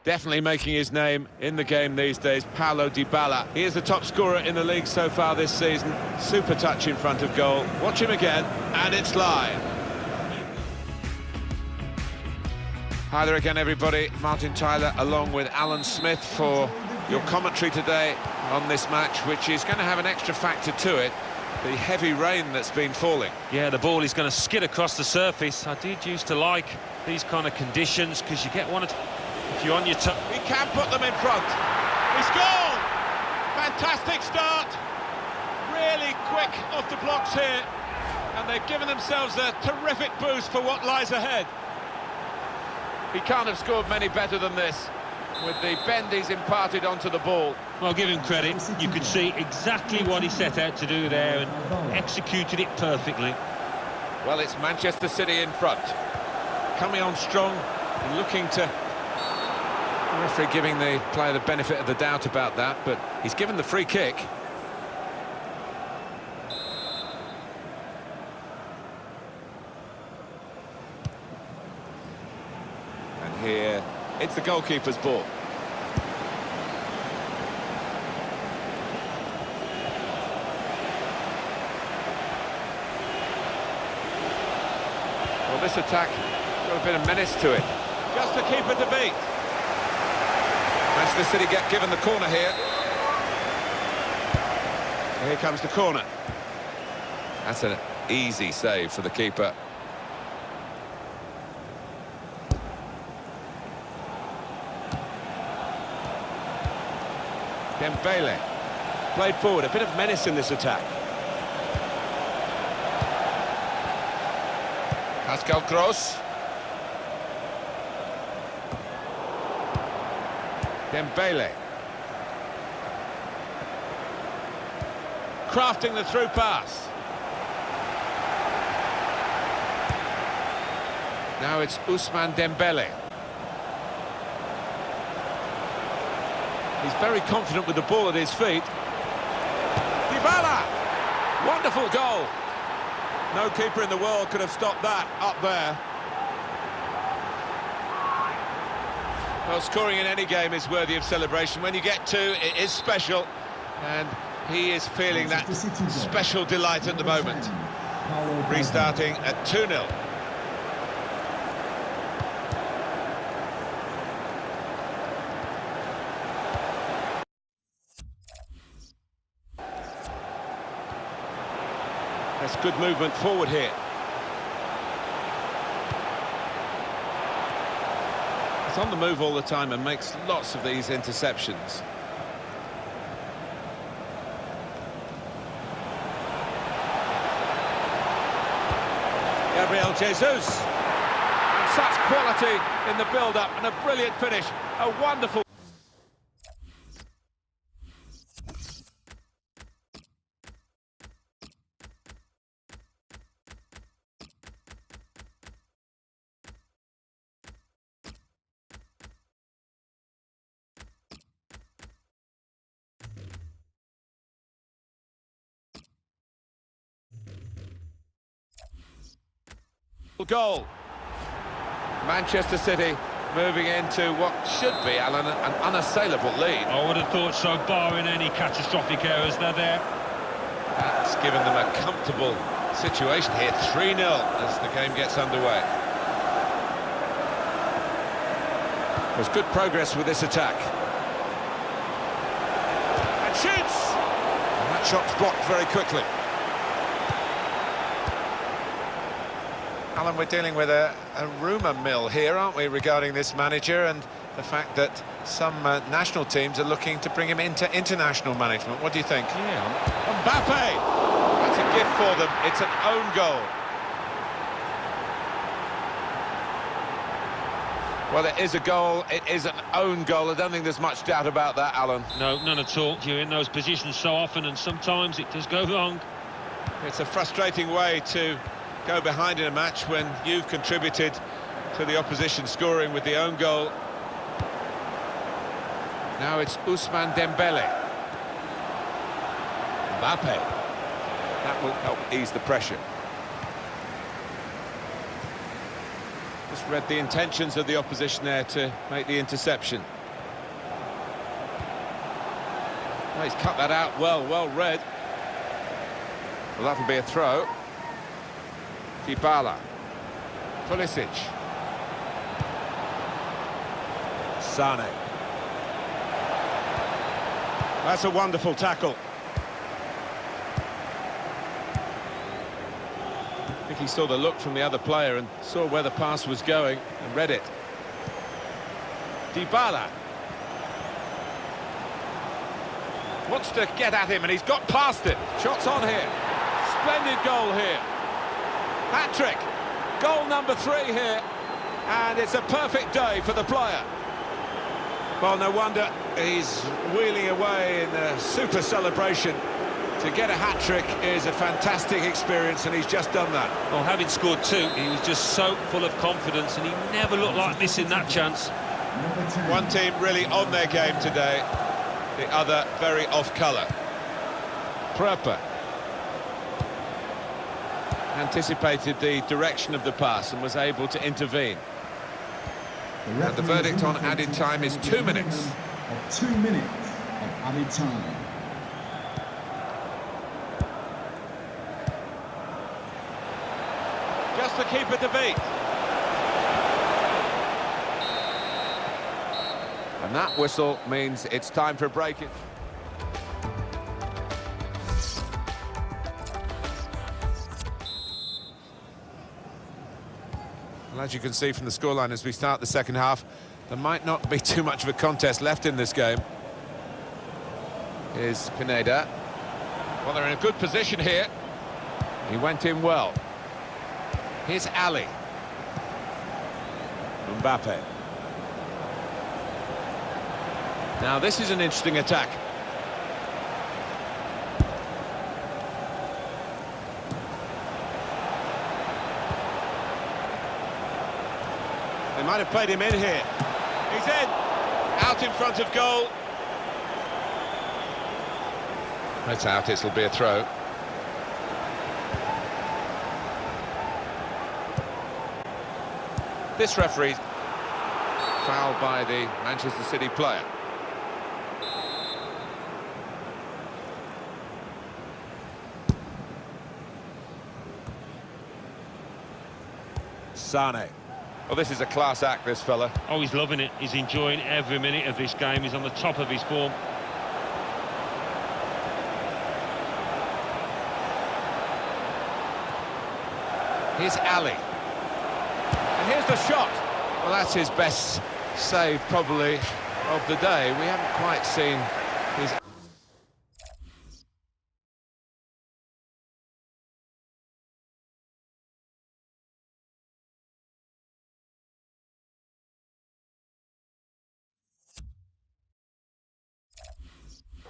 Definitely making his name in the game these days, Paulo Dybala. He is the top scorer in the league so far this season. Super touch in front of goal. Watch him again, and it's live. Hi there again, everybody. Martin Tyler along with Alan Smith for your commentary today on this match, which is going to have an extra factor to it. The heavy rain that's been falling. Yeah, the ball is going to skid across the surface. I did used to like these kind of conditions because you get one if you're on your toe. He can put them in front. He scored! Fantastic start. Really quick off the blocks here. And they've given themselves a terrific boost for what lies ahead. He can't have scored many better than this, with the bend he's imparted onto the ball. Well, give him credit. You could see exactly what he set out to do there and executed it perfectly. Well, it's Manchester City in front. Coming on strong, looking to... The referee giving the player the benefit of the doubt about that, but he's given the free kick. And here, it's the goalkeeper's ball. Well, this attack got a bit of menace to it. Just the keeper to beat. Manchester City get given the corner here. Here comes the corner. That's an easy save for the keeper. Dembele. Played forward, a bit of menace in this attack. Pascal Gross. Dembele. Crafting the through pass. Now it's Ousmane Dembele. He's very confident with the ball at his feet. Dybala! Wonderful goal. No keeper in the world could have stopped that up there. Well, scoring in any game is worthy of celebration. When you get two, it is special. And he is feeling that special delight at the moment. Restarting at 2-0. That's good movement forward here. He's on the move all the time and makes lots of these interceptions. Gabriel Jesus. And such quality in the build-up and a brilliant finish. A wonderful... goal. Manchester City moving into what should be, Alan, an unassailable lead. I would have thought so, barring any catastrophic errors. They're there. That's given them a comfortable situation here. 3-0 as the game gets underway. There's good progress with this attack. And shoots! And that shot's blocked very quickly. Alan, we're dealing with a rumour mill here, aren't we, regarding this manager and the fact that some national teams are looking to bring him into international management. What do you think? Yeah. Mbappe! That's a gift for them. It's an own goal. Well, it is a goal. It is an own goal. I don't think there's much doubt about that, Alan. No, none at all. You're in those positions so often, and sometimes it does go wrong. It's a frustrating way to go behind in a match when you've contributed to the opposition scoring with the own goal. Now it's Ousmane Dembele. Mbappe. That will help ease the pressure. Just read the intentions of the opposition there to make the interception. Well, he's cut that out well read. Well, that'll be a throw. Dybala. Pulisic. Sane. That's a wonderful tackle. I think he saw the look from the other player and saw where the pass was going and read it. Dybala. Wants to get at him and he's got past it. Shots on here. Splendid goal here. Hat-trick. Goal number 3 here. And it's a perfect day for the player. Well, no wonder he's wheeling away in a super celebration. To get a hat-trick is a fantastic experience, and he's just done that. Well, having scored 2, he was just so full of confidence, and he never looked like missing that chance. One team really on their game today, the other very off-colour. Pröper anticipated the direction of the pass and was able to intervene. And the verdict on added time is 2 minutes. 2 minutes of added time. Just the keeper to beat. And that whistle means it's time for a break. Well, as you can see from the scoreline as we start the second half, there might not be too much of a contest left in this game. Here's Pineda. Well, they're in a good position here. He went in well. Here's Ali. Mbappe. Now this is an interesting attack. They might have played him in here. He's in. Out in front of goal. That's out, it'll be a throw. This referee fouled by the Manchester City player. Sane. Well, this is a class act, this fella. Oh, he's loving it. He's enjoying every minute of this game. He's on the top of his form. Here's Ali. And here's the shot. Well, that's his best save, probably, of the day. We haven't quite seen his...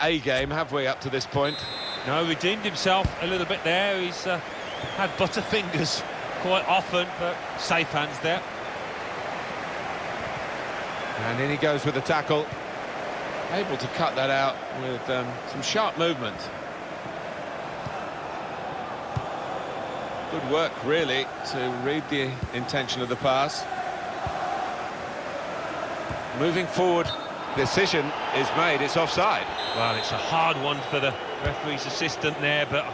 A game, have we, up to this point? No, redeemed himself a little bit there. He's had butterfingers quite often, but safe hands there. And in he goes with the tackle. Able to cut that out with some sharp movement. Good work, really, to read the intention of the pass. Moving forward, decision is made, it's offside. Well, it's a hard one for the referee's assistant there, but...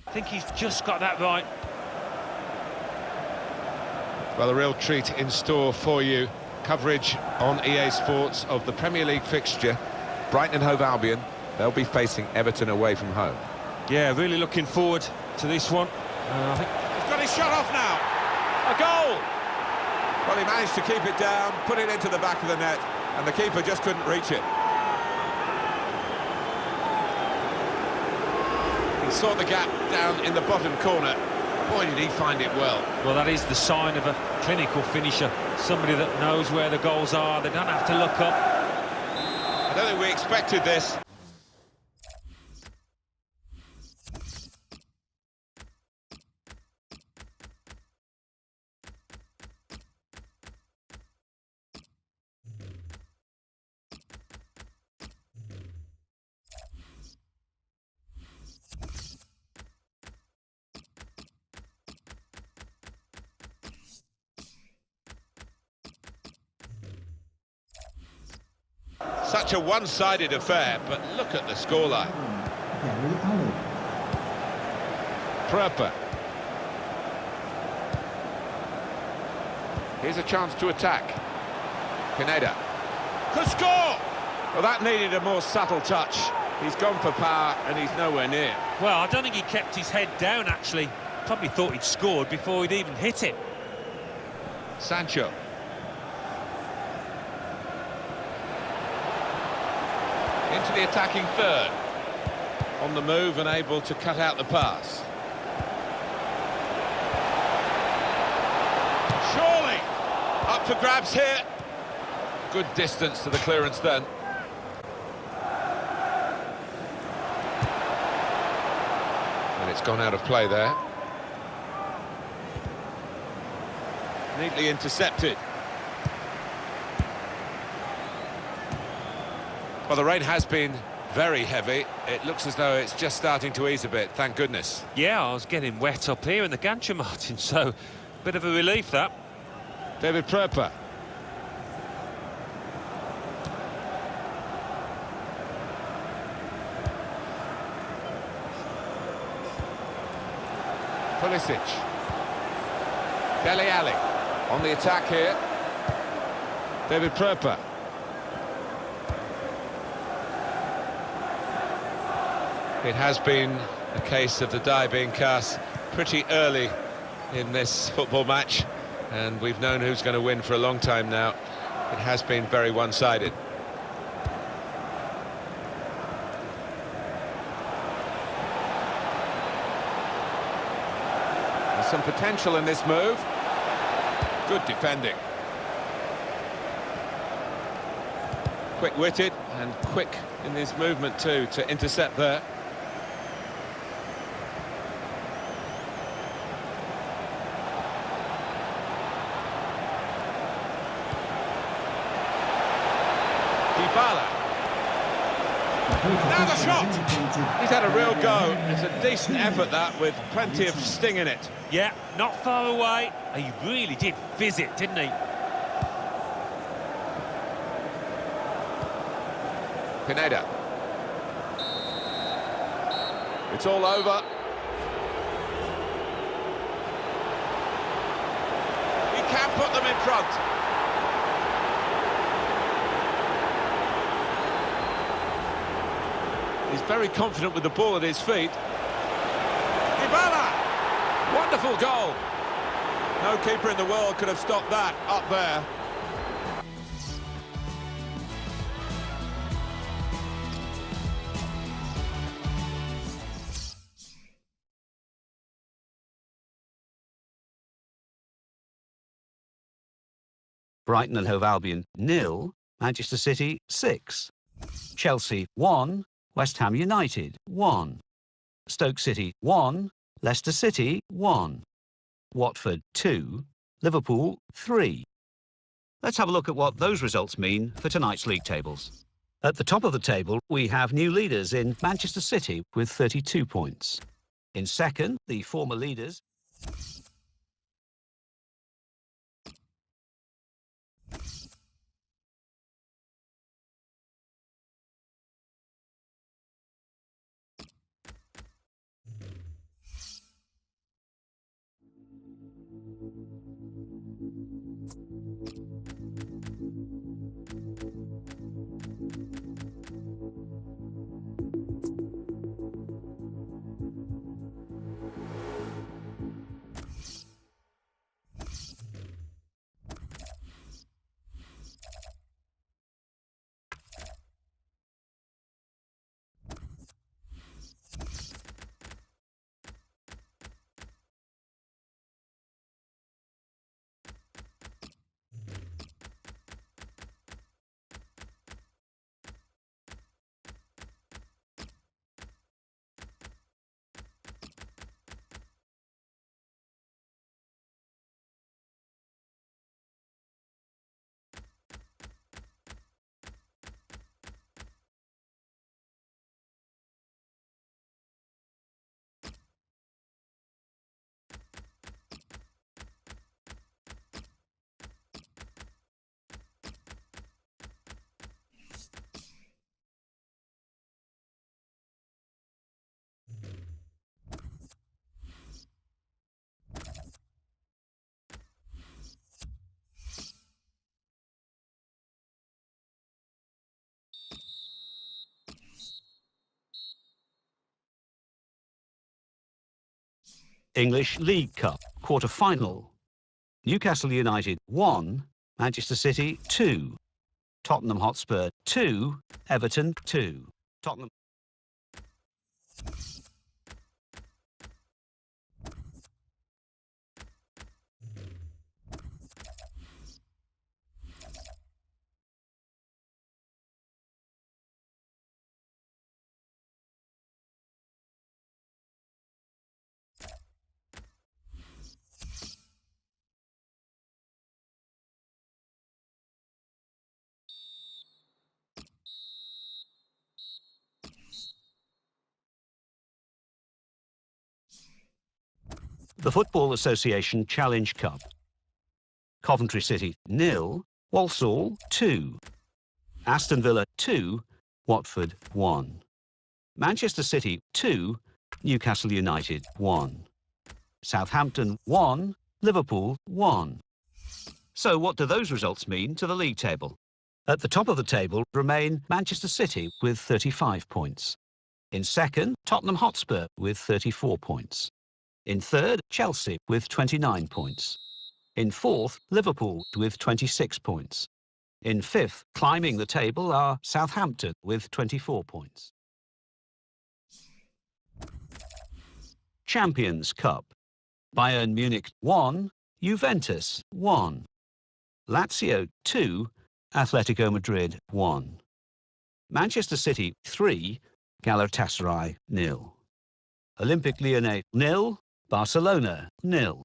I think he's just got that right. Well, a real treat in store for you. Coverage on EA Sports of the Premier League fixture. Brighton and Hove Albion, they'll be facing Everton away from home. Yeah, really looking forward to this one. I think He's got his shot off now. A goal! Well, he managed to keep it down, put it into the back of the net, and the keeper just couldn't reach it. He saw the gap down in the bottom corner. Boy, did he find it well. Well, that is the sign of a clinical finisher. Somebody that knows where the goals are. They don't have to look up. I don't think we expected this. Such a one-sided affair, but look at the scoreline. Gary Allen. Pröper. Here's a chance to attack. Pineda. Could score! Well, that needed a more subtle touch. He's gone for power, and he's nowhere near. Well, I don't think he kept his head down, actually. Probably thought he'd scored before he'd even hit it. Sancho. Into the attacking third. On the move and able to cut out the pass. Surely! Up for grabs here. Good distance to the clearance then. And it's gone out of play there. Neatly intercepted. Well, the rain has been very heavy. It looks as though it's just starting to ease a bit, thank goodness. Yeah, I was getting wet up here in the gantry, Martin, so bit of a relief, that. David Pröper. Pulisic. Dele Alli on the attack here. David Pröper. It has been a case of the die being cast pretty early in this football match, and we've known who's going to win for a long time now. It has been very one-sided. There's some potential in this move. Good defending. Quick-witted and quick in his movement too to intercept there. Now the shot! He's had a real go. It's a decent effort, that, with plenty of sting in it. Yeah, not far away. He really did fizz it, didn't he? Pineda. It's all over. He can put them in front. He's very confident with the ball at his feet. Dybala! Wonderful goal. No keeper in the world could have stopped that up there. Brighton and Hove Albion 0, Manchester City 6. Chelsea 1, West Ham United 1. Stoke City 1, Leicester City 1. Watford 2, Liverpool 3. Let's have a look at what those results mean for tonight's league tables. At the top of the table, we have new leaders in Manchester City with 32 points. In second, the former leaders. English League Cup quarter-final. Newcastle United 1, Manchester City 2, Tottenham Hotspur 2, Everton 2. Tottenham. The Football Association Challenge Cup. Coventry City 0, Walsall 2, Aston Villa 2, Watford 1. Manchester City 2, Newcastle United 1. Southampton 1, Liverpool 1. So what do those results mean to the league table? At the top of the table remain Manchester City with 35 points. In second, Tottenham Hotspur with 34 points. In third, Chelsea with 29 points. In fourth, Liverpool with 26 points. In fifth, climbing the table, are Southampton with 24 points. Champions Cup. Bayern Munich 1, Juventus 1. Lazio 2, Atletico Madrid 1. Manchester City 3, Galatasaray 0. Olympique Lyonnais 0, Barcelona 0.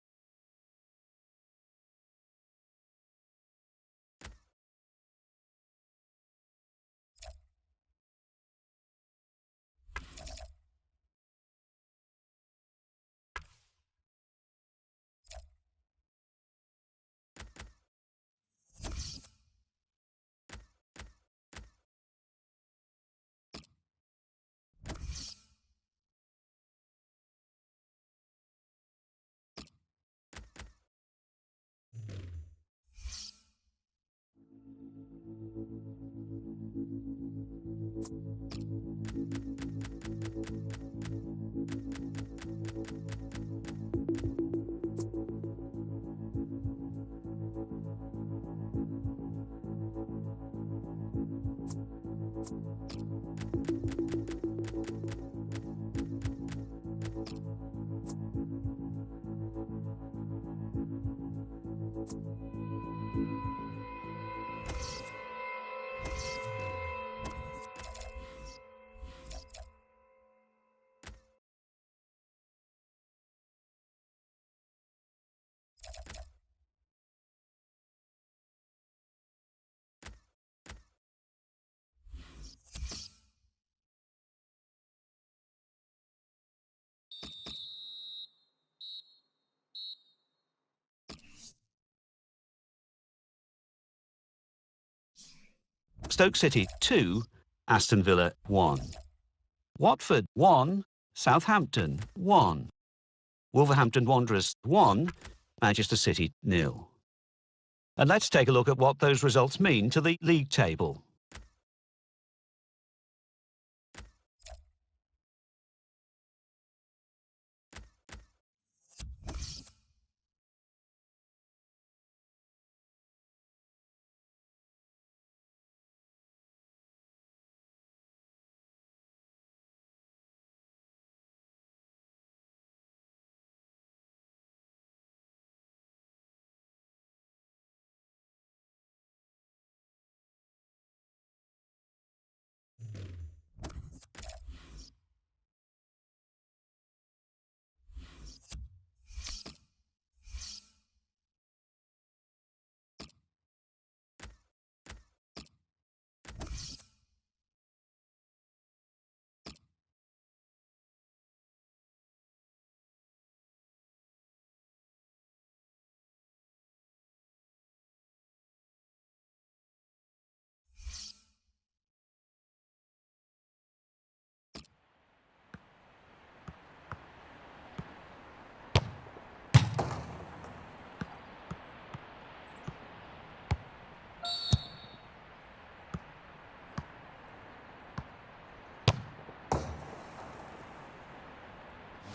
Stoke City 2, Aston Villa 1. Watford 1, Southampton 1. Wolverhampton Wanderers 1, Manchester City 0. And let's take a look at what those results mean to the league table.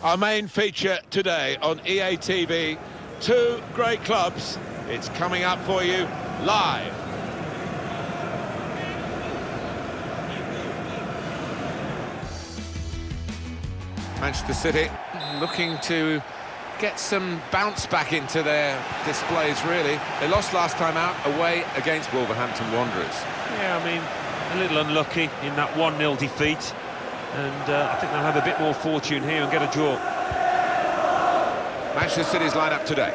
Our main feature today on EA TV, two great clubs. It's coming up for you live. Manchester City looking to get some bounce back into their displays, really. They lost last time out away against Wolverhampton Wanderers. Yeah, I mean, a little unlucky in that 1-0 defeat. And I think they'll have a bit more fortune here and get a draw. Manchester City's lineup today.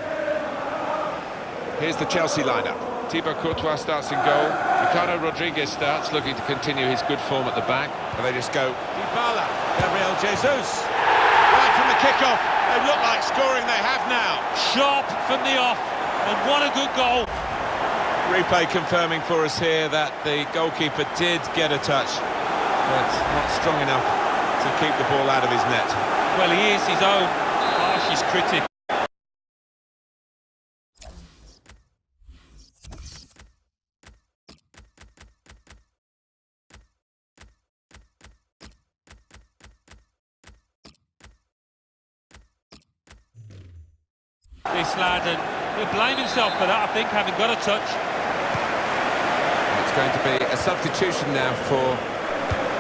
Here's the Chelsea lineup. Thibaut Courtois starts in goal. Ricardo Rodriguez starts, looking to continue his good form at the back. And they just go Dybala, Gabriel Jesus. Right from the kickoff. They look like scoring. They have now. Sharp from the off, and what a good goal. Replay confirming for us here that the goalkeeper did get a touch, but not strong enough to keep the ball out of his net. Well, he is his own harshest critic. This lad, and he'll blame himself for that, I think, having got a touch. It's going to be a substitution now for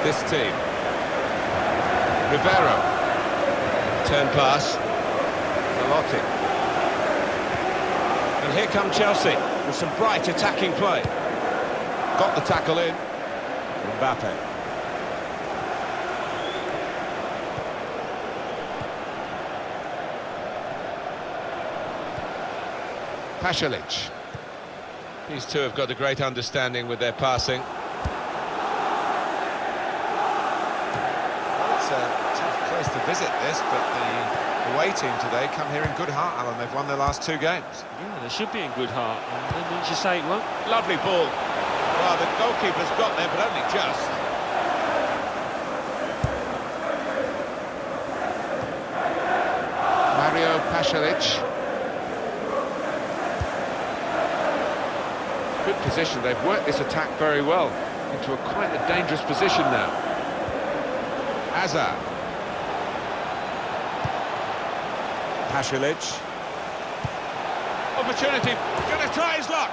this team. Rivero. Turn pass. Velotti. And here come Chelsea with some bright attacking play. Got the tackle in. Mbappe. Pasalic. These two have got a great understanding with their passing. Well, it's a tough place to visit this, but the away team today come here in good heart, Alan. They've won their last two games. Yeah, they should be in good heart. And didn't you say it won't? Lovely ball. Well, the goalkeeper's got there, but only just. Mario Pasalic. Good position. They've worked this attack very well into quite a dangerous position now. Hazard. Pasalic. Opportunity. Going to try his luck.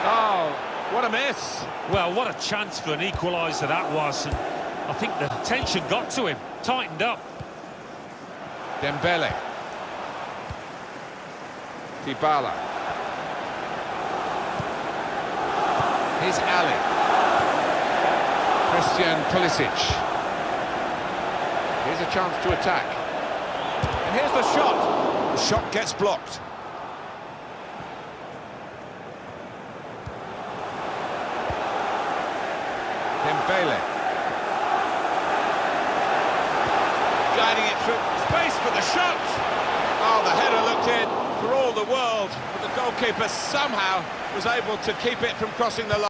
Oh, what a miss. Well, what a chance for an equaliser that was. And I think the tension got to him, tightened up. Dembele. Dybala. Here's Ali. Christian Pulisic. Here's a chance to attack. And here's the shot. The shot gets blocked. Dembele. Guiding it through. Space for the shot. Oh, the header looked in for all the world. But the goalkeeper somehow was able to keep it from crossing the line.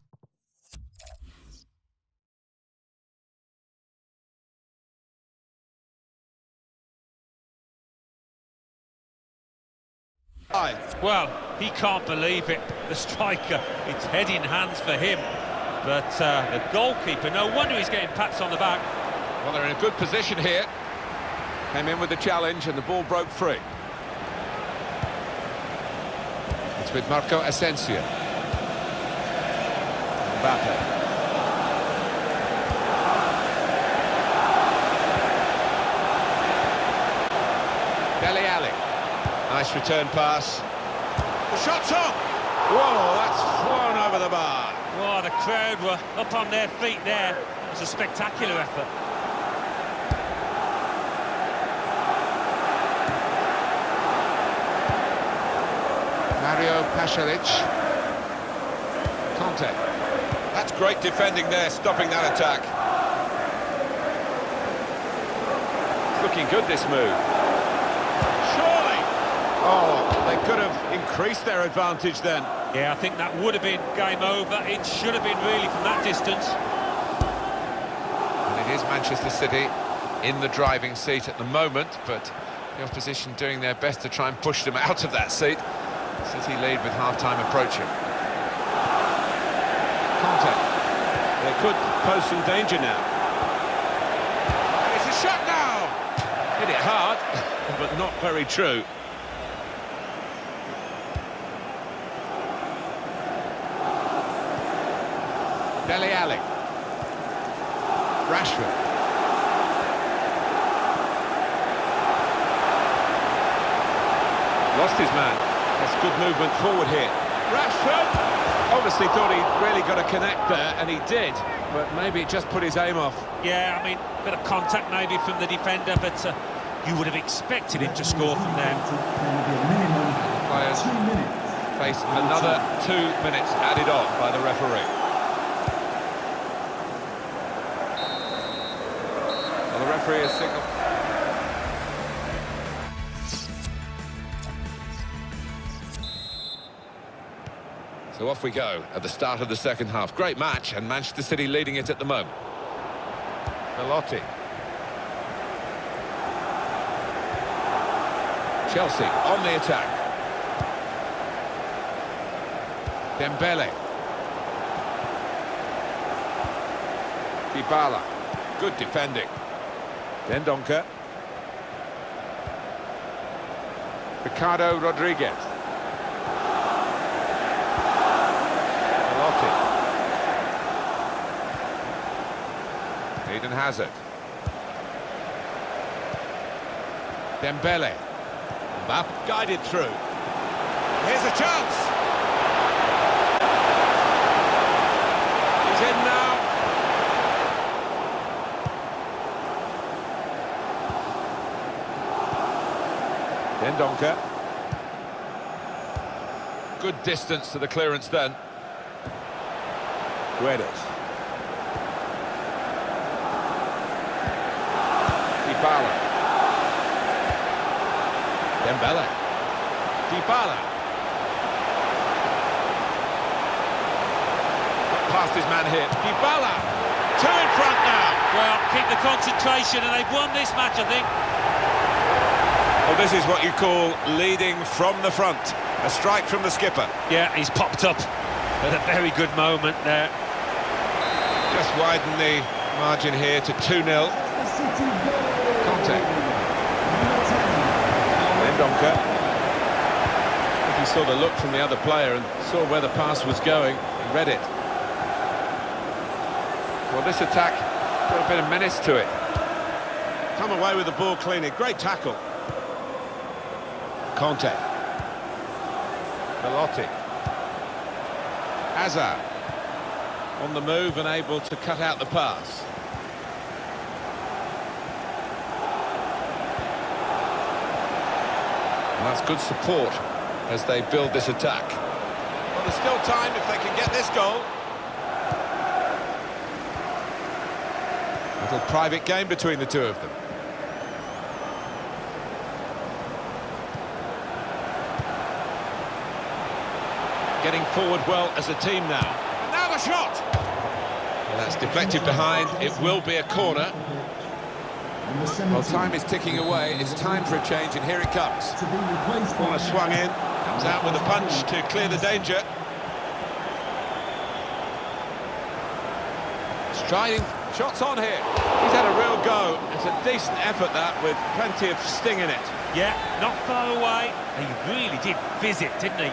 Well, he can't believe it. The striker, it's head in hands for him. But the goalkeeper, no wonder he's getting pats on the back. Well, they're in a good position here. Came in with the challenge and the ball broke free. It's with Marco Asensio. Mbappe. Dele Alli. Nice return pass. The shot's on! Whoa, that's flown over the bar. Oh, the crowd were up on their feet there. It was a spectacular effort. Mario Pasalic. Conte. That's great defending there, stopping that attack. Looking good, this move. Surely! Oh, they could have increased their advantage then. Yeah, I think that would have been game over. It should have been really from that distance. And it is Manchester City in the driving seat at the moment, but the opposition doing their best to try and push them out of that seat. City lead with half-time approaching. Conte. They could pose some danger now. And it's a shot now! Hit it hard, but not very true. Dele Alli. Rashford. Lost his man. That's good movement forward here. Rashford! Obviously thought he'd really got to connect there, and he did. But maybe it just put his aim off. Yeah, I mean, a bit of contact maybe from the defender, but you would have expected him to score from there. Players face another 2 minutes added on by the referee. Well, the referee has signalled. So off we go at the start of the second half. Great match, and Manchester City leading it at the moment. Belotti. Chelsea on the attack. Dembele. Dybala. Good defending. Dendoncker. Ricardo Rodriguez. Eden Hazard. Dembele. Mbappe guided through. Here's a chance. He's in now. Dendoncker. Good distance to the clearance then. Guedes. Dybala. Dembele. Dybala. Past his man here. Dybala. Two in front now. Well, keep the concentration, and they've won this match, I think. Well, this is what you call leading from the front. A strike from the skipper. Yeah, he's popped up at a very good moment there. Just widen the margin here to 2-0. Conte. Dendoncker. He saw the look from the other player and saw where the pass was going and read it. Well, this attack got a bit of menace to it. Come away with the ball cleanly. Great tackle. Conte. Belotti. Hazard. On the move and able to cut out the pass. And that's good support as they build this attack. Well, there's still time if they can get this goal. Little private game between the two of them. Getting forward well as a team now. And now the shot! Well, that's deflected behind. It will be a corner. Well, time is ticking away. It's time for a change, and here it comes. Corner swung in. Comes out with a punch to clear the danger. Striding. Shots on here. He's had a real go. It's a decent effort, that, with plenty of sting in it. Yeah, not far away. He really did fizz it, didn't he?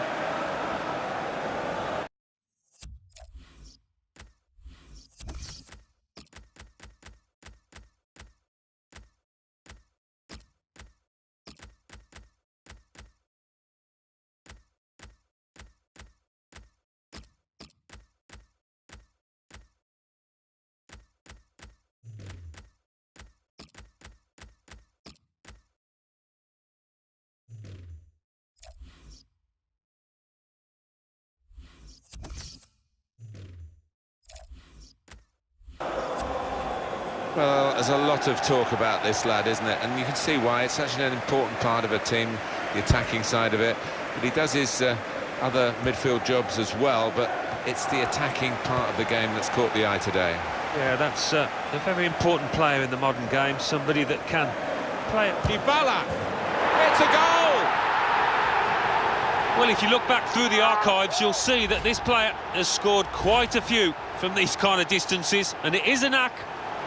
Well, there's a lot of talk about this lad, isn't it? And you can see why. It's such an important part of a team, the attacking side of it. But he does his other midfield jobs as well, but it's the attacking part of the game that's caught the eye today. Yeah, that's a very important player in the modern game, somebody that can play it. Dybala! It's a goal! Well, if you look back through the archives, you'll see that this player has scored quite a few from these kind of distances, and it is a knack.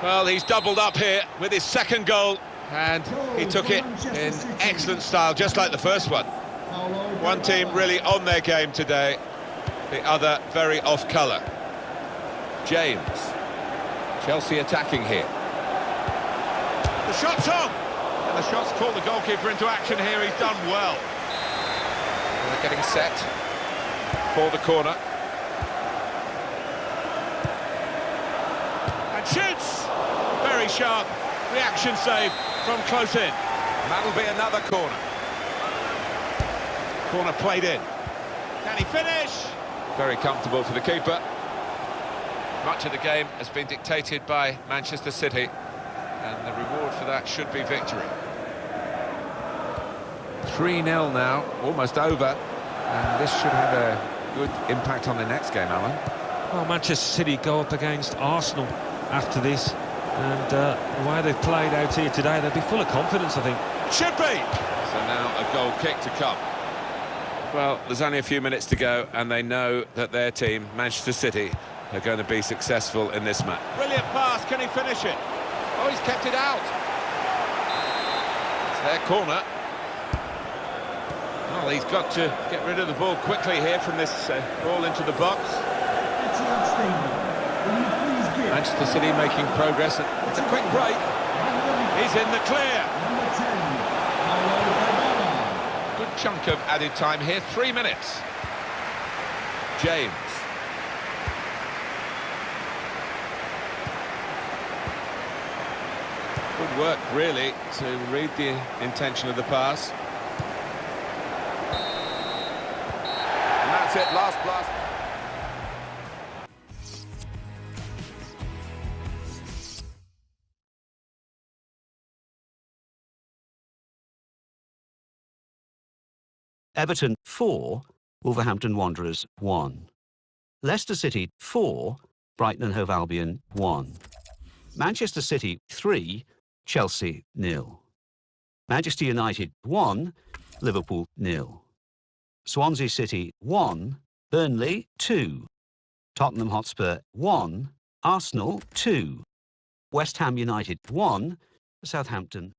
Well, he's doubled up here with his second goal. And he took it in excellent style, just like the first one. One team really on their game today, the other very off colour. James. Chelsea attacking here. The shot's on! And the shot's called the goalkeeper into action here. He's done well. And they're getting set for the corner. And shoots! Very sharp. Reaction save from close in. And that'll be another corner. Corner played in. Can he finish? Very comfortable for the keeper. Much of the game has been dictated by Manchester City, and the reward for that should be victory. 3-0 now, almost over, and this should have a good impact on the next game, Alan. Well, Manchester City go up against Arsenal after this, and the way they've played out here today, they'll be full of confidence, I think. Should be! So now a goal kick to come. Well, there's only a few minutes to go, and they know that their team, Manchester City, are going to be successful in this match. Brilliant pass, can he finish it? Oh, he's kept it out. It's their corner. Well, he's got to get rid of the ball quickly here from this ball into the box. Manchester City making progress. It's a quick break. He's in the clear. Good chunk of added time here, 3 minutes. James. Good work, really, to read the intention of the pass. And that's it, last blast. Everton 4, Wolverhampton Wanderers 1. Leicester City 4, Brighton and Hove Albion 1. Manchester City 3, Chelsea 0. Manchester United 1, Liverpool 0. Swansea City 1, Burnley 2. Tottenham Hotspur 1, Arsenal 2. West Ham United 1, Southampton.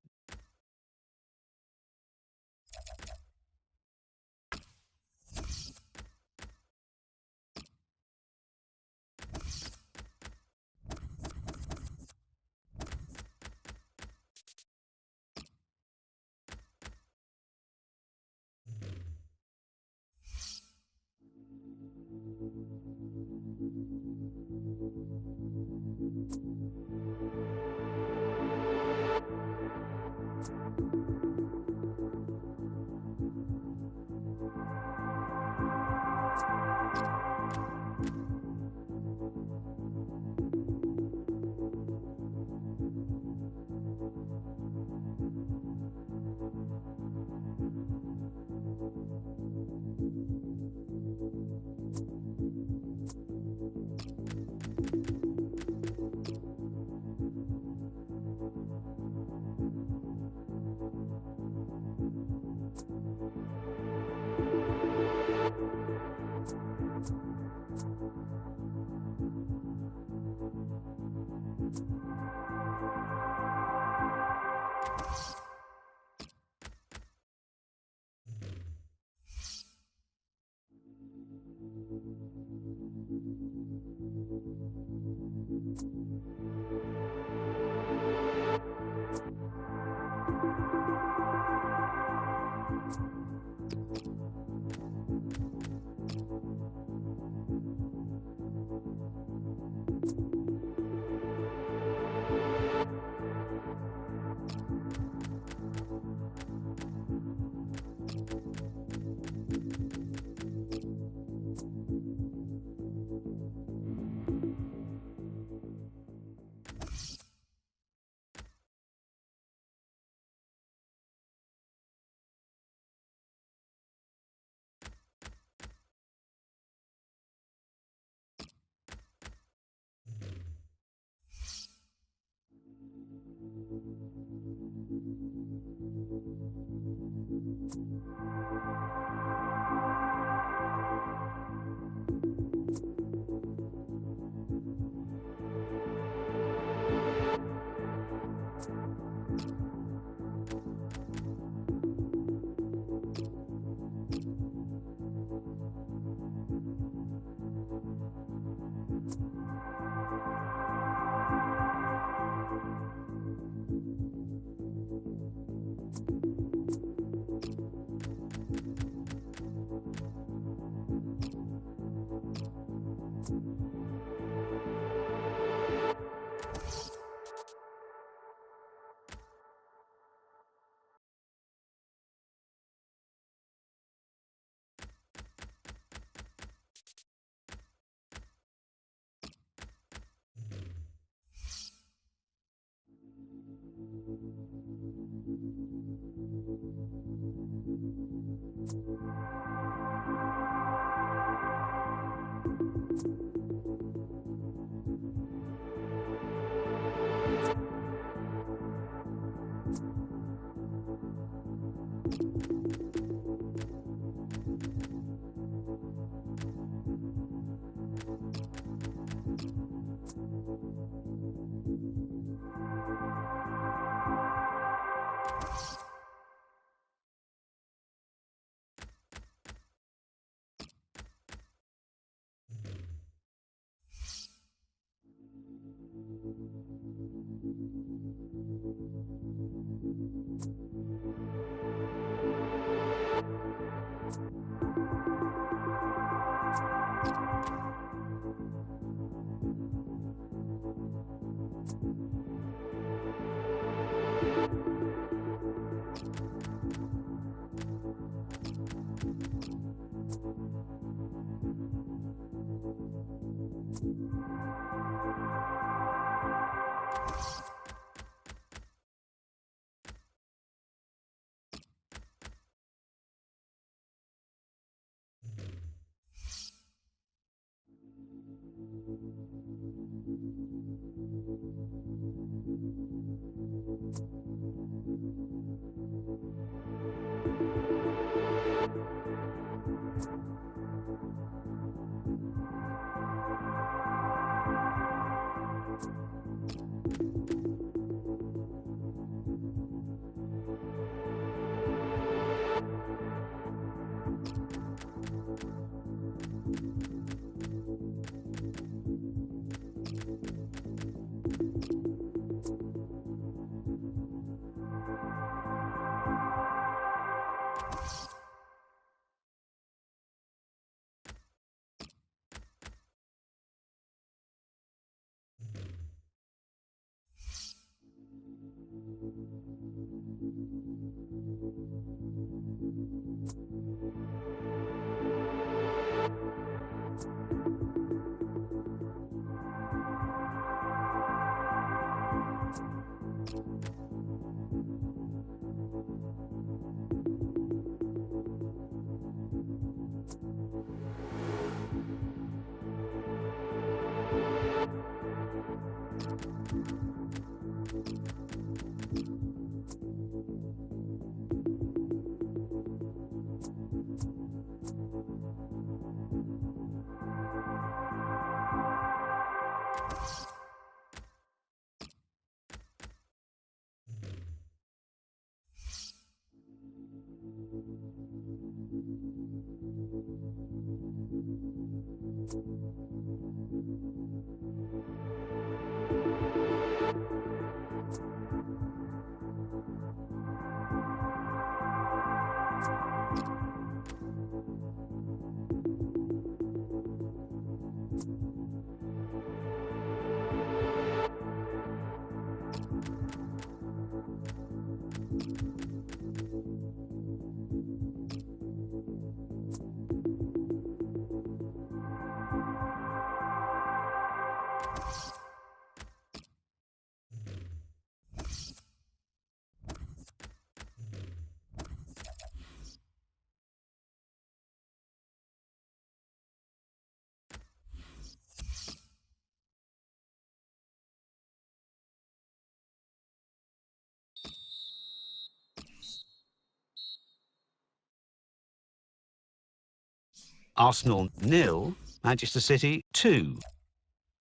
Arsenal 0, Manchester City 2.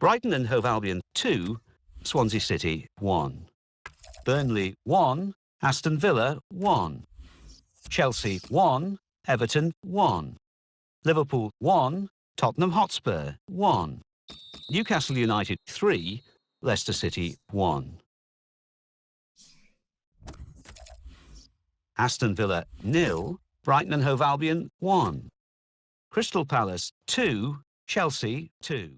Brighton and Hove Albion 2, Swansea City 1. Burnley 1, Aston Villa 1. Chelsea 1, Everton 1. Liverpool 1, Tottenham Hotspur 1. Newcastle United 3, Leicester City 1. Aston Villa 0, Brighton and Hove Albion 1. Crystal Palace 2, Chelsea 2.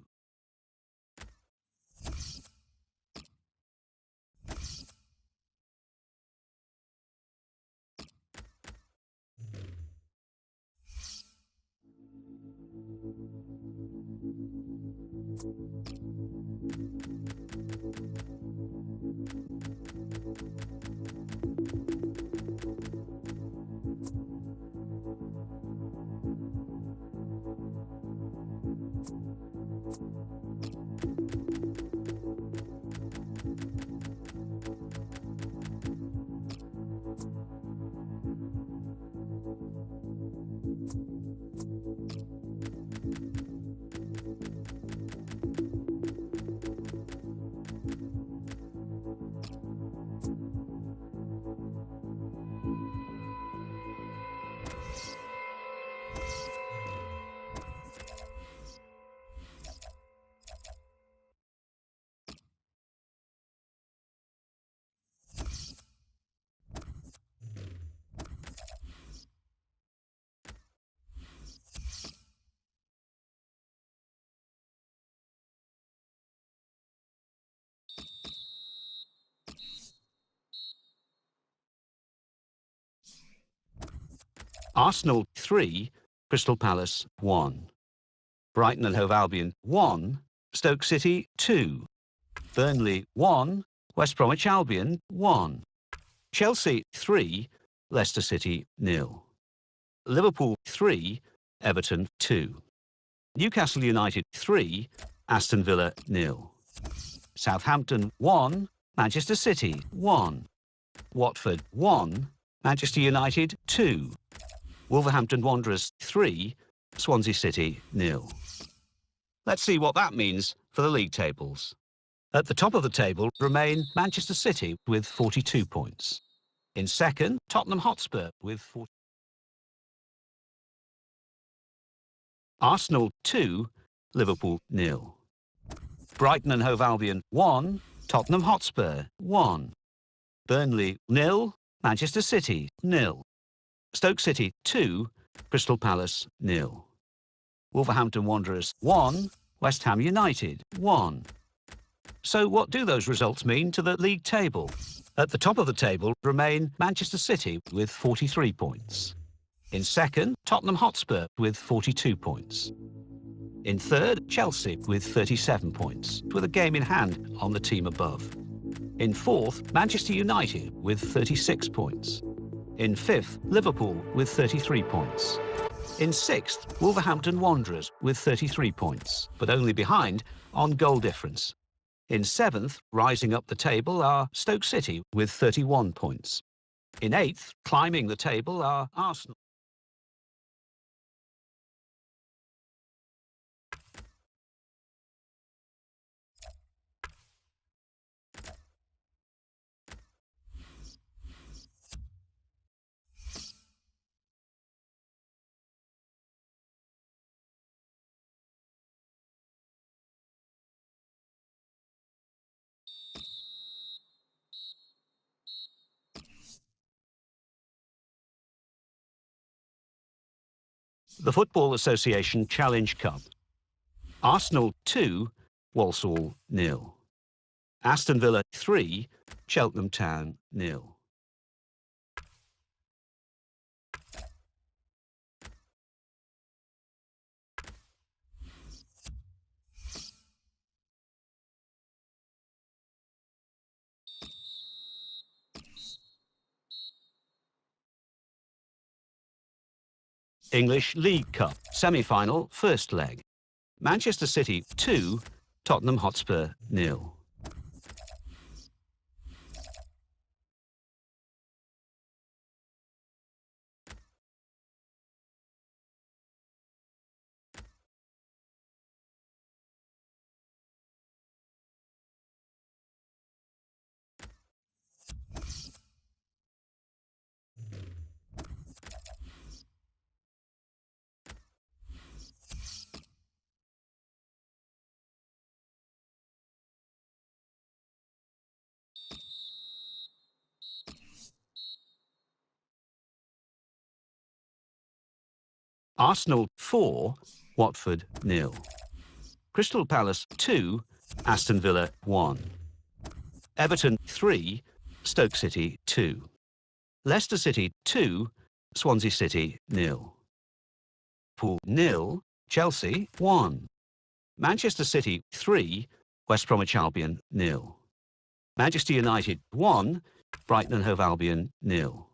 Arsenal 3, Crystal Palace 1. Brighton and Hove Albion 1, Stoke City 2. Burnley 1, West Bromwich Albion 1. Chelsea 3, Leicester City 0. Liverpool 3, Everton 2. Newcastle United 3, Aston Villa 0. Southampton 1, Manchester City 1. Watford 1, Manchester United 2. Wolverhampton Wanderers 3, Swansea City 0. Let's see what that means for the league tables. At the top of the table remain Manchester City with 42 points. In second, Tottenham Hotspur with 40. Arsenal 2, Liverpool 0. Brighton and Hove Albion 1, Tottenham Hotspur 1. Burnley 0, Manchester City 0. Stoke City 2, Crystal Palace 0. Wolverhampton Wanderers 1, West Ham United 1. So what do those results mean to the league table? At the top of the table remain Manchester City with 43 points. In second, Tottenham Hotspur with 42 points. In third, Chelsea with 37 points, with a game in hand on the team above. In fourth, Manchester United with 36 points. In fifth, Liverpool with 33 points. In sixth, Wolverhampton Wanderers with 33 points, but only behind on goal difference. In seventh, rising up the table, are Stoke City with 31 points. In eighth, climbing the table, are Arsenal. The Football Association Challenge Cup. Arsenal 2, Walsall 0. Aston Villa 3, Cheltenham Town 0. English League Cup, semi-final, first leg. Manchester City 2, Tottenham Hotspur 0. Arsenal 4, Watford 0. Crystal Palace 2, Aston Villa 1. Everton 3, Stoke City 2. Leicester City 2, Swansea City 0. Pool 0, Chelsea 1. Manchester City 3, West Bromwich Albion 0. Manchester United 1, Brighton and Hove Albion 0.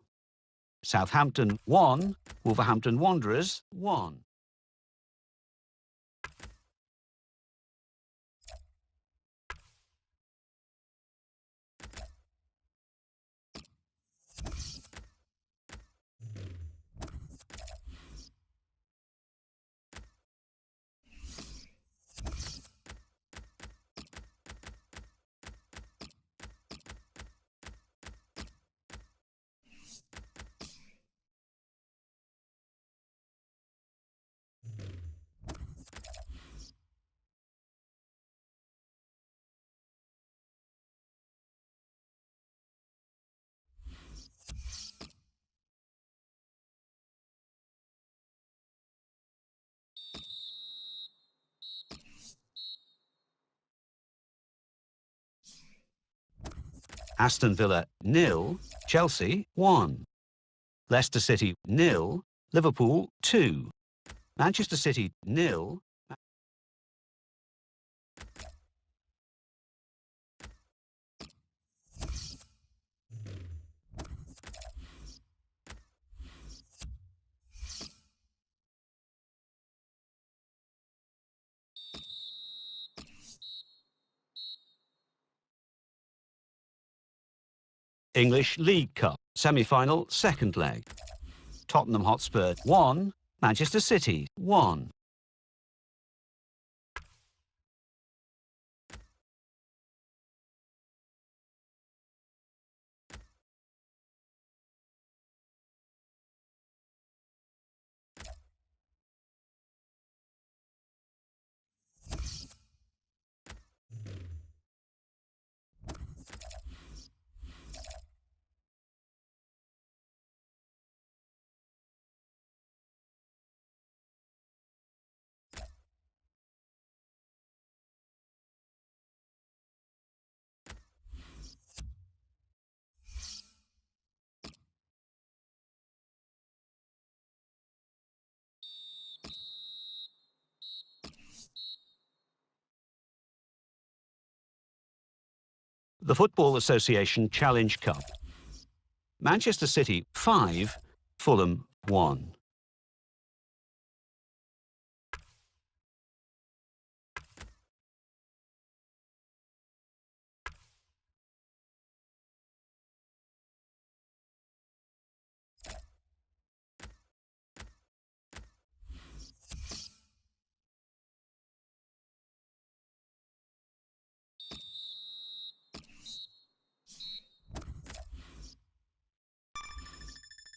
Southampton 1, Wolverhampton Wanderers 1. Aston Villa 0, Chelsea 1. Leicester City 0, Liverpool 2. Manchester City 0. English League Cup, semi-final, second leg. Tottenham Hotspur 1, Manchester City 1. The Football Association Challenge Cup. Manchester City 5, Fulham 1.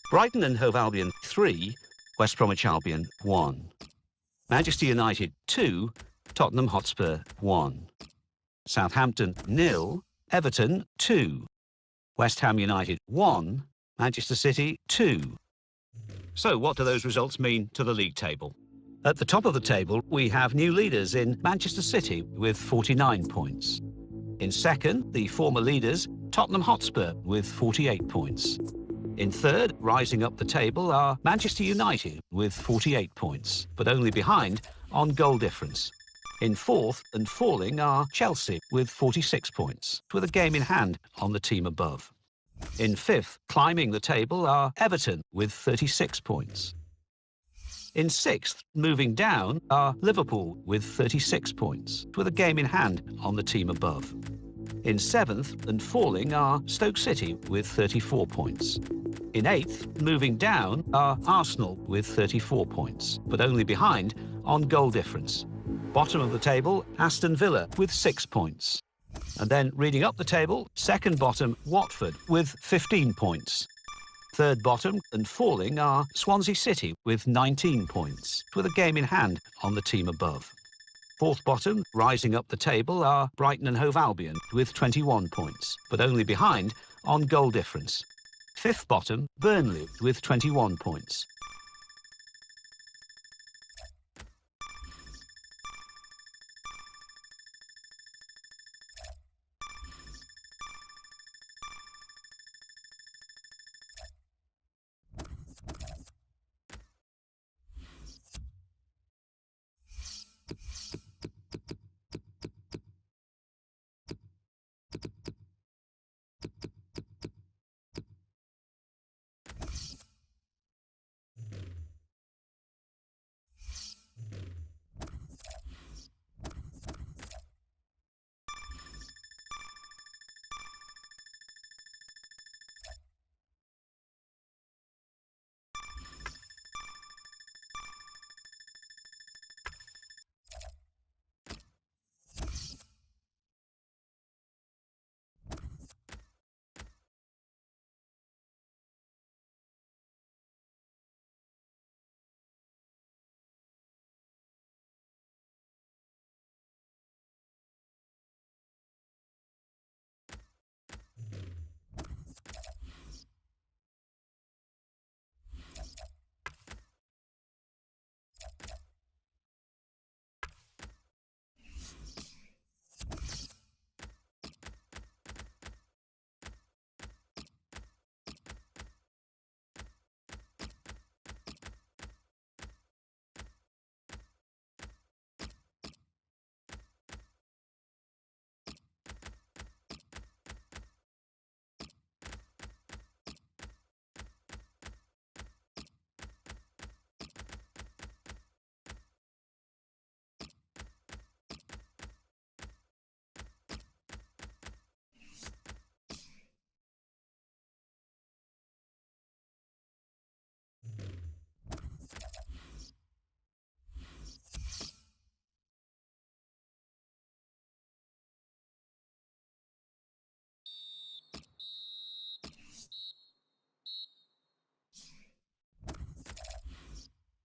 Brighton and Hove Albion 3, West Bromwich Albion 1. Manchester United 2, Tottenham Hotspur 1. Southampton 0, Everton 2. West Ham United 1, Manchester City 2. So what do those results mean to the league table? At the top of the table, we have new leaders in Manchester City with 49 points. In second, the former leaders, Tottenham Hotspur with 48 points. In third, rising up the table, are Manchester United with 48 points, but only behind on goal difference. In fourth and falling are Chelsea with 46 points, with a game in hand on the team above. In fifth, climbing the table, are Everton with 36 points. In sixth, moving down, are Liverpool with 36 points, with a game in hand on the team above. In seventh and falling are Stoke City with 34 points. In eighth, moving down, are Arsenal with 34 points, but only behind on goal difference. Bottom of the table, Aston Villa with 6 points. And then reading up the table, second bottom, Watford with 15 points. Third bottom and falling are Swansea City with 19 points, with a game in hand on the team above. Fourth bottom, rising up the table, are Brighton and Hove Albion with 21 points, but only behind on goal difference. Fifth bottom, Burnley with 21 points.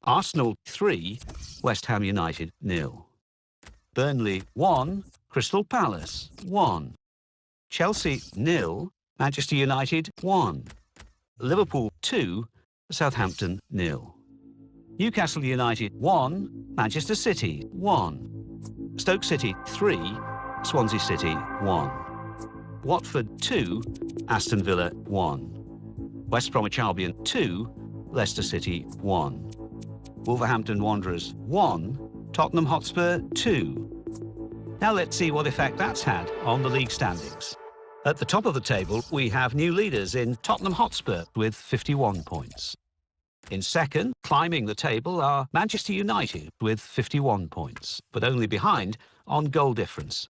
Arsenal 3, West Ham United 0. Burnley 1, Crystal Palace 1. Chelsea 0, Manchester United 1. Liverpool 2, Southampton 0. Newcastle United 1, Manchester City 1. Stoke City 3, Swansea City 1. Watford 2, Aston Villa 1. West Bromwich Albion 2, Leicester City 1. Wolverhampton Wanderers 1, Tottenham Hotspur 2. Now let's see what effect that's had on the league standings. At the top of the table, we have new leaders in Tottenham Hotspur with 51 points. In second, climbing the table, are Manchester United with 51 points, but only behind on goal difference.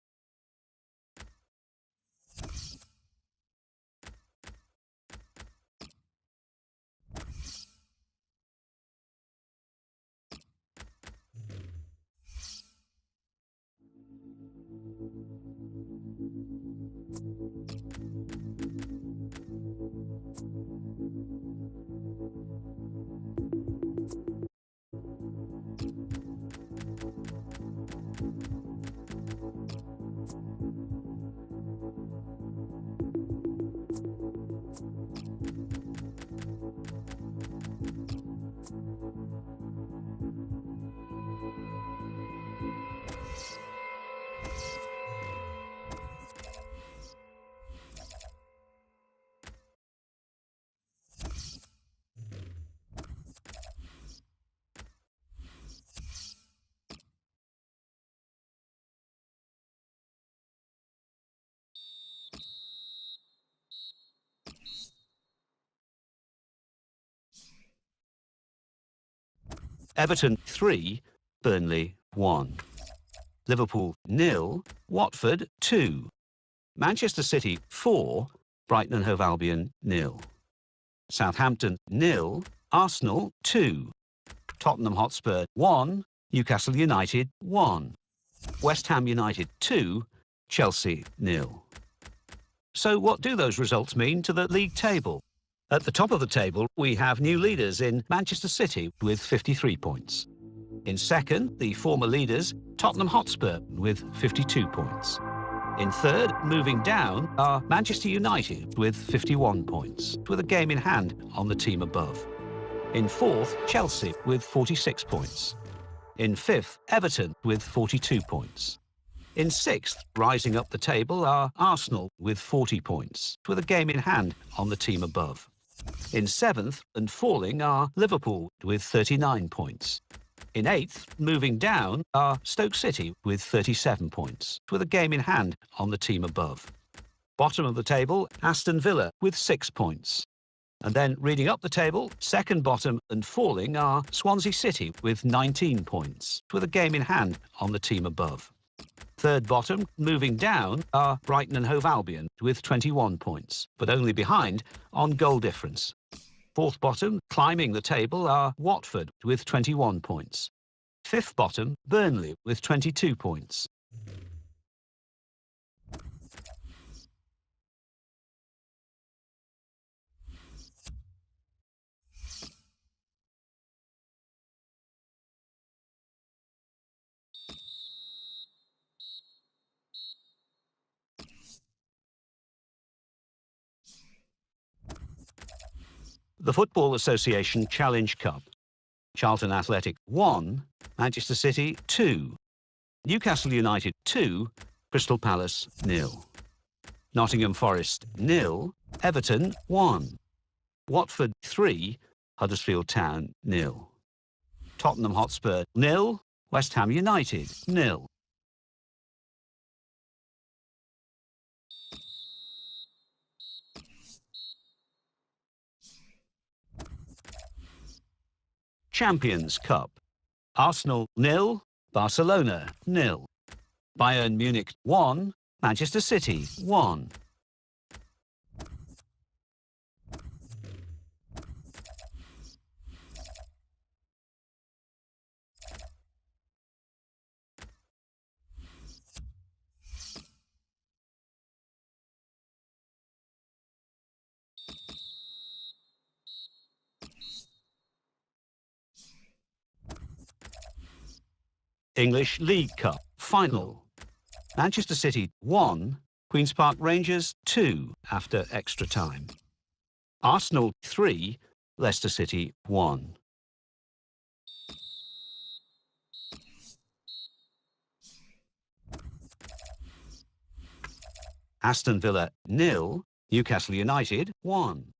Everton 3, Burnley 1. Liverpool 0, Watford 2. Manchester City 4, Brighton and Hove Albion 0. Southampton 0, Arsenal 2. Tottenham Hotspur 1, Newcastle United 1. West Ham United 2, Chelsea 0. So what do those results mean to the league table? At the top of the table, we have new leaders in Manchester City with 53 points. In second, the former leaders, Tottenham Hotspur with 52 points. In third, moving down, are Manchester United with 51 points, with a game in hand on the team above. In fourth, Chelsea with 46 points. In fifth, Everton with 42 points. In sixth, rising up the table, are Arsenal with 40 points, with a game in hand on the team above. In seventh and falling are Liverpool with 39 points. In eighth, moving down, are Stoke City with 37 points, with a game in hand on the team above. Bottom of the table, Aston Villa with 6 points. And then reading up the table, second bottom and falling are Swansea City with 19 points, with a game in hand on the team above. Third bottom, moving down, are Brighton and Hove Albion with 21 points, but only behind on goal difference. Fourth bottom, climbing the table, are Watford with 21 points. Fifth bottom, Burnley with 22 points. The Football Association Challenge Cup. Charlton Athletic 1, Manchester City 2. Newcastle United 2, Crystal Palace 0. Nottingham Forest 0, Everton 1. Watford 3, Huddersfield Town 0. Tottenham Hotspur 0, West Ham United 0. Champions Cup. Arsenal 0, Barcelona 0. Bayern Munich 1, Manchester City 1. English League Cup Final. Manchester City 1, Queen's Park Rangers 2 after extra time. Arsenal 3, Leicester City 1. Aston Villa 0, Newcastle United 1.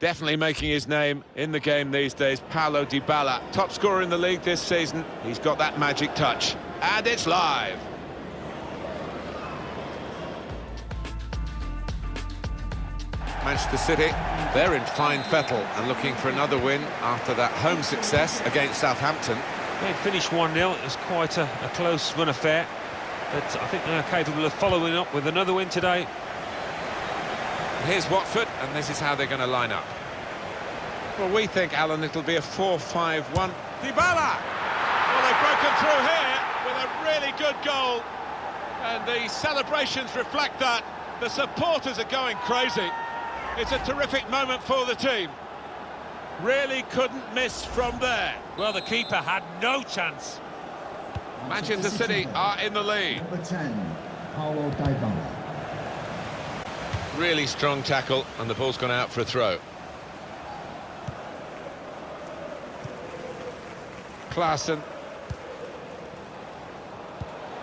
Definitely making his name in the game these days, Paulo Dybala. Top scorer in the league this season. He's got that magic touch. And it's live. Manchester City, they're in fine fettle and looking for another win after that home success against Southampton. They finished 1-0. It was quite a close run affair, but I think they're capable of following up with another win today. Here's Watford, and this is how they're going to line up. Well, we think, Alan, it'll be a 4-5-1. Dybala! Well, they've broken through here with a really good goal, and the celebrations reflect that. The supporters are going crazy. It's a terrific moment for the team. Really couldn't miss from there. Well, the keeper had no chance. Manchester City are in the lead. Number 10, Paulo Dybala. Really strong tackle, and the ball's gone out for a throw. Klaassen.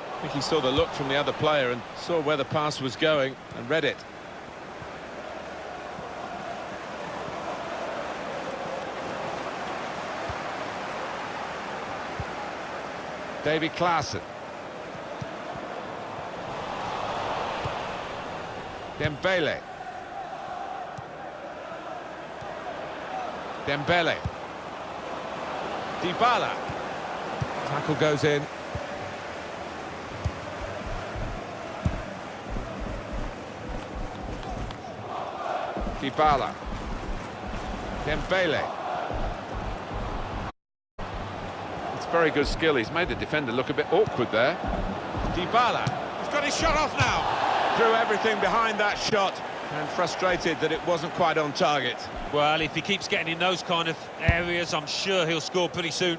I think he saw the look from the other player and saw where the pass was going and read it. Davy Klaassen. Dembele. Dembele. Dybala. Tackle goes in. Dybala. Dembele. It's very good skill. He's made the defender look a bit awkward there. Dybala. He's got his shot off now. Threw everything behind that shot and frustrated that it wasn't quite on target. Well, if he keeps getting in those kind of areas, I'm sure he'll score pretty soon.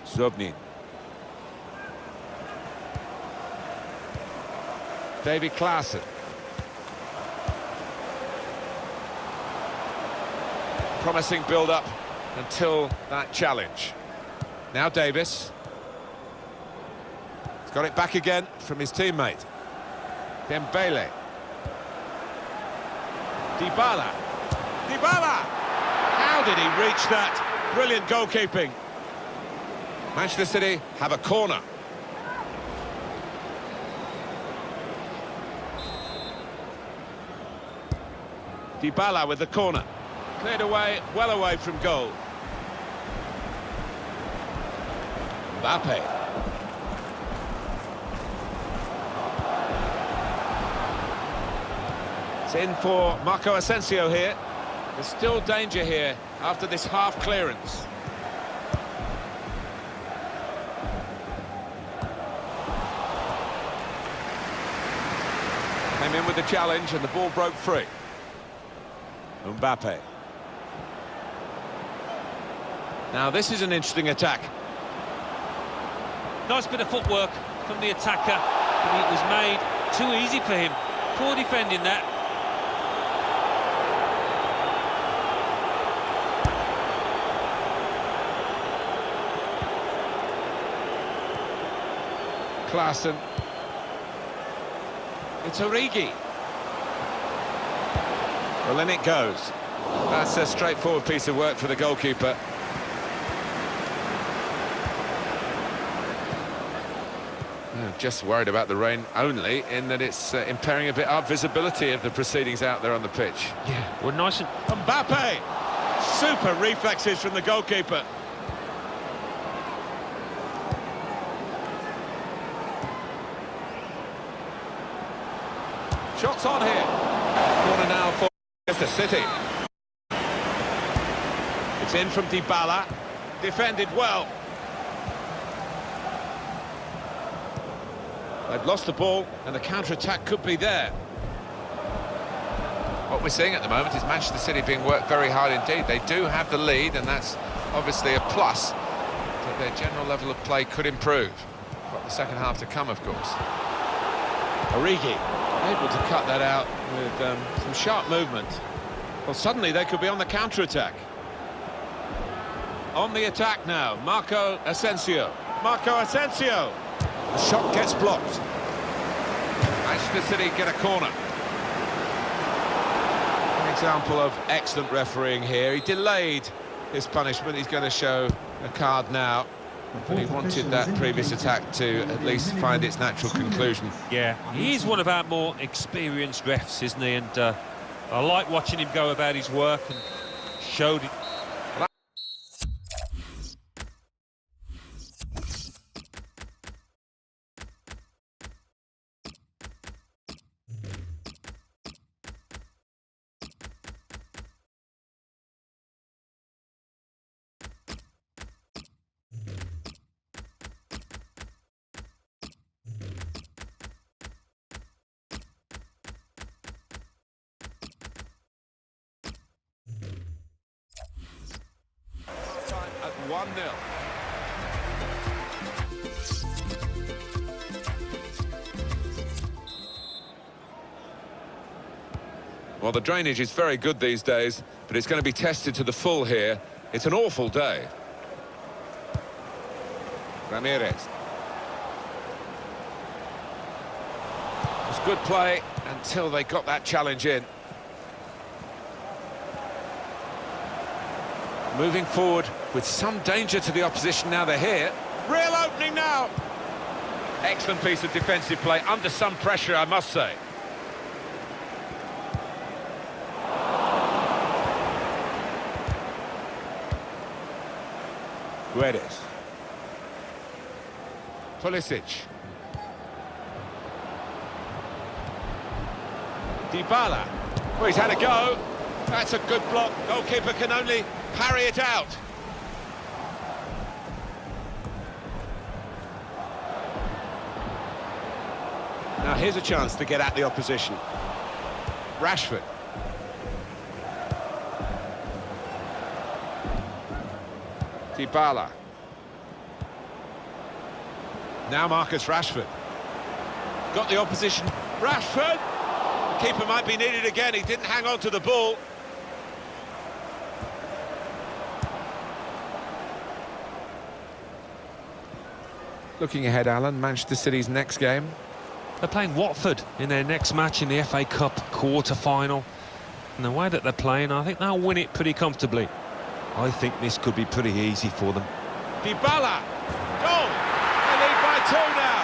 Zobnin. Davy Klaassen. Promising build-up until that challenge. Now Davis. He's got it back again from his teammate. Dembele. Dybala. Dybala! How did he reach that? Brilliant goalkeeping. Manchester City have a corner. Dybala with the corner. Cleared away, well away from goal. Mbappe. It's in for Marco Asensio here. There's still danger here after this half clearance. Came in with the challenge and the ball broke free. Mbappe. Now this is an interesting attack. Nice bit of footwork from the attacker, but it was made too easy for him. Poor defending that. Klaassen. It's Origi. Well, in it goes. That's a straightforward piece of work for the goalkeeper. Just worried about the rain only, in that it's impairing a bit our visibility of the proceedings out there on the pitch. Yeah, we're nice and... Mbappe! Super reflexes from the goalkeeper. Shots on here. Corner now for Manchester City. It's in from Dybala. Defended well. They've lost the ball, and the counter-attack could be there. What we're seeing at the moment is Manchester City being worked very hard indeed. They do have the lead, and that's obviously a plus. But their general level of play could improve. Got the second half to come, of course. Origi able to cut that out with some sharp movement. Well, suddenly they could be on the counter-attack. On the attack now, Marco Asensio. Marco Asensio! The shot gets blocked. Manchester City get a corner. Example of excellent refereeing here. He delayed his punishment. He's going to show a card now. But he wanted that previous attack to at least find its natural conclusion. Yeah, he is one of our more experienced refs, isn't he? And I like watching him go about his work, and showed it. At 1-0. Well, the drainage is very good these days, but it's going to be tested to the full here. It's an awful day. Ramirez. It was good play until they got that challenge in. Moving forward with some danger to the opposition now they're here. Real opening now. Excellent piece of defensive play, under some pressure, I must say. Guedes. Pulisic. Dybala. Well, he's had a go. That's a good block. Goalkeeper can only parry it out. Now here's a chance to get at the opposition. Rashford. Dybala. Now Marcus Rashford. Got the opposition. Rashford! The keeper might be needed again. He didn't hang on to the ball. Looking ahead, Alan, Manchester City's next game. They're playing Watford in their next match in the FA Cup quarter-final. And the way that they're playing, I think they'll win it pretty comfortably. I think this could be pretty easy for them. Dybala! Goal! They lead by 2 now.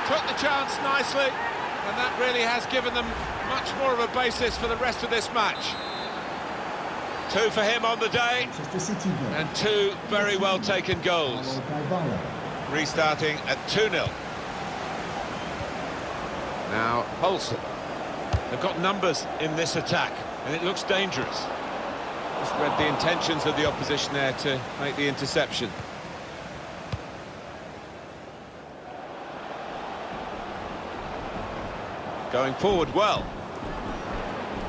Took the chance nicely, and that really has given them much more of a basis for the rest of this match. 2 for him on the day, and 2 very well taken goals. Restarting at 2-0. Now, Olsen. They've got numbers in this attack, and it looks dangerous. Just read the intentions of the opposition there to make the interception. Going forward well.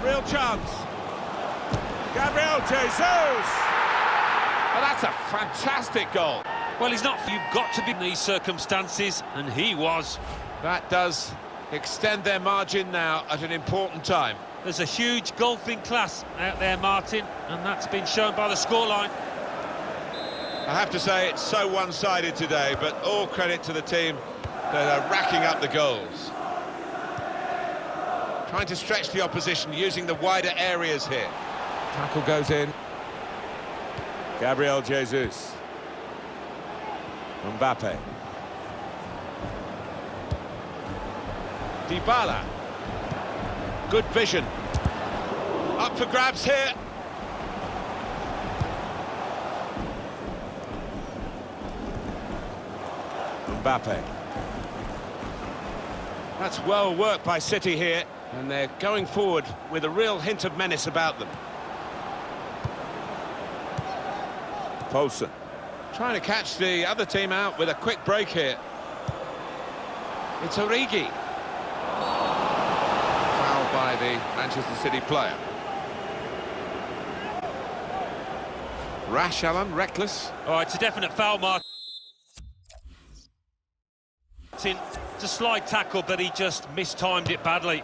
Real chance. Gabriel Jesus! Well, that's a fantastic goal. Well, he's not. You've got to be in these circumstances, and he was. That does extend their margin now at an important time. There's a huge golfing class out there, Martin, and that's been shown by the scoreline. I have to say it's so one-sided today, but all credit to the team that are racking up the goals. Trying to stretch the opposition using the wider areas here. Tackle goes in. Gabriel Jesus. Mbappe. Dybala. Good vision. Up for grabs here. Mbappe. That's well worked by City here, and they're going forward with a real hint of menace about them. Poulsen. Trying to catch the other team out with a quick break here. It's Origi. Foul by the Manchester City player. Rash, Alan, reckless. Oh, it's a definite foul, Martin. It's a slide tackle, but he just mistimed it badly.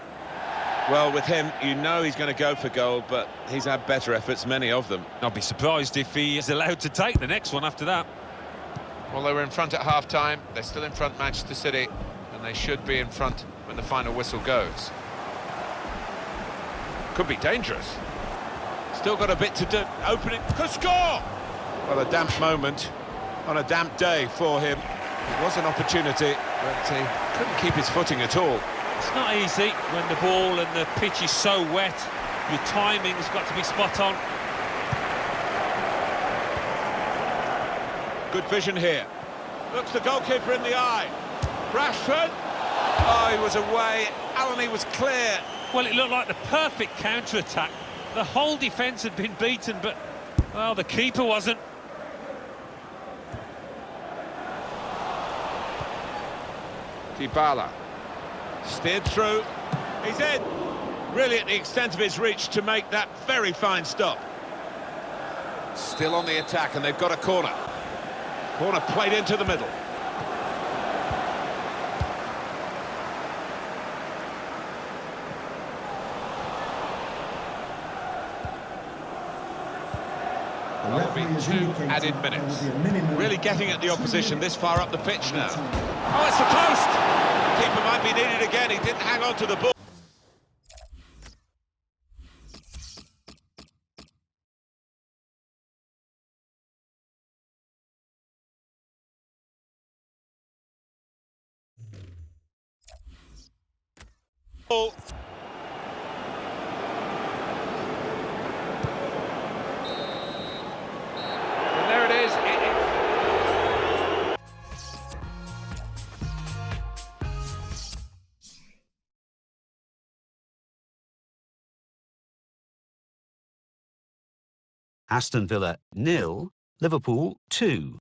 Well, with him, you know he's going to go for goal, but he's had better efforts, many of them. I'll be surprised if he is allowed to take the next one after that. Well, they were in front at half-time. They're still in front, Manchester City, and they should be in front when the final whistle goes. Could be dangerous. Still got a bit to do. Opening, could score! Well, a damp moment on a damp day for him. It was an opportunity, but he couldn't keep his footing at all. It's not easy when the ball and the pitch is so wet. Your timing's got to be spot on. Good vision here. Looks the goalkeeper in the eye. Rashford. Oh, he was away. Allen was clear. Well, it looked like the perfect counter-attack. The whole defence had been beaten, but, well, the keeper wasn't. Dybala. Steered through. He's in. Really at the extent of his reach to make that very fine stop. Still on the attack, and they've got a corner. Corner played into the middle. That'll be 2 added minutes. Really getting at the opposition this far up the pitch now. Oh, it's the post! Keeper might be needed again. He didn't hang on to the ball. And there it is. Aston Villa 0, Liverpool 2.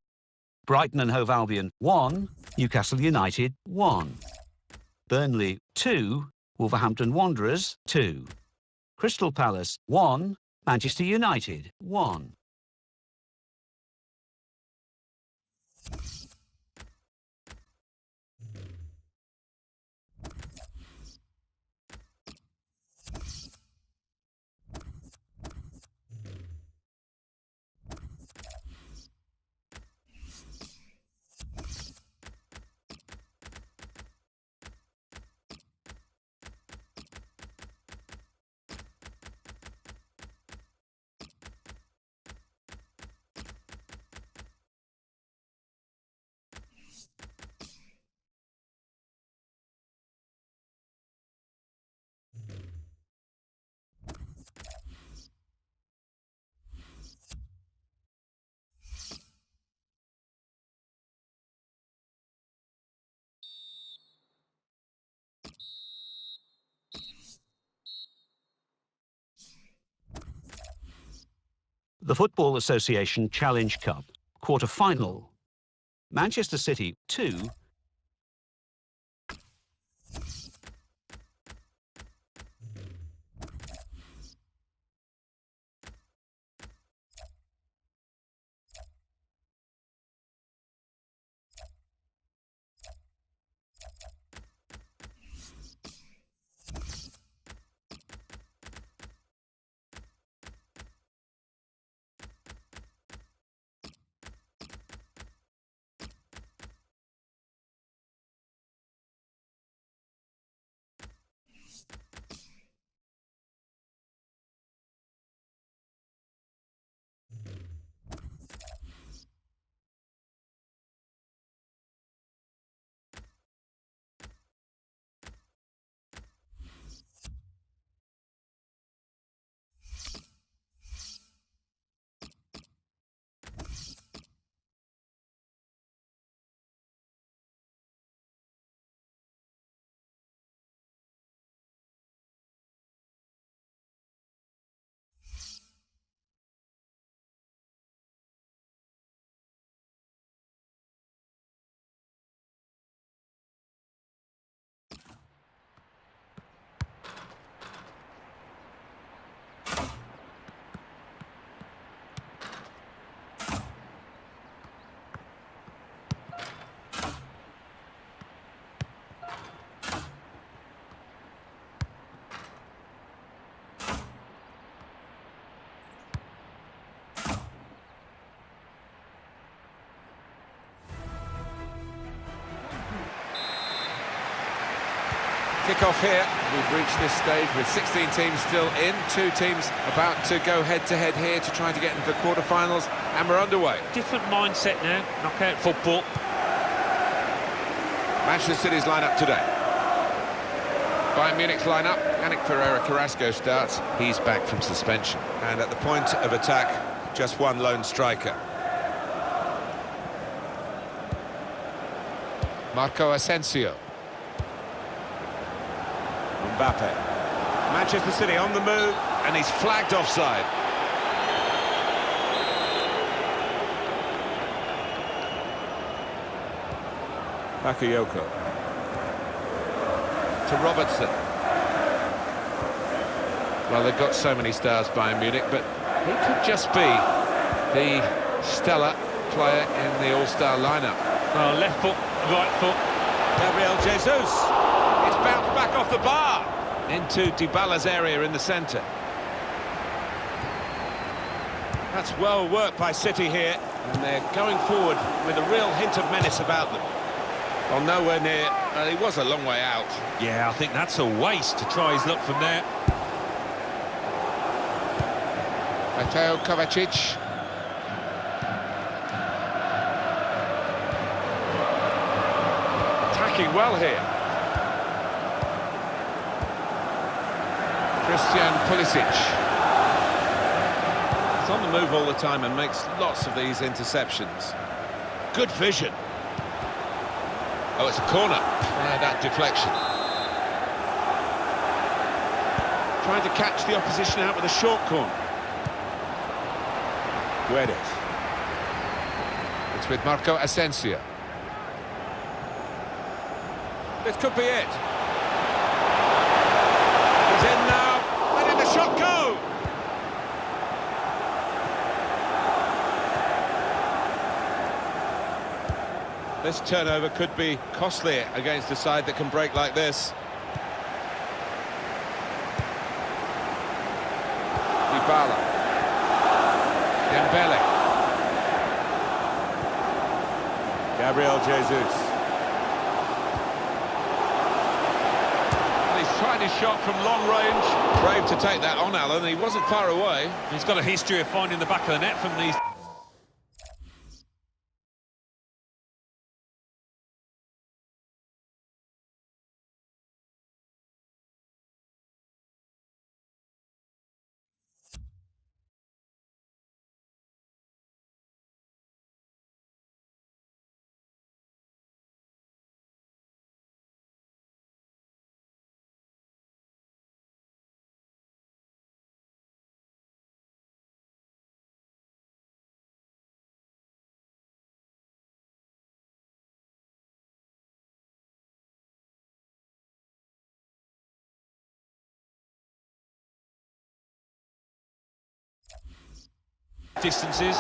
Brighton and Hove Albion 1, Newcastle United 1. Burnley 2, Wolverhampton Wanderers 2. Crystal Palace 1, Manchester United 1. The Football Association Challenge Cup, quarter-final. Manchester City 2, Kick-off here. We've reached this stage with 16 teams still in, 2 teams about to go head-to-head here to try to get into the quarter-finals, and we're underway. Different mindset now, knockout football. Manchester City's lineup today. Bayern Munich's lineup. Yannick Ferreira Carrasco starts. He's back from suspension. And at the point of attack, just one lone striker. Marco Asensio. Mbappe. Manchester City on the move, and he's flagged offside. Bakayoko. To Robertson. Well, they've got so many stars, Bayern Munich, but he could just be the stellar player in the all-star lineup. Well, left foot, right foot. Gabriel Jesus. It's bounced back off the bar into Dybala's area in the centre. That's well worked by City here, and they're going forward with a real hint of menace about them. Well, nowhere near. He was a long way out. Yeah, I think that's a waste to try his luck from there. Mateo Kovacic. Attacking well here. Christian Pulisic. He's on the move all the time and makes lots of these interceptions. Good vision. Oh, it's a corner. That deflection. Trying to catch the opposition out with a short corner. Guedes. It's with Marco Asensio. This could be it. He's in now. Letting the shot go. This turnover could be costly against a side that can break like this. Dybala. Dembele. Gabriel Jesus. And he's tried his shot from long range. Brave to take that on, Alan. He wasn't far away. He's got a history of finding the back of the net from these. Distances.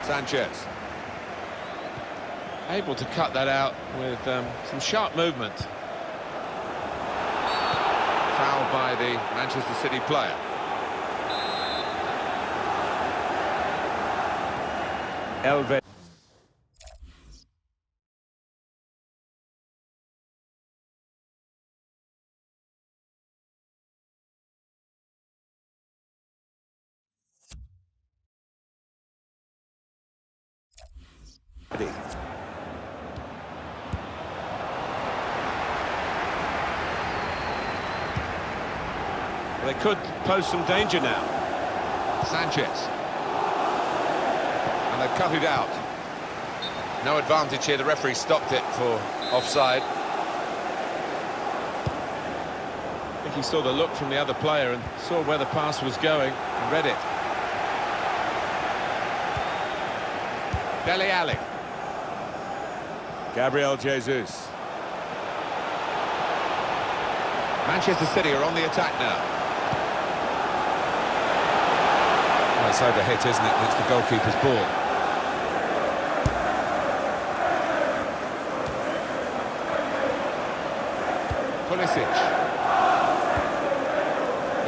Sanchez. Able to cut that out with some sharp movement. Foul by the Manchester City player. Elve. They could pose some danger now. Sanchez. And they've cut it out. No advantage here. The referee stopped it for offside. I think he saw the look from the other player and saw where the pass was going and read it. Dele Alli. Gabriel Jesus. Manchester City are on the attack now. Well, it's overhit, isn't it? It's the goalkeeper's ball. Pulisic.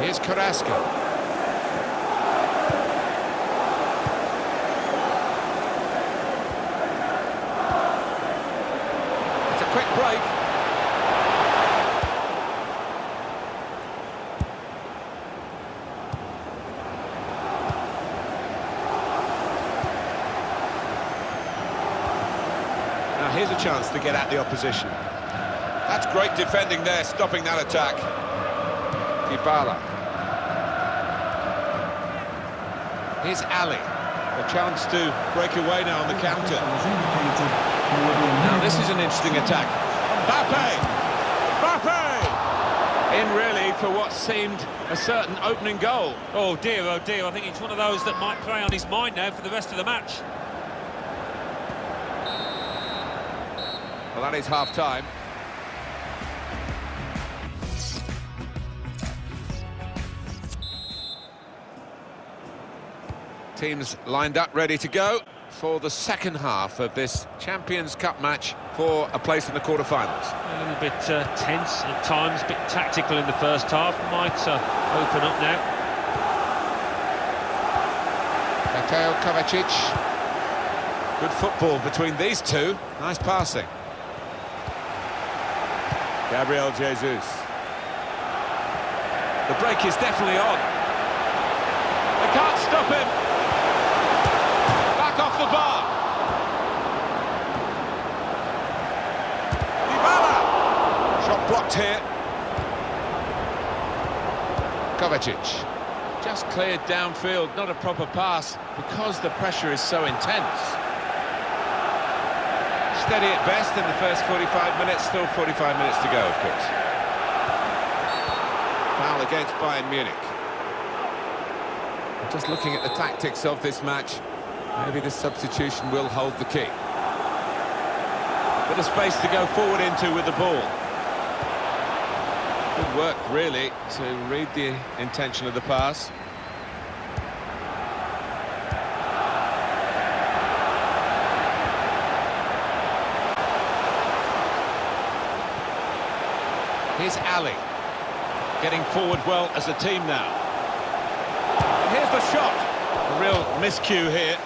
Here's Carrasco. It's a quick break. Now here's a chance to get at the opposition. That's great defending there, stopping that attack. Dybala. Here's Ali. A chance to break away now on the counter. Now this is an interesting attack. Mbappe! Mbappe! In really for what seemed a certain opening goal. Oh dear, I think it's one of those that might play on his mind now for the rest of the match. Well, that is half-time. Teams lined up, ready to go for the second half of this Champions Cup match for a place in the quarter-finals. A little bit tense at times, a bit tactical in the first half. Might open up now. Mateo Kovacic. Good football between these two. Nice passing. Gabriel Jesus. The break is definitely on. They can't stop him. Back off the bar. Dybala. Shot blocked here. Kovacic. Just cleared downfield, not a proper pass, because the pressure is so intense. Steady at best in the first 45 minutes, still 45 minutes to go, of course. Foul against Bayern Munich. Just looking at the tactics of this match, maybe the substitution will hold the key. Bit of space to go forward into with the ball. Good work, really, to read the intention of the pass. Here's Ali, getting forward well as a team now. And here's the shot. A real miscue here.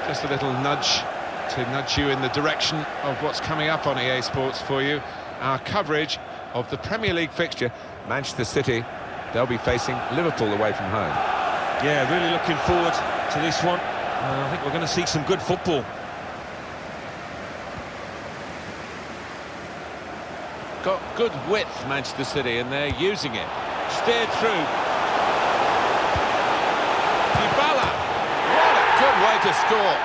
Just a little nudge to nudge you in the direction of what's coming up on EA Sports for you. Our coverage of the Premier League fixture. Manchester City, they'll be facing Liverpool away from home. Yeah, really looking forward to this one. I think we're going to see some good football. Got good width, Manchester City, and they're using it. Steered through. Dybala. What a good way to score.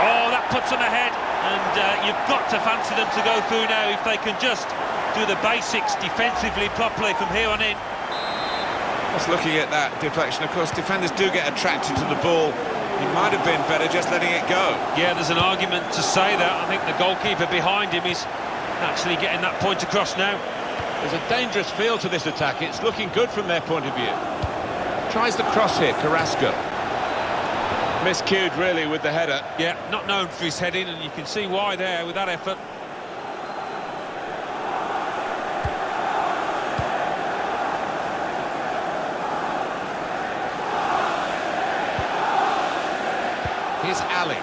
Oh, that puts them ahead, and you've got to fancy them to go through now if they can just do the basics defensively properly from here on in. Just looking at that deflection, of course, defenders do get attracted to the ball. He might have been better just letting it go. Yeah, there's an argument to say that. I think the goalkeeper behind him is actually getting that point across now. There's a dangerous feel to this attack. It's looking good from their point of view. Tries the cross here, Carrasco. Miscued, really, with the header. Yeah, not known for his heading, and you can see why there with that effort. Here's Ali.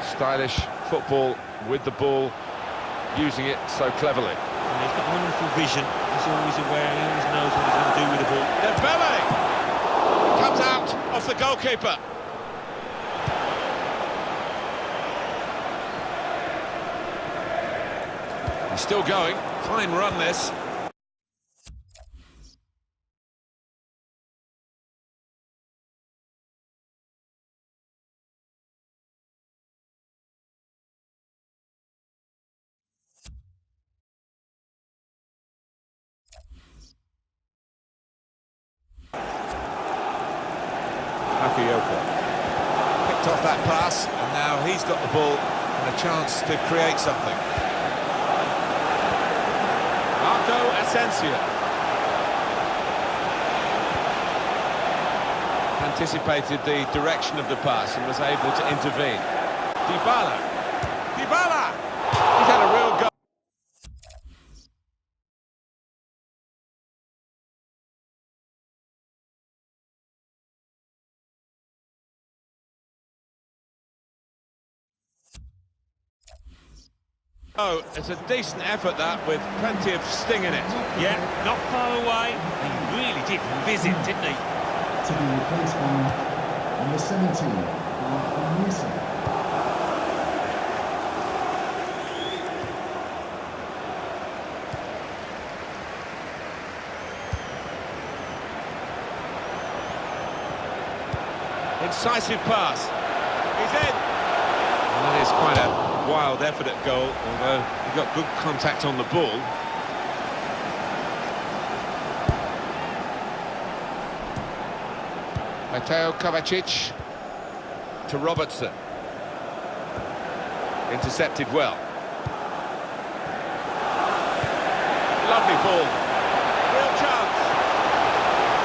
Stylish football with the ball, using it so cleverly. And he's got wonderful vision. He's always aware, he always knows what he's going to do with the ball. Dembele comes out off the goalkeeper. He's still going. Fine run, this. Picked off that pass, and now he's got the ball and a chance to create something. Marco Asensio. Anticipated the direction of the pass and was able to intervene. Dybala. Dybala! He's had a real go. Oh, it's a decent effort that, with plenty of sting in it. Yeah, not far away. He really did visit, didn't he? To be replaced by number 17, Barco. Incisive pass. He's in. And that is quite a wild effort at goal, although he got good contact on the ball. Mateo Kovacic to Robertson. Intercepted well. Lovely ball. Real chance.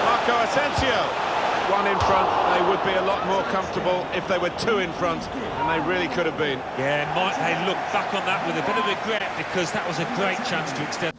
Marco Asensio. One in front, they would be a lot more comfortable if they were two in front, and they really could have been. Yeah, might they look back on that with a bit of regret, because that was a great chance to extend.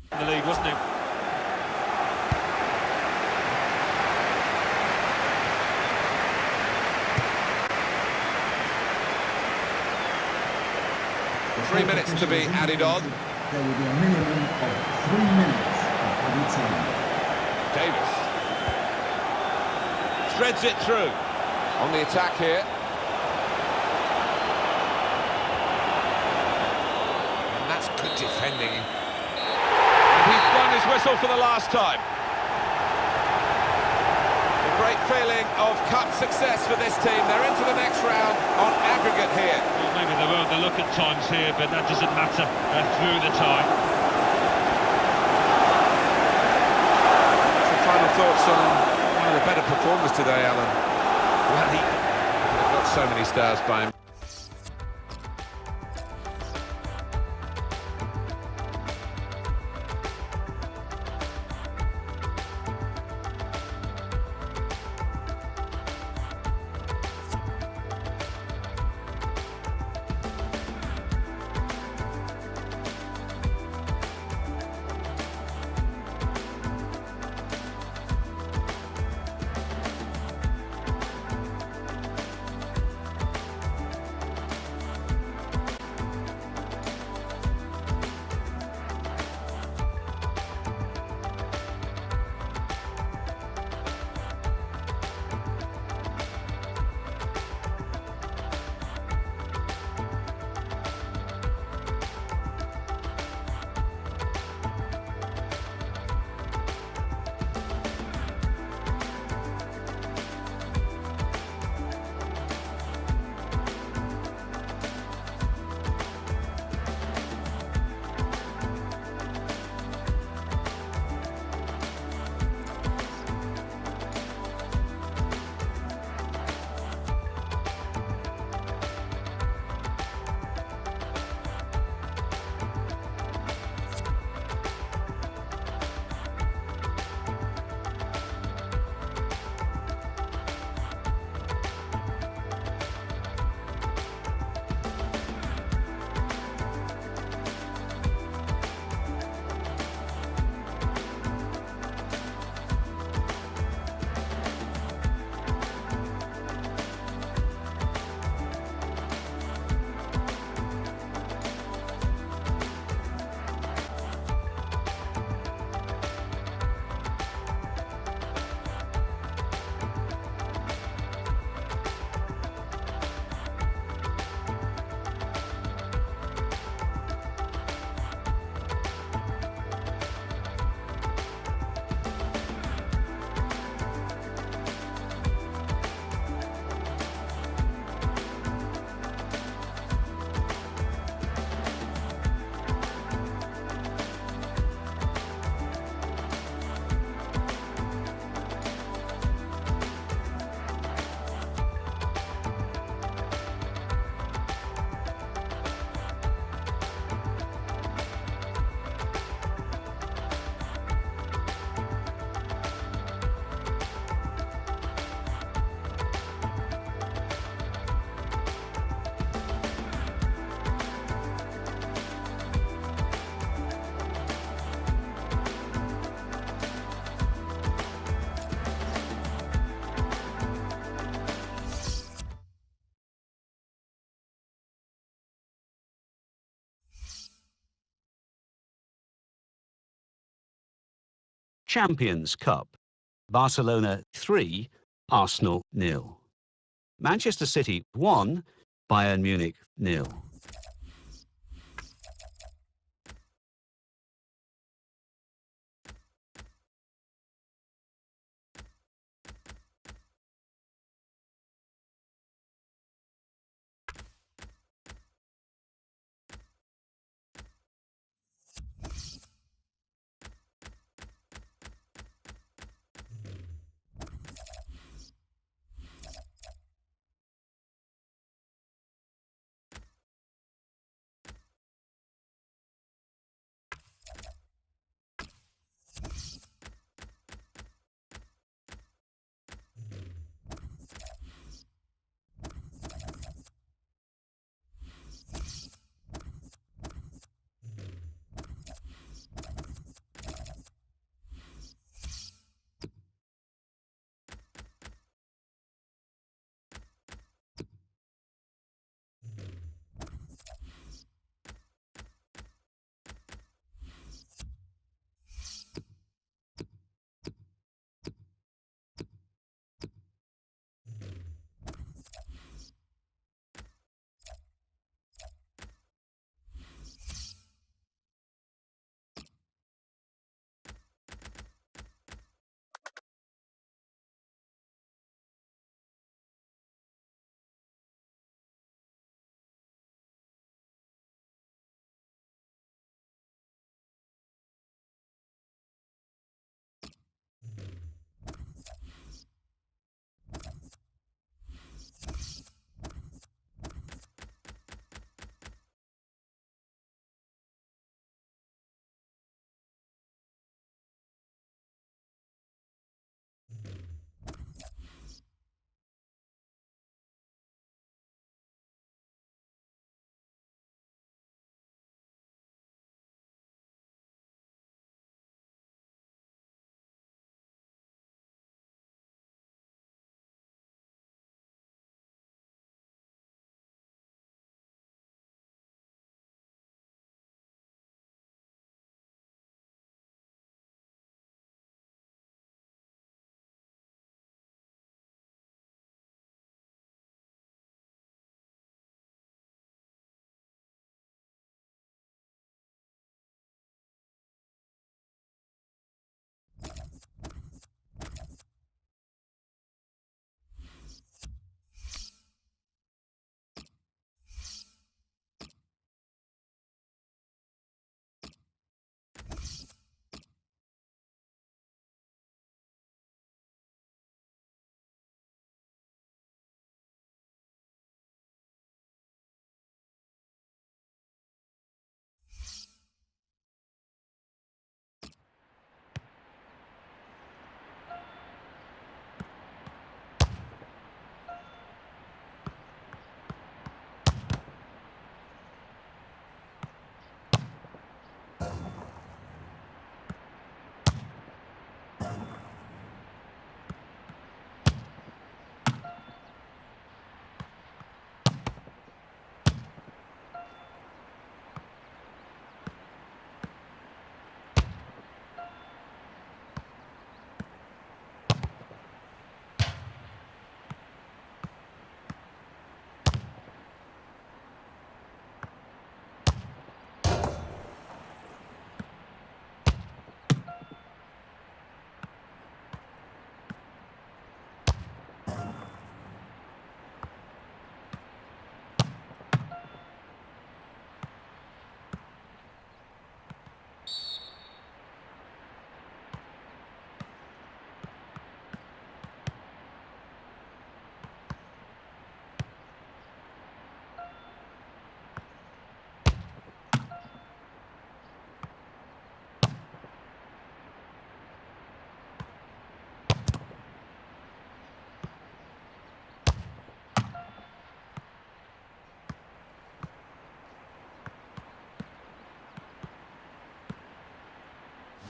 The lead, wasn't it? Three minutes to be added on. There will be a minimum of 3 minutes of added time. Davis Threads it through. on the attack here. And that's good defending. He's blown his whistle for the last time. A great feeling of cup success for this team. They're into the next round on aggregate here. Well, maybe they weren't the look at times here, but that doesn't matter. They're through the tie. Some final thoughts on one of the better performers today, Alan. Well, They've got so many stars by him. Champions Cup. Barcelona 3, Arsenal 0. Manchester City 1, Bayern Munich 0.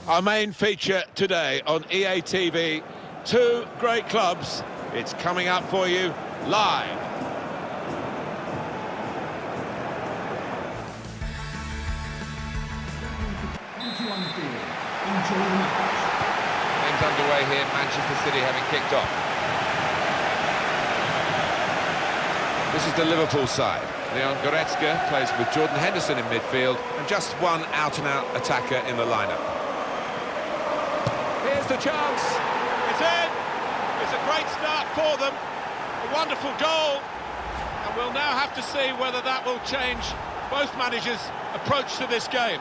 Our main feature today on EA TV, two great clubs. It's coming up for you live. Onto on the field. Enjoy the match. game's underway here, Manchester City having kicked off. This is the Liverpool side. Leon Goretzka plays with Jordan Henderson in midfield, and just one out-and-out attacker in the lineup. Here's the chance. It's in. It's a great start for them. A wonderful goal. And we'll now have to see whether that will change both managers' approach to this game.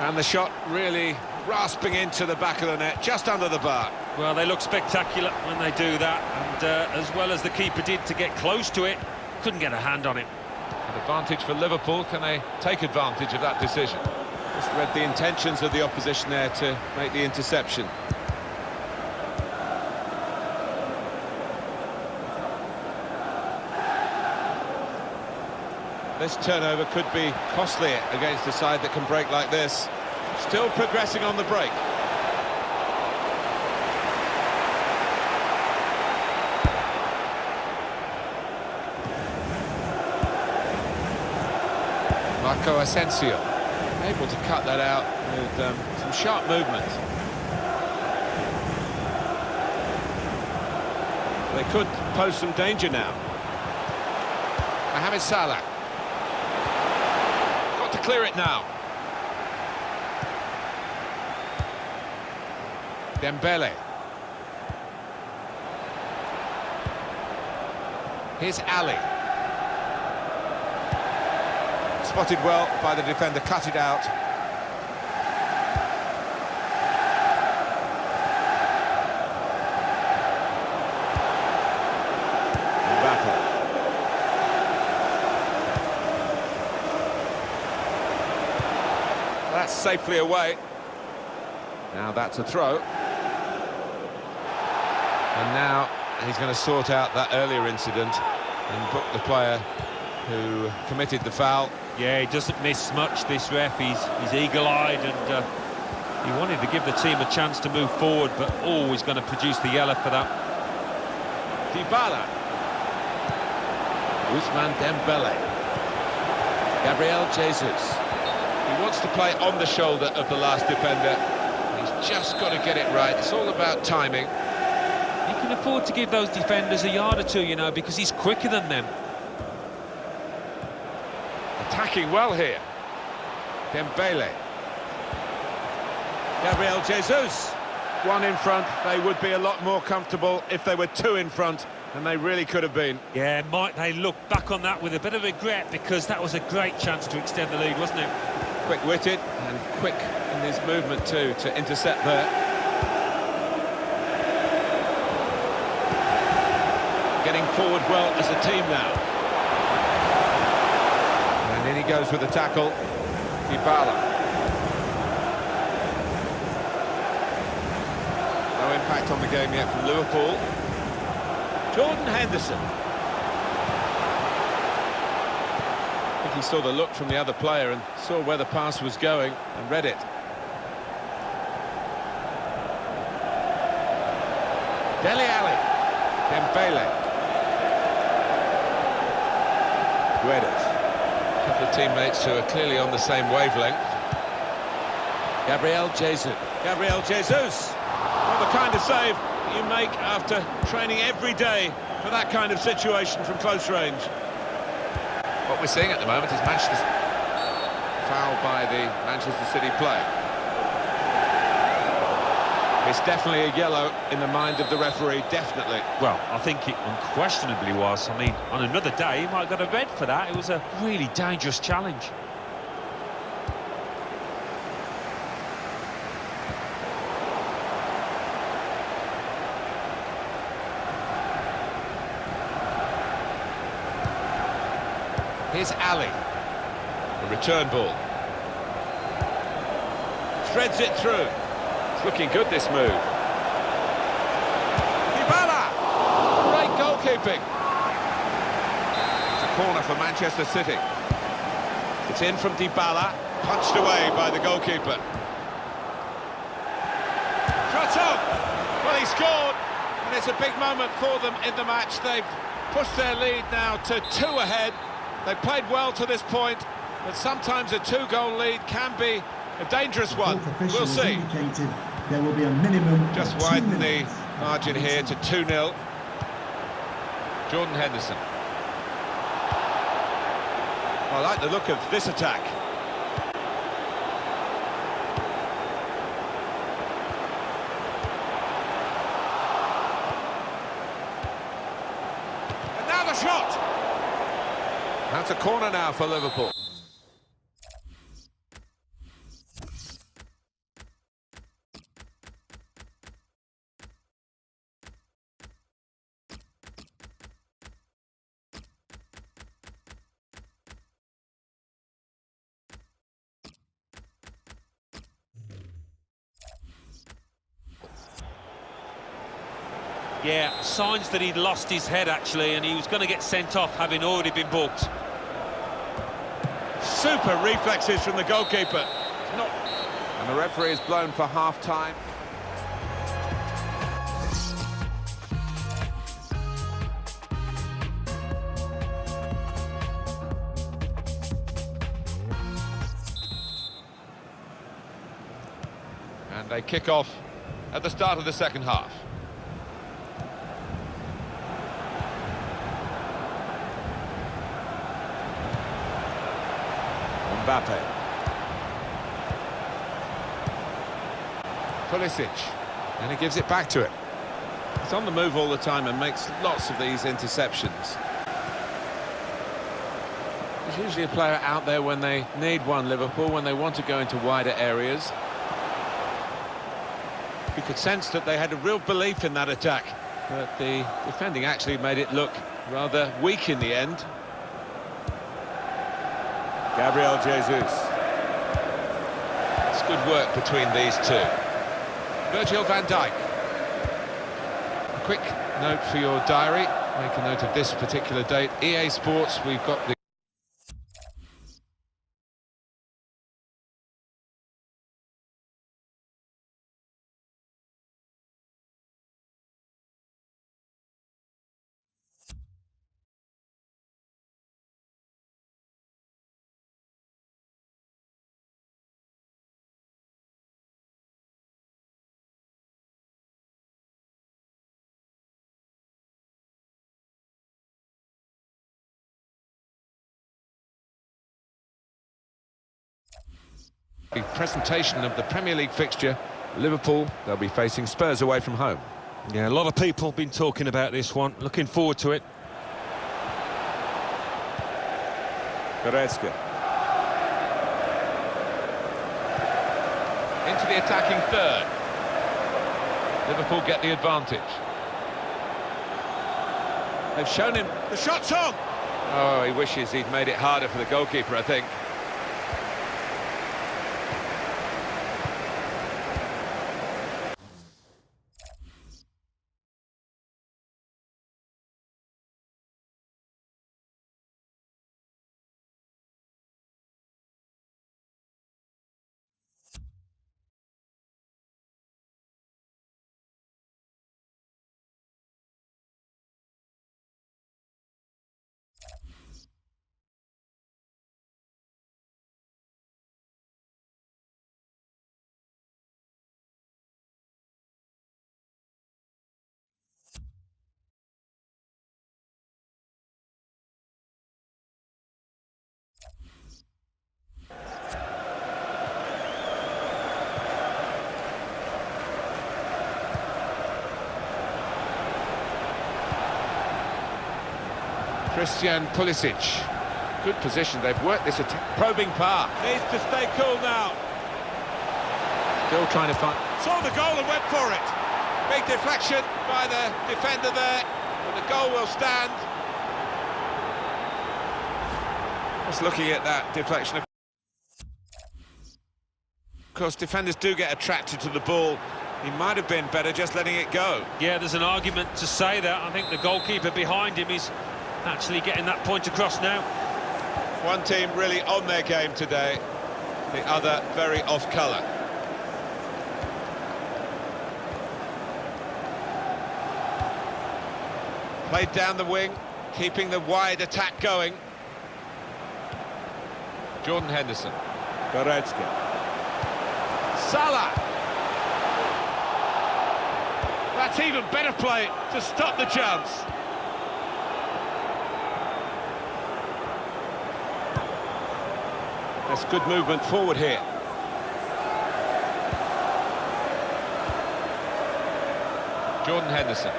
And the shot really rasping into the back of the net, just under the bar. Well, they look spectacular when they do that, and as well as the keeper did to get close to it, couldn't get a hand on it. An advantage for Liverpool. Can they take advantage of that decision? Just read the intentions of the opposition there to make the interception. This turnover could be costly against a side that can break like this. Still progressing on the break. Marco Asensio able to cut that out with some sharp movement. They could pose some danger now. Mohamed Salah. Got to clear it now. Dembele. Here's Ali. Spotted well by the defender, cut it out. Mbappe. That's safely away. Now that's a throw. And now he's going to sort out that earlier incident and book the player who committed the foul. Yeah, he doesn't miss much, this ref. He's eagle-eyed, and he wanted to give the team a chance to move forward, but always going to produce the yellow for that. Dybala. Ousmane Dembele. Gabriel Jesus. He wants to play on the shoulder of the last defender. He's just got to get it right. It's all about timing. He can afford to give those defenders a yard or two, you know, because he's quicker than them. Attacking well here. Dembele. Gabriel Jesus. One in front. They would be a lot more comfortable if they were two in front, and they really could have been. Yeah, might they look back on that with a bit of regret, because that was a great chance to extend the lead, wasn't it? Quick-witted and quick in his movement too to intercept there. Getting forward well as a team now. And in he goes with the tackle. Dybala. No impact on the game yet from Liverpool. Jordan Henderson. I think he saw the look from the other player and saw where the pass was going and read it. Dele Alli. Dembele. Guedes. A couple of teammates who are clearly on the same wavelength. Gabriel Jesus. Gabriel Jesus. Not the kind of save you make after training every day for that kind of situation from close range. What we're seeing at the moment is Manchester foul by the Manchester City player. It's definitely a yellow in the mind of the referee, definitely. Well, I think it unquestionably was. I mean, on another day, he might have got a red for that. It was a really dangerous challenge. Here's Ali. A return ball. Threads it through. It's looking good, this move. Dybala! Great goalkeeping. It's a corner for Manchester City. It's in from Dybala, punched away by the goalkeeper. Shot up! Well, he scored, and it's a big moment for them in the match. They've pushed their lead now to 2 ahead. They've played well to this point, but sometimes a 2-goal lead can be a dangerous one. We'll see. Indicated There will be a minimum of Just 2 widen the minutes. margin here to 2-0. Jordan Henderson. I like the look of this attack. And now the shot! That's a corner now for Liverpool. Yeah, signs that he'd lost his head, actually, and he was going to get sent off, having already been booked. Super reflexes from the goalkeeper. Not... And the referee is blown for half-time. And they kick off at the start of the second half. Mbappe. Pulisic. And he gives it back to it. He's on the move all the time and makes lots of these interceptions. There's usually a player out there when they need one, Liverpool, when they want to go into wider areas. You could sense that they had a real belief in that attack, but the defending actually made it look rather weak in the end. Gabriel Jesus. It's good work between these two. Virgil van Dijk. A quick note for your diary. Make a note of this particular date. EA Sports, we've got the... The presentation of the Premier League fixture. Liverpool, they'll be facing Spurs away from home. Yeah, a lot of people have been talking about this one. Looking forward to it. Goretzka. Into the attacking third. Liverpool get the advantage. They've shown him. The shot's on! Oh, he wishes he'd made it harder for the goalkeeper, I think. Christian Pulisic. Good position, they've worked this attack. Probing power. Needs to stay cool now. Still trying to find... Saw the goal and went for it. Big deflection by the defender there, but the goal will stand. Just looking at that deflection. Of course, defenders do get attracted to the ball. He might have been better just letting it go. Yeah, there's an argument to say that. I think the goalkeeper behind him is actually getting that point across now. One team really on their game today, the other very off colour. Played down the wing, keeping the wide attack going. Jordan Henderson. Goretzka. Salah. That's even better play to stop the chance. That's good movement forward here. Jordan Henderson.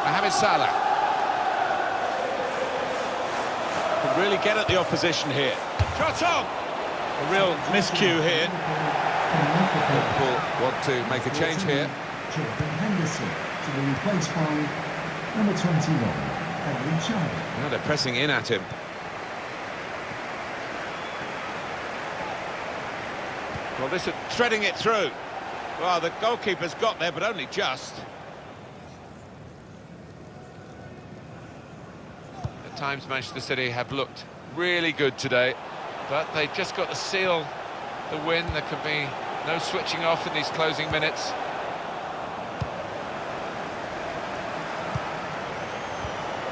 Mohamed Salah. Can really get at the opposition here. Shot on! A real miscue here. Liverpool want to make a change here. Jordan Henderson to be replaced by number 21, Henry Child. Now they're pressing in at him. Well, this is threading it through. Well, the goalkeeper's got there, but only just. At times Manchester City have looked really good today, but they've just got to seal the win. There could be no switching off in these closing minutes.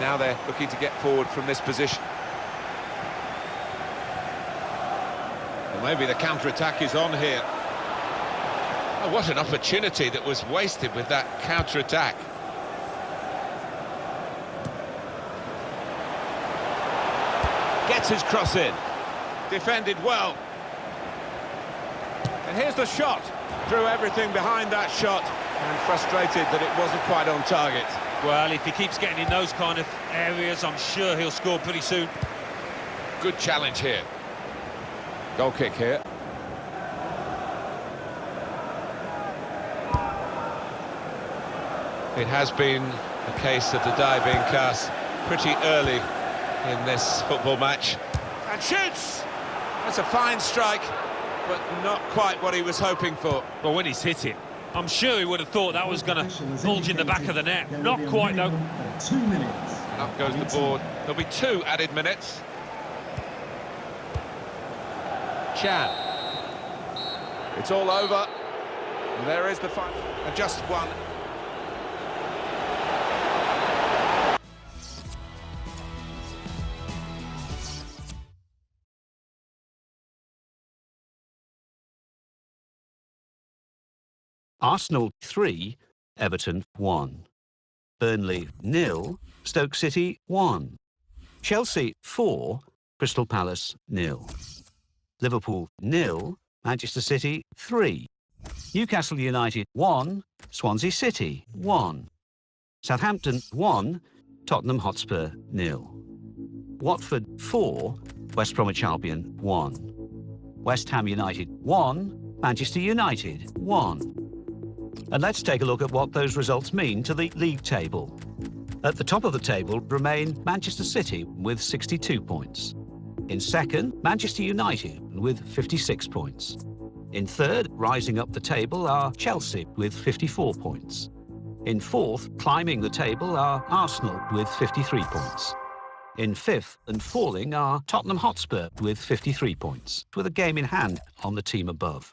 Now they're looking to get forward from this position. Well, maybe the counter-attack is on here. Oh, what an opportunity that was wasted with that counter-attack. Gets his cross in. Defended well. And here's the shot. Threw everything behind that shot and frustrated that it wasn't quite on target. Well, if he keeps getting in those kind of areas, I'm sure he'll score pretty soon. Good challenge here. Goal kick here. It has been a case of the die being cast pretty early in this football match. And shoots! That's a fine strike, but not quite what he was hoping for. Well, when he's hit it, I'm sure he would have thought that was going to bulge in the back of the net. Not quite, though. 2 minutes. Up goes the board. There'll be 2 added minutes. Chan. It's all over. And there is the final. And just one. Arsenal 3, Everton 1. Burnley 0, Stoke City 1. Chelsea 4, Crystal Palace 0. Liverpool 0, Manchester City 3. Newcastle United 1, Swansea City 1. Southampton 1, Tottenham Hotspur 0. Watford 4, West Bromwich Albion 1. West Ham United 1, Manchester United 1. And let's take a look at what those results mean to the league table. At the top of the table remain Manchester City with 62 points. In second, Manchester United with 56 points. In third, rising up the table, are Chelsea with 54 points. In fourth, climbing the table, are Arsenal with 53 points. In fifth and falling are Tottenham Hotspur with 53 points, with a game in hand on the team above.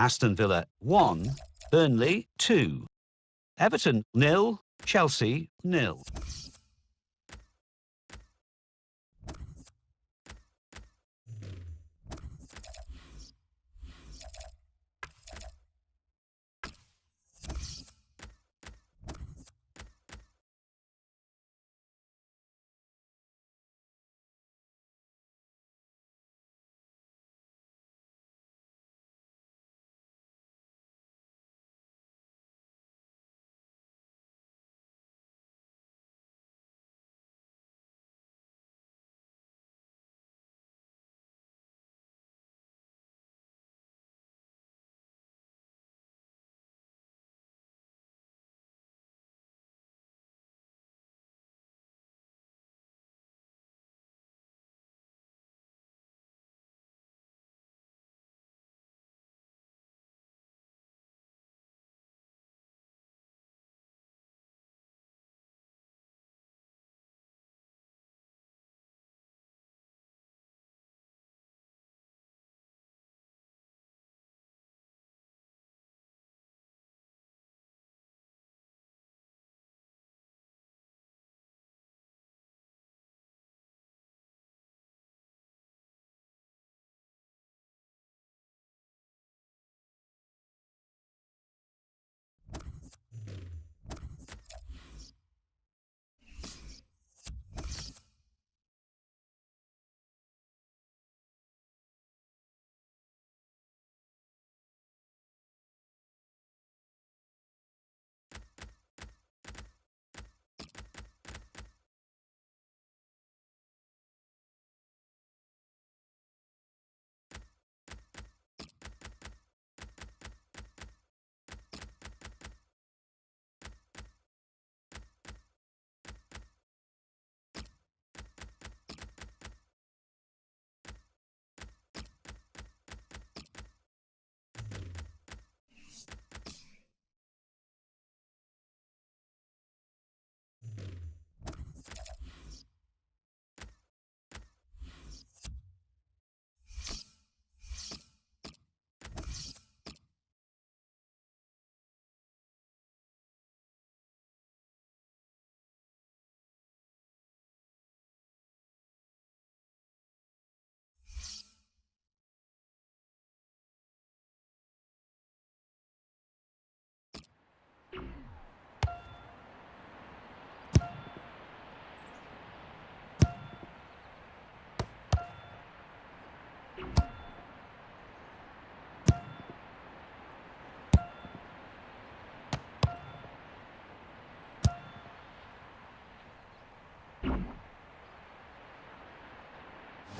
Aston Villa 1, Burnley 2. Everton 0, Chelsea 0.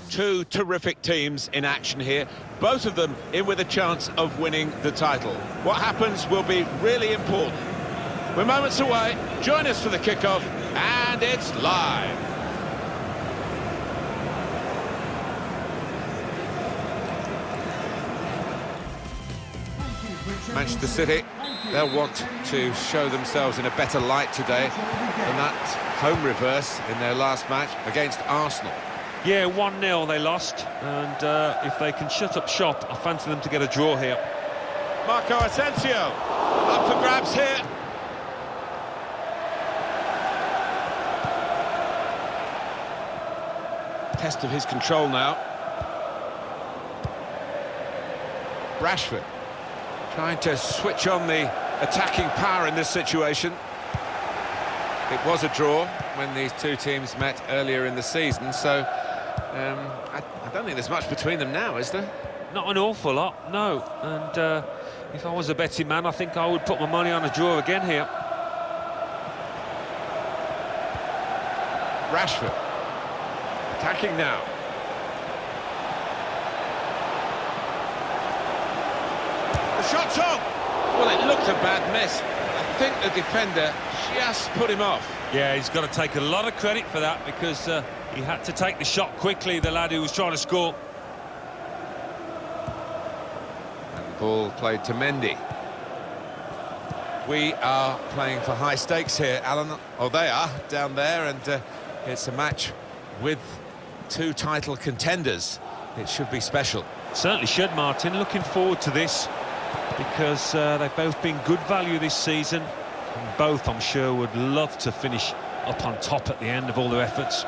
Two terrific teams in action here, both of them in with a chance of winning the title. What happens will be really important. We're moments away. Join us for the kickoff, and it's live. Manchester City, they'll want to show themselves in a better light today than that home reverse in their last match against Arsenal. Yeah, 1-0 they lost, and if they can shut up shop, I fancy them to get a draw here. Marco Asensio, up for grabs here. Test of his control now. Rashford trying to switch on the attacking power in this situation. It was a draw when these two teams met earlier in the season, so I don't think there's much between them now, is there? Not an awful lot, no. And if I was a betting man, I think I would put my money on a draw again here. Rashford attacking now. The shot's on! Well, it looked a bad miss. I think the defender just put him off. Yeah, he's got to take a lot of credit for that, because he had to take the shot quickly, the lad who was trying to score. And the ball played to Mendy. We are playing for high stakes here, Alan. Oh, they are down there, and it's a match with two title contenders. It should be special. Certainly should, Martin. Looking forward to this, because they've both been good value this season, and both, I'm sure, would love to finish up on top at the end of all their efforts.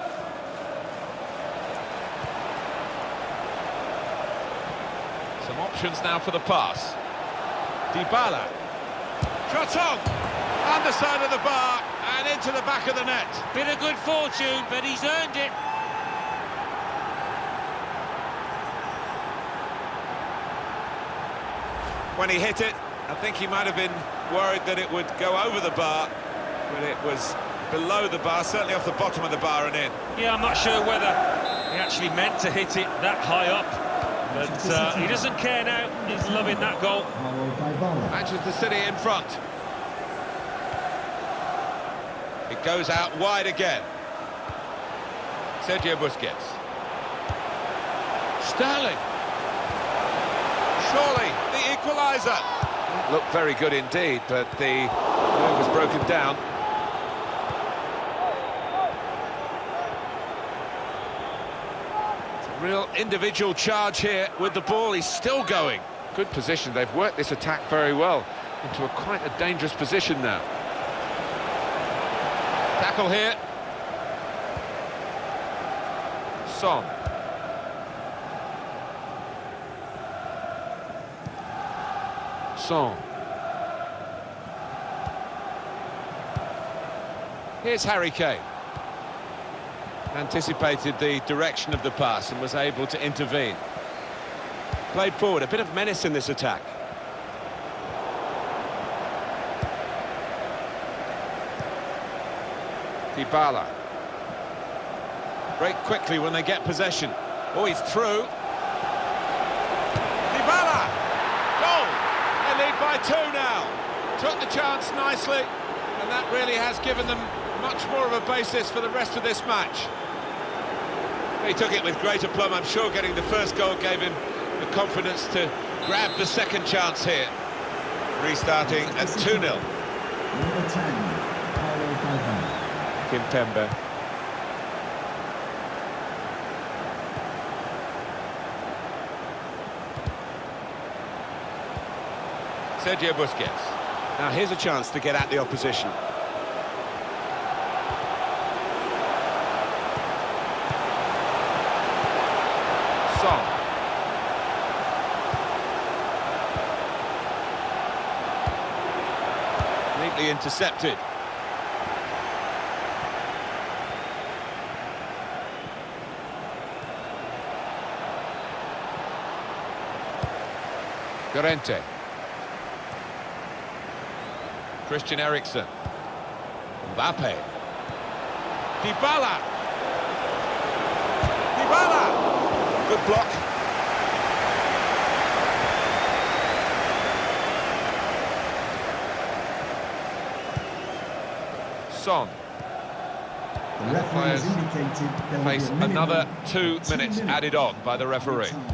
Some options now for the pass. Dybala. Shot on! Underside of the bar and into the back of the net. Bit of good fortune, but he's earned it. When he hit it, I think he might have been worried that it would go over the bar, but it was below the bar, certainly off the bottom of the bar and in. Yeah, I'm not sure whether he actually meant to hit it that high up, but he doesn't care now. He's loving that goal. Manchester City in front. It goes out wide again. Sergio Busquets. Sterling. Surely the equaliser. Looked very good indeed, but the move was broken down. It's a real individual charge here with the ball. He's still going. Good position. They've worked this attack very well into quite a dangerous position now. Tackle here. Son. Son. Here's Harry Kane. Anticipated the direction of the pass and was able to intervene. Played forward, a bit of menace in this attack. Dybala. Break quickly when they get possession. Oh, he's through. Dybala! Goal! They lead by 2 now. Took the chance nicely, and that really has given them much more of a basis for the rest of this match. He took it with great aplomb. I'm sure getting the first goal gave him the confidence to grab the second chance here. Restarting at 2-0. Number 10, Kimpembe. Sergio Busquets. Now here's a chance to get at the opposition. Son. Neatly intercepted. Llorente. Christian Eriksen. Mbappe. Dybala. Dybala! Good block. Son. The referee has indicated there will be Face a minimum another of 2 minutes added on by the referee. time.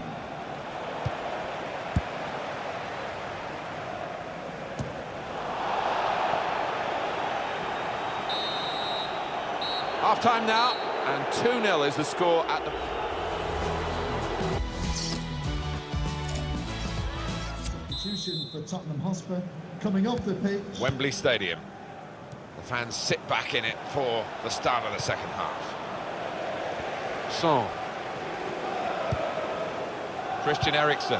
Half-time now, and 2-0 is the score at the... Substitution for Tottenham Hotspur coming off the pitch. Wembley Stadium. The fans sit back in it for the start of the second half. Son. Christian Eriksen.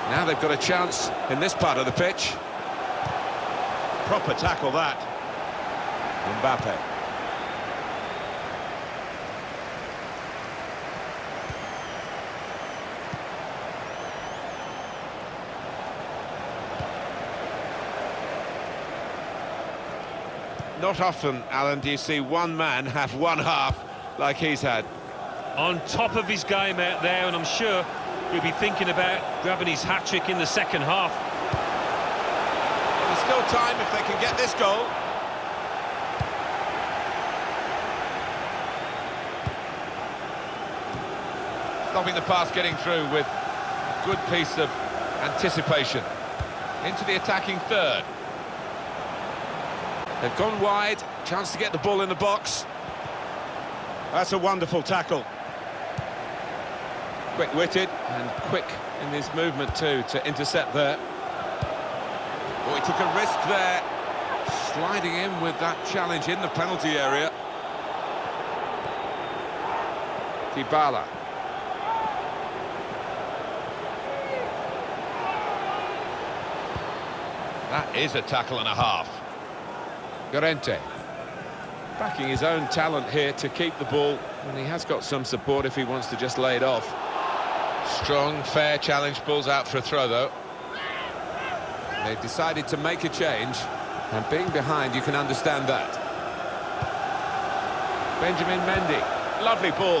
Now they've got a chance in this part of the pitch. Proper tackle that. Mbappe. Not often, Alan, do you see one man have one half like he's had. On top of his game out there, and I'm sure he'll be thinking about grabbing his hat-trick in the second half. There's still time if they can get this goal. Stopping the pass getting through with a good piece of anticipation. Into the attacking third. They've gone wide, chance to get the ball in the box. That's a wonderful tackle. Quick-witted and quick in his movement too to intercept there. Oh, he took a risk there, sliding in with that challenge in the penalty area. Dybala. That is a tackle and a half. Llorente. Backing his own talent here to keep the ball, and he has got some support if he wants to just lay it off. Strong, fair challenge, pulls out for a throw though. They've decided to make a change, and being behind, you can understand that. Benjamin Mendy, lovely ball.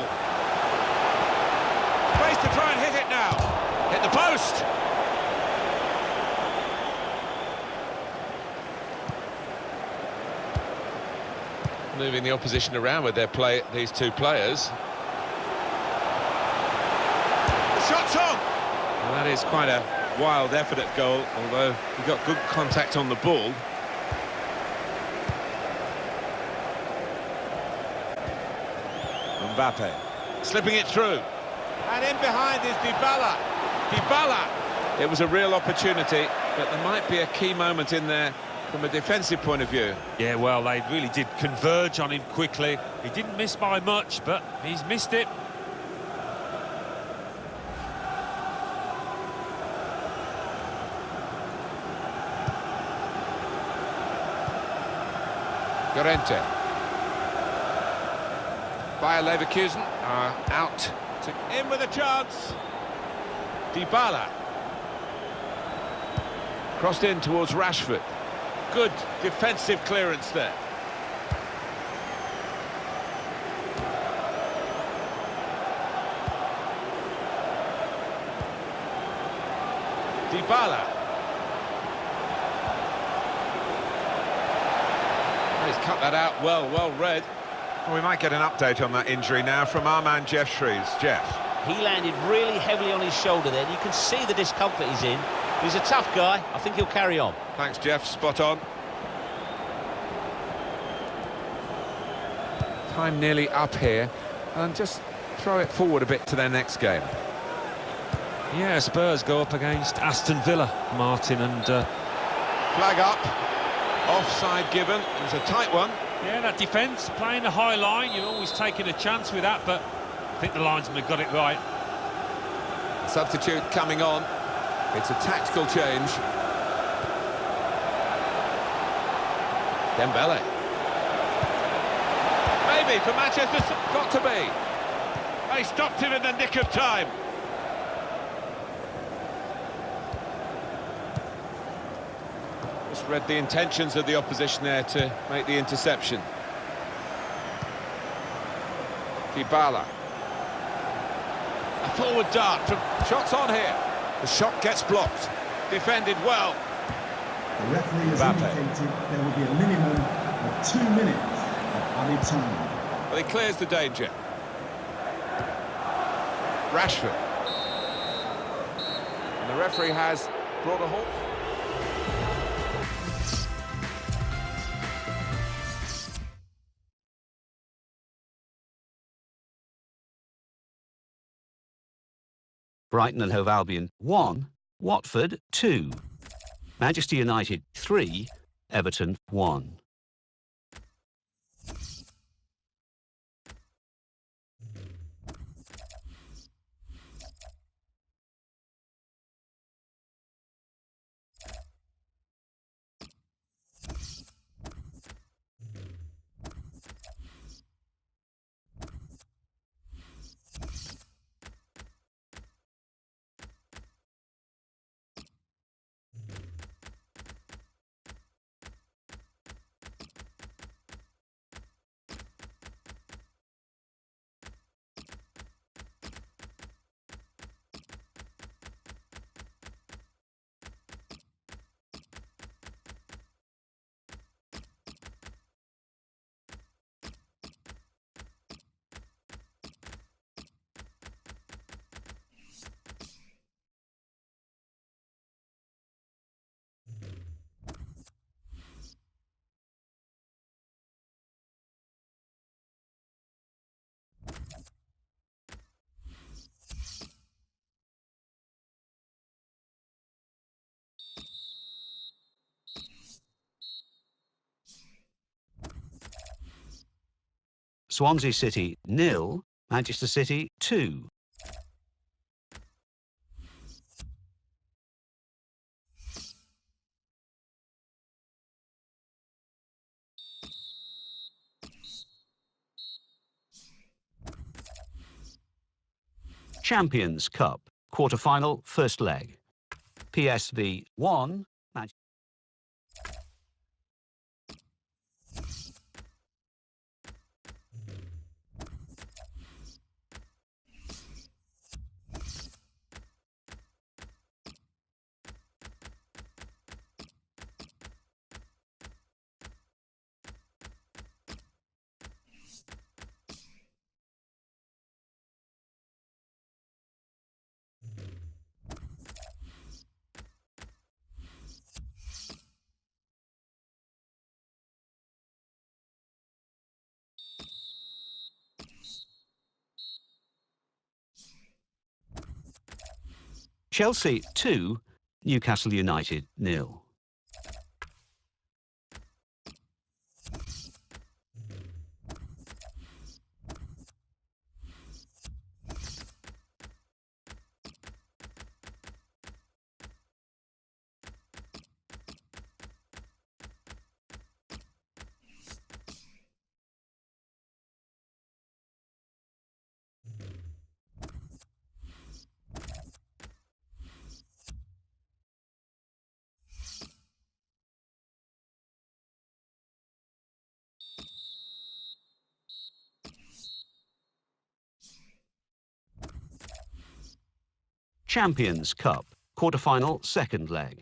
Space to try and hit it now. Hit the post. Moving the opposition around with their play, these two players. The shot's on! Well, that is quite a wild effort at goal, although he got good contact on the ball. Mbappe, slipping it through. And in behind is Dybala. Dybala! It was a real opportunity, but there might be a key moment in there from a defensive point of view. Yeah, well, they really did converge on him quickly. He didn't miss by much, but he's missed it. Llorente. Bayer Leverkusen are out. In with a chance. Dybala. Crossed in towards Rashford. Good defensive clearance there. Dybala. He's cut that out well read. Well, we might get an update on that injury now from our man Jeff Shreves. Jeff. He landed really heavily on his shoulder there. You can see the discomfort he's in. He's a tough guy. I think he'll carry on. Thanks, Jeff. Spot on. Time nearly up here, and just throw it forward a bit to their next game. Yeah, Spurs go up against Aston Villa, Martin, and... Flag up. Offside given. It was a tight one. yeah, that defence, playing a high line, you're always taking a chance with that, but I think the linesman have got it right. Substitute coming on. It's a tactical change. Dembele. Maybe for Manchester, got to be. They stopped him in the nick of time. Just read the intentions of the opposition there to make the interception. Dybala. A forward dart from... Shots on here. The shot gets blocked. Defended well. The referee has indicated there will be a minimum of 2 minutes of added time. Well, he clears the danger. Rashford. And the referee has brought a halt. Brighton and Hove Albion 1, Watford 2, Manchester United 3, Everton 1. Swansea City 0, Manchester City 2. Champions Cup, quarter-final, first leg. PSV 1, Chelsea 2, Newcastle United 0. Champions Cup, quarter-final, second leg.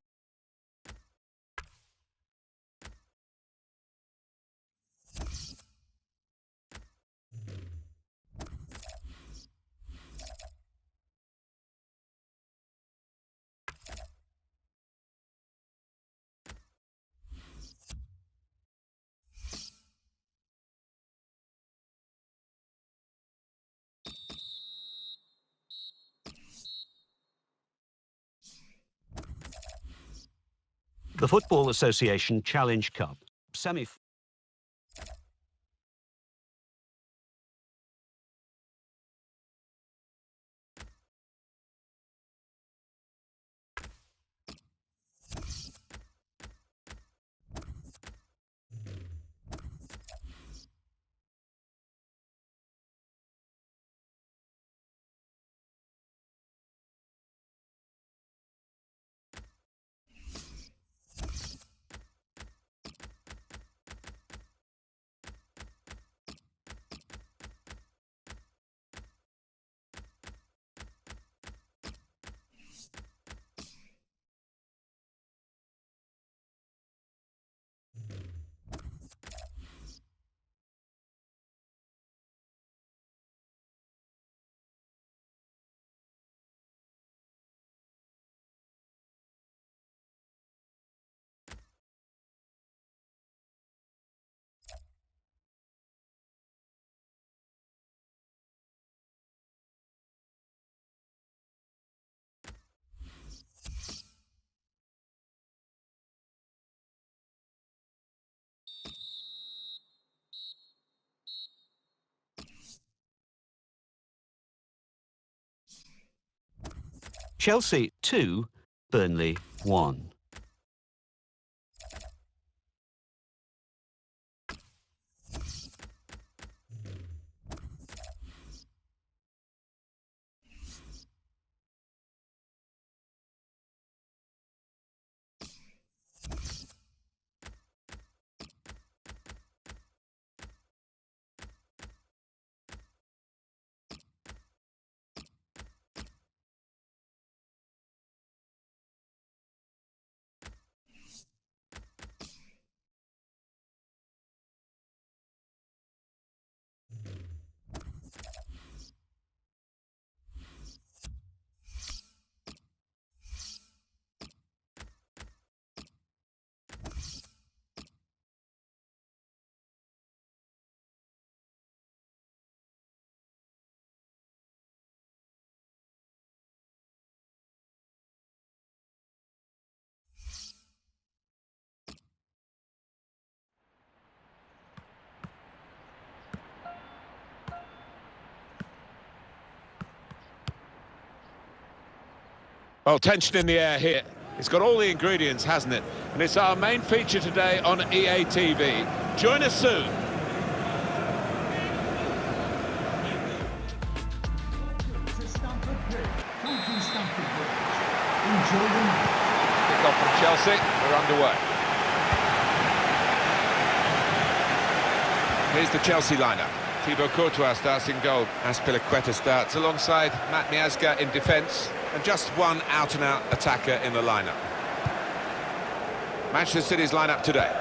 The Football Association Challenge Cup, semi. Chelsea 2, Burnley 1. Well, tension in the air here. It's got all the ingredients, hasn't it? And it's our main feature today on EA TV. Join us soon. To Stamford Bridge. Come from Stamford Bridge. Enjoy the match. Kick off from Chelsea, we're underway. Here's the Chelsea lineup. Thibaut Courtois starts in goal. Azpilicueta starts alongside Matt Miazga in defence. And just one out-and-out attacker in the lineup. Manchester City's lineup today.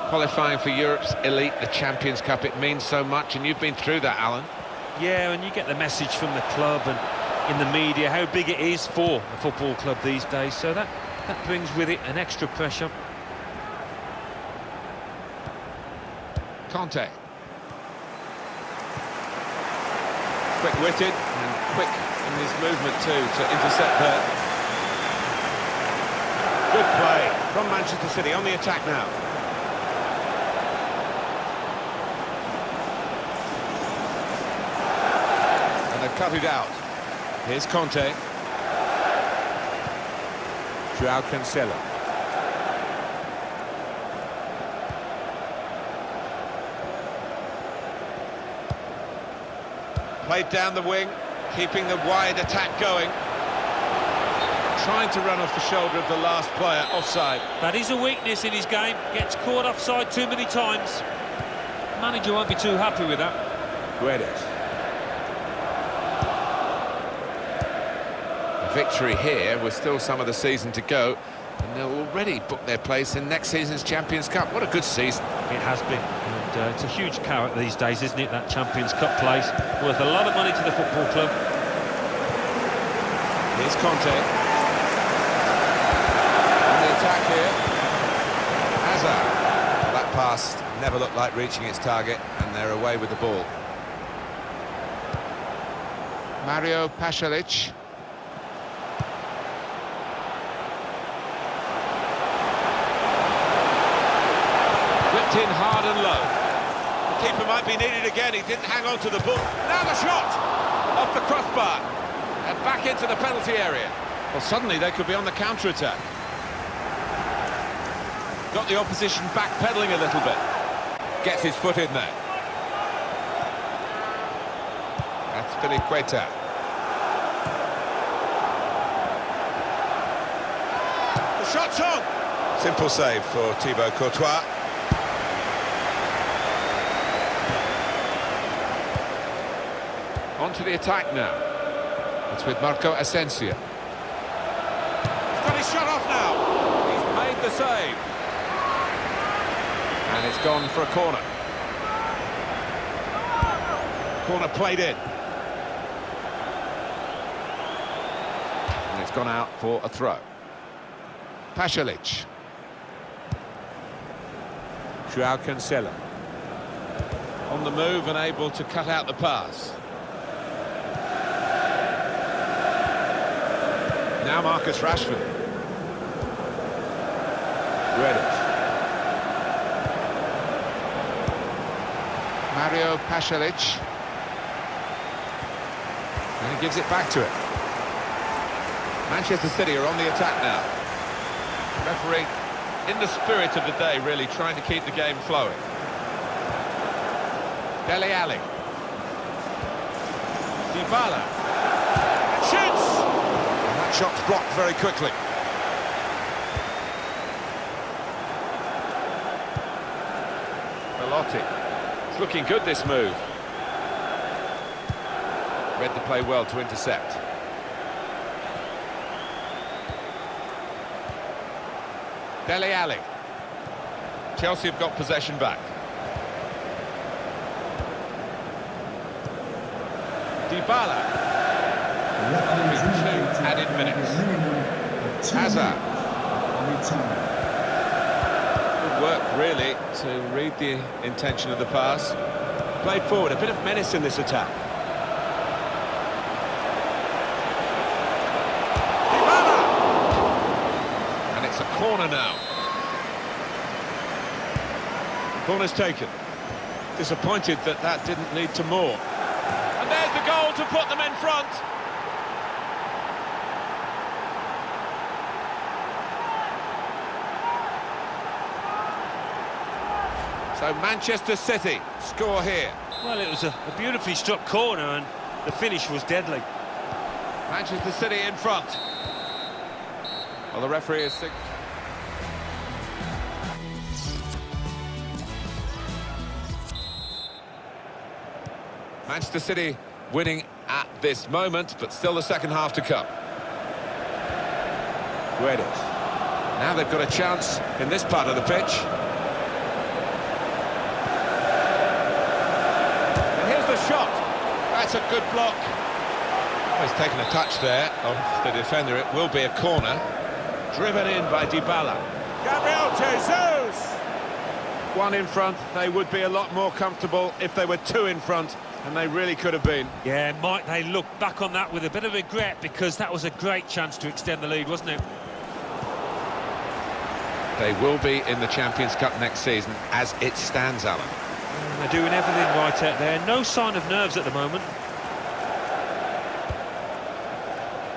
Qualifying for Europe's elite, the Champions Cup, it means so much, and you've been through that, Alan. Yeah, and you get the message from the club and in the media how big it is for a football club these days, so that brings with it an extra pressure. Conte. Quick-witted and quick in his movement too to intercept there. Good play from Manchester City on the attack now. And they've cut it out. Here's Conte. João Cancelo. Played down the wing, keeping the wide attack going. Trying to run off the shoulder of the last player, offside. That is a weakness in his game. Gets caught offside too many times. Manager won't be too happy with that. Guedes. A victory here with still some of the season to go, and they'll already book their place in next season's Champions Cup. What a good season. It has been, and it's a huge carrot these days, isn't it, that Champions Cup place? Worth a lot of money to the football club. Here's Conte. On the attack here. Hazard. Well, that pass never looked like reaching its target, and they're away with the ball. Mario Pasalic. Whipped in hard and low. The keeper might be needed again. He didn't hang on to the ball. Now the shot! Off the crossbar. And back into the penalty area. Well, suddenly they could be on the counter-attack. Got the opposition backpedaling a little bit. Gets his foot in there. Azpilicueta. The shot's on! Simple save for Thibaut Courtois. On to the attack now. It's with Marco Asensio. He's got his shot off now. He's made the save. And it's gone for a corner. Corner played in. And it's gone out for a throw. Pasalic. João Cancelo. On the move and able to cut out the pass. Now Marcus Rashford. Guedes. Mario Pasalic. And he gives it back to it. Manchester City are on the attack now. Referee, in the spirit of the day, really trying to keep the game flowing. Dele Alli. Dybala. And shoots! And that shot's blocked very quickly. Belotti. It's looking good, this move. Read the play well to intercept. Dele Alli. Chelsea have got possession back. Dybala. Two added minutes. Hazard. Good work, really, to read the intention of the pass. Played forward, a bit of menace in this attack. Dybala! And it's a corner now. Corner's taken. Disappointed that that didn't lead to more. And there's the goal to put them in front. So Manchester City score here. Well, it was a beautifully struck corner and the finish was deadly. Manchester City in front. Well, the referee is sick. Manchester City winning at this moment, but still the second half to come. Guedes. Now they've got a chance in this part of the pitch. And here's the shot. That's a good block. Oh, he's taken a touch there of the defender. It will be a corner. Driven in by Dybala. Gabriel Jesus! One in front. They would be a lot more comfortable if they were two in front. And they really could have been. Yeah, might they look back on that with a bit of regret, because that was a great chance to extend the lead, wasn't it? They will be in the Champions Cup next season, as it stands, Alan. They're doing everything right out there. No sign of nerves at the moment.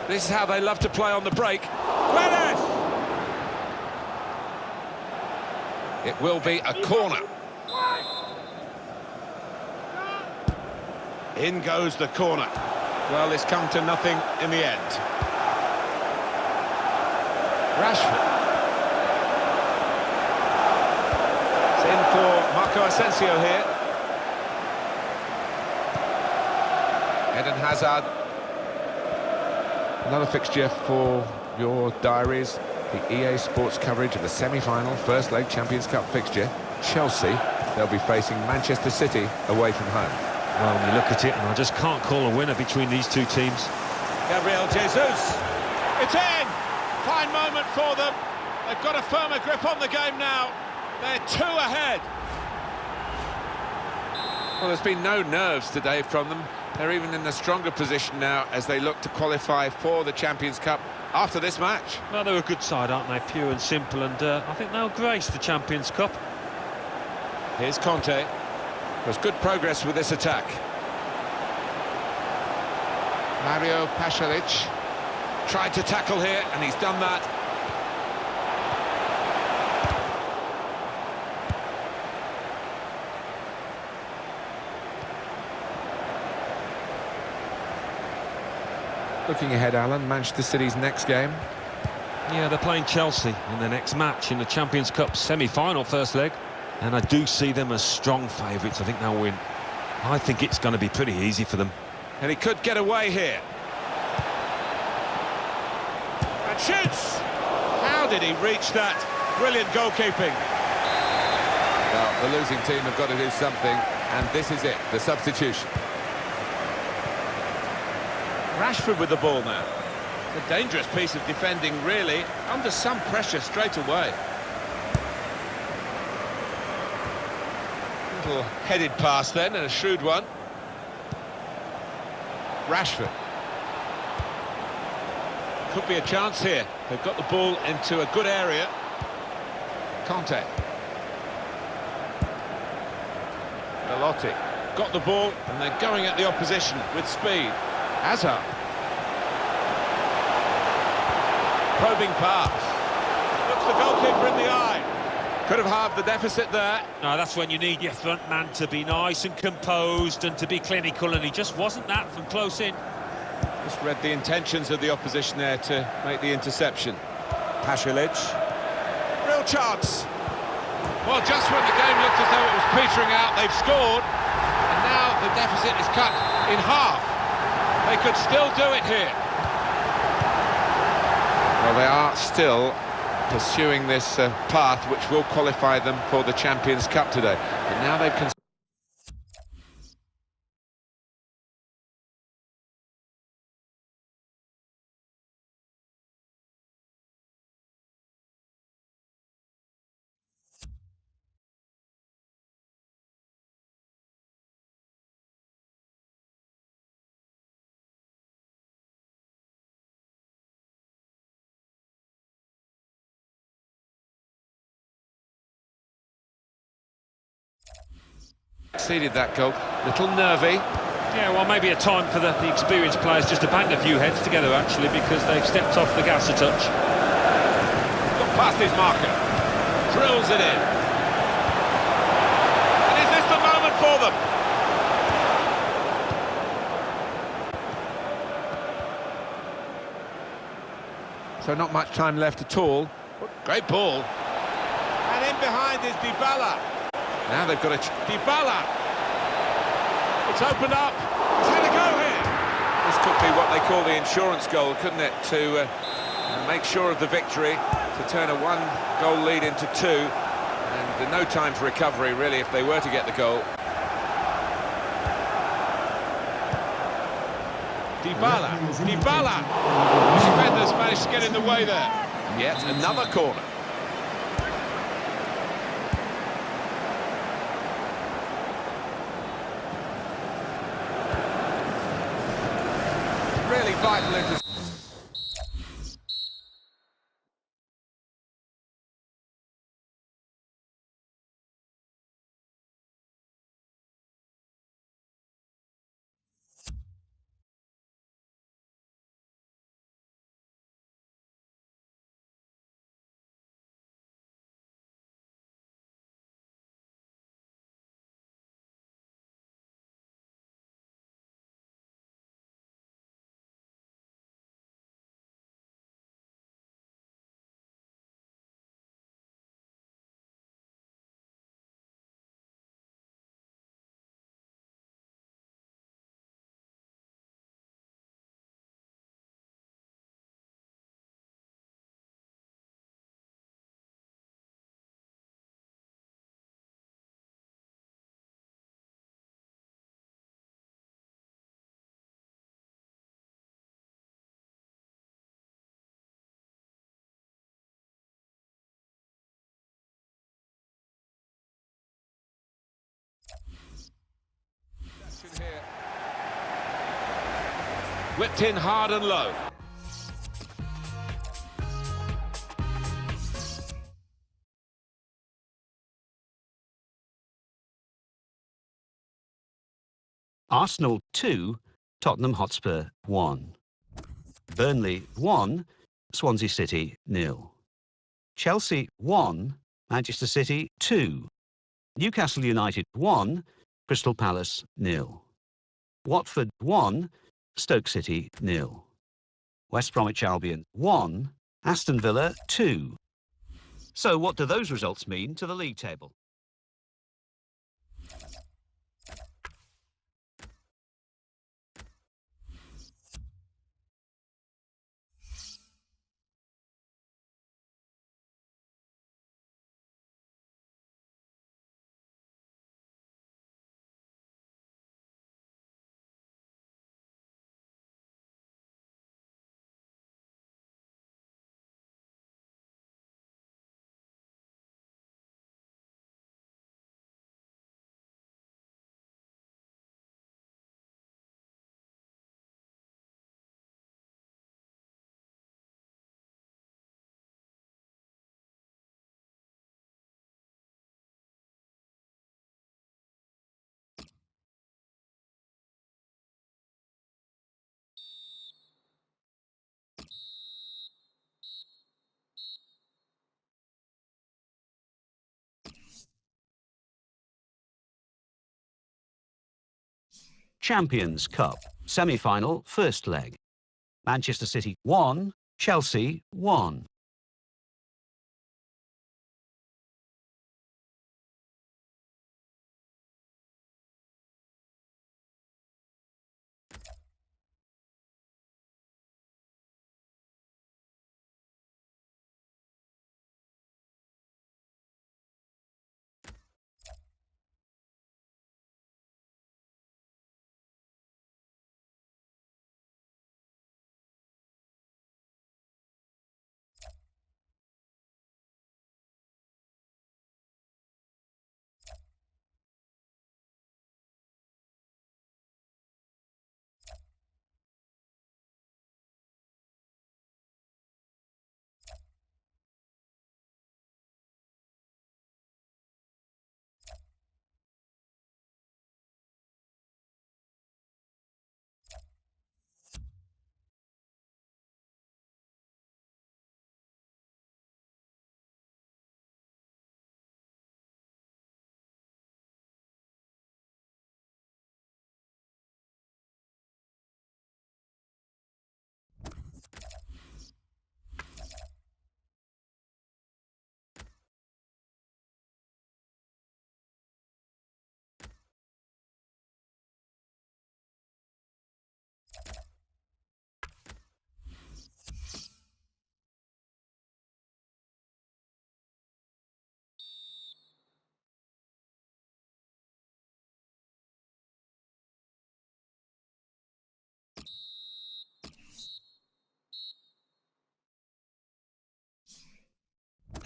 This is how they love to play on the break. Guedes! It will be a corner. In goes the corner. Well, it's come to nothing in the end. Rashford. It's in for Marco Asensio here. Eden Hazard. Another fixture for your diaries. The EA Sports coverage of the semi-final first leg Champions Cup fixture. Chelsea, they'll be facing Manchester City away from home. Well, when you look at it, and I just can't call a winner between these two teams. Gabriel Jesus. It's in! Fine moment for them. They've got a firmer grip on the game now. They're two ahead. Well, there's been no nerves today from them. They're even in a stronger position now as they look to qualify for the Champions Cup after this match. Well, they're a good side, aren't they? Pure and simple, and I think they'll grace the Champions Cup. Here's Conte. There's good progress with this attack. Mario Pasalic tried to tackle here, and he's done that. Looking ahead, Alan, Manchester City's next game. Yeah, they're playing Chelsea in their next match in the Champions Cup semi-final first leg. And I do see them as strong favourites. I think they'll win. I think it's going to be pretty easy for them. And he could get away here. And shoots! How did he reach that? Brilliant goalkeeping. Well, the losing team have got to do something, and this is it, the substitution. Rashford with the ball now. It's a dangerous piece of defending, really. Under some pressure straight away. Little headed pass then, and a shrewd one. Rashford. Could be a chance here. They've got the ball into a good area. Conte. Belotti. Got the ball, and they're going at the opposition with speed. Hazard. Probing pass. Looks the goalkeeper in the eye. Could have halved the deficit there. No, that's when you need your front man to be nice and composed and to be clinical, and he just wasn't that from close in. Just read the intentions of the opposition there to make the interception. Pasalic. Real chance. Well, just when the game looked as though it was petering out, they've scored, and now the deficit is cut in half. They could still do it here. Well, they are still pursuing this path which will qualify them for the Champions Cup today. But now they've conceded that goal. Little nervy. Yeah, well, maybe a time for the experienced players just to bang a few heads together, actually, because they've stepped off the gas a touch. Got past his marker. Drills it in. And is this the moment for them? So not much time left at all. Great ball. And in behind is Dybala. Now they've got a... Dybala. It's opened up. He's had a go here. This could be what they call the insurance goal, couldn't it? To make sure of the victory, to turn a one-goal lead into two. And no time for recovery, really, if they were to get the goal. Dybala. Dybala. Defenders managed to get in the way there. Yet another corner. Really vital into... Here. Whipped in hard and low. Arsenal 2, Tottenham Hotspur 1. Burnley 1, Swansea City 0. Chelsea 1, Manchester City 2. Newcastle United 1, Crystal Palace 0. Watford 1, Stoke City 0. West Bromwich Albion 1, Aston Villa 2. So what do those results mean to the league table? Champions Cup, semi-final, first leg. Manchester City 1, Chelsea 1.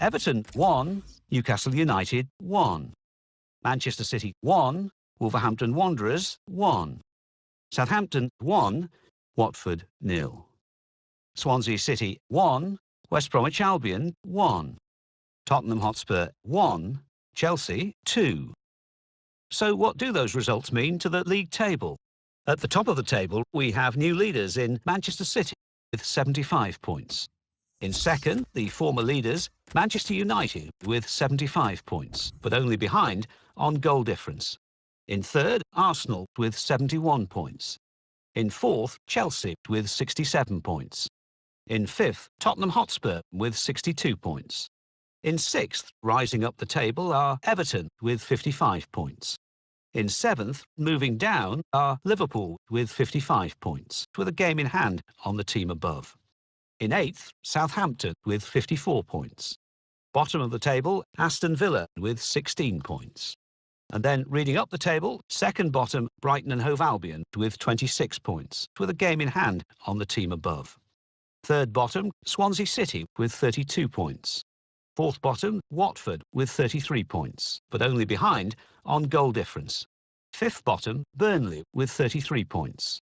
Everton 1, Newcastle United 1. Manchester City 1, Wolverhampton Wanderers 1. Southampton 1, Watford 0. Swansea City 1, West Bromwich Albion 1. Tottenham Hotspur 1, Chelsea 2. So what do those results mean to the league table? At the top of the table, we have new leaders in Manchester City with 75 points. In second, the former leaders, Manchester United, with 75 points, but only behind on goal difference. In third, Arsenal with 71 points. In fourth, Chelsea with 67 points. In fifth, Tottenham Hotspur with 62 points. In sixth, rising up the table, are Everton with 55 points. In seventh, moving down, are Liverpool with 55 points, with a game in hand on the team above. In eighth, Southampton with 54 points. Bottom of the table, Aston Villa with 16 points. And then reading up the table, second bottom, Brighton and Hove Albion with 26 points, with a game in hand on the team above. Third bottom, Swansea City with 32 points. Fourth bottom, Watford with 33 points, but only behind on goal difference. Fifth bottom, Burnley with 33 points.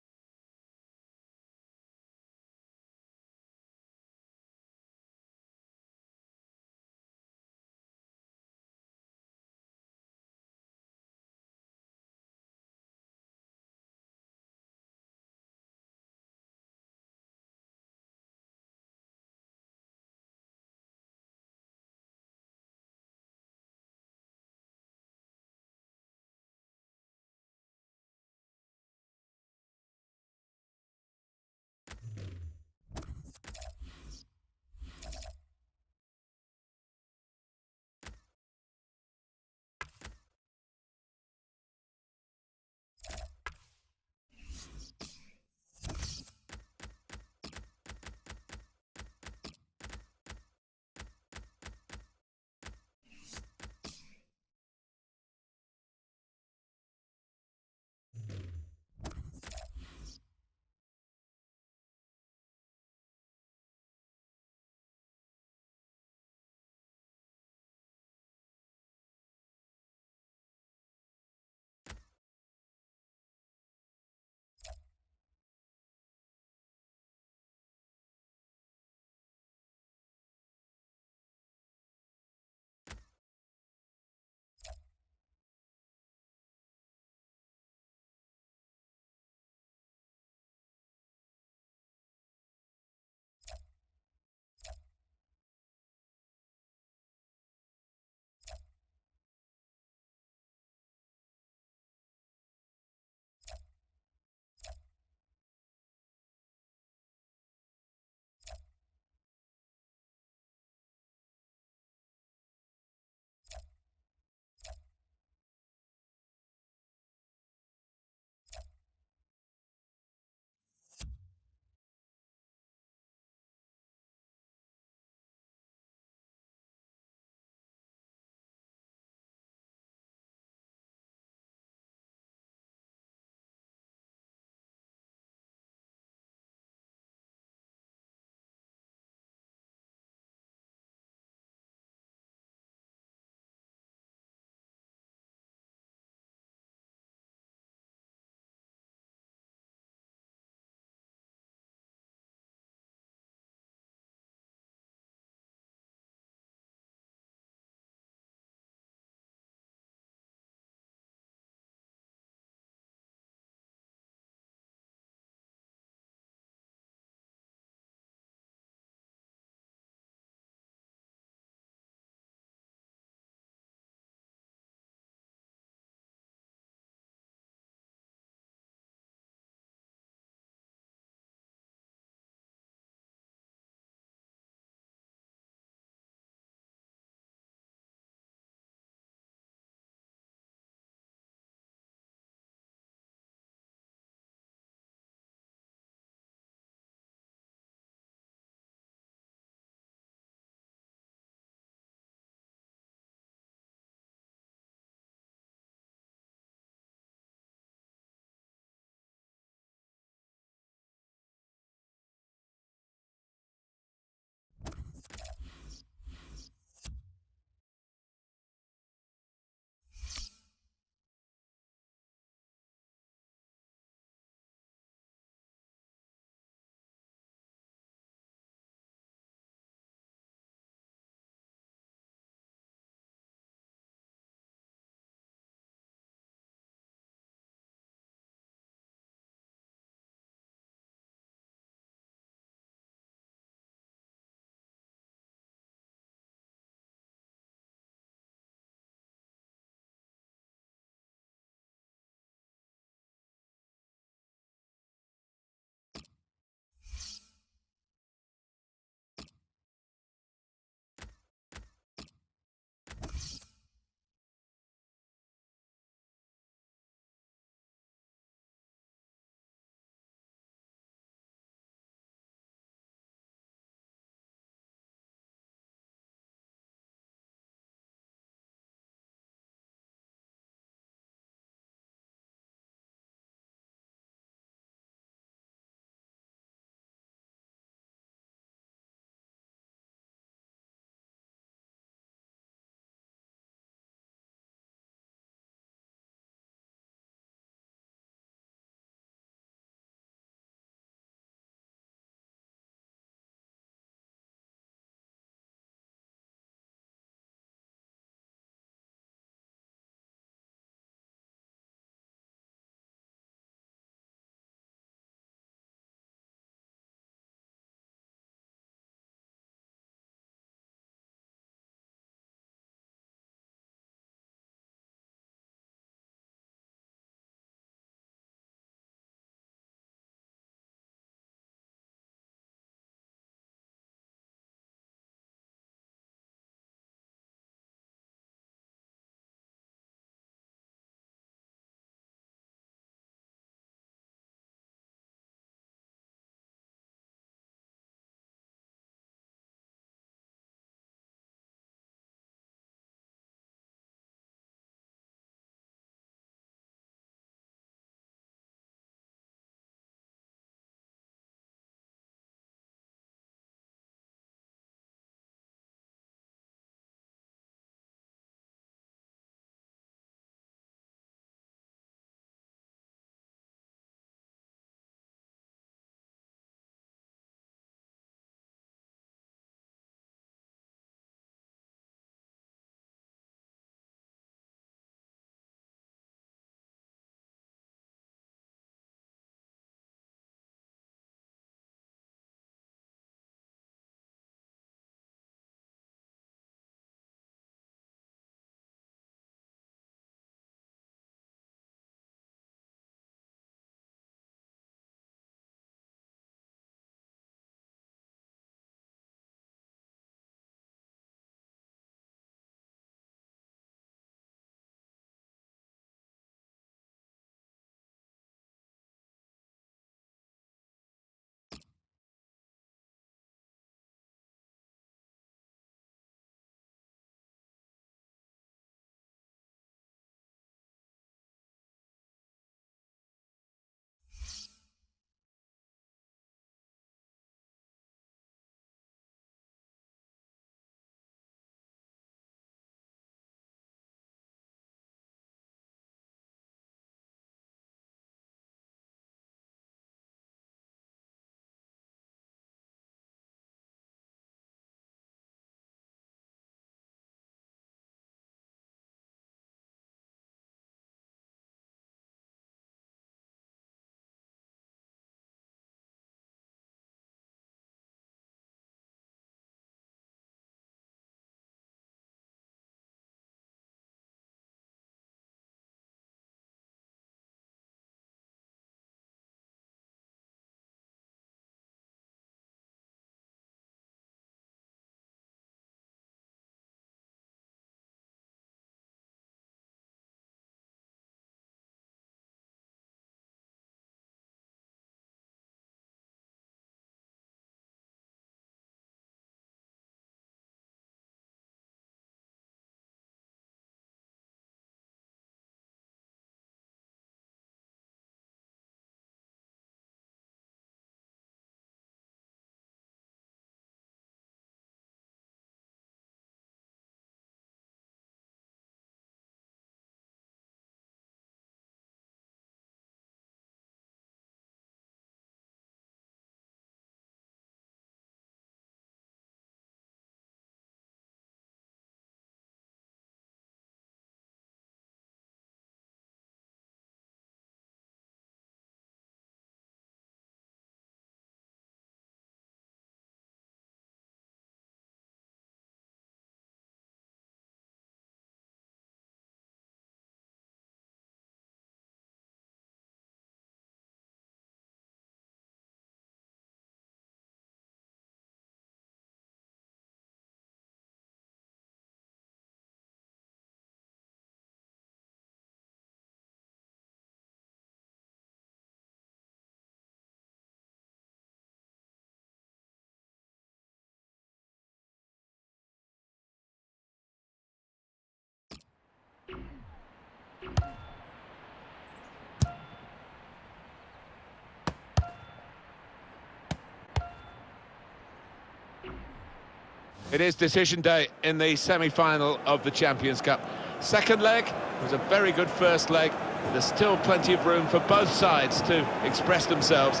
It is decision day in the semi-final of the Champions Cup. Second leg was a very good first leg. There's still plenty of room for both sides to express themselves.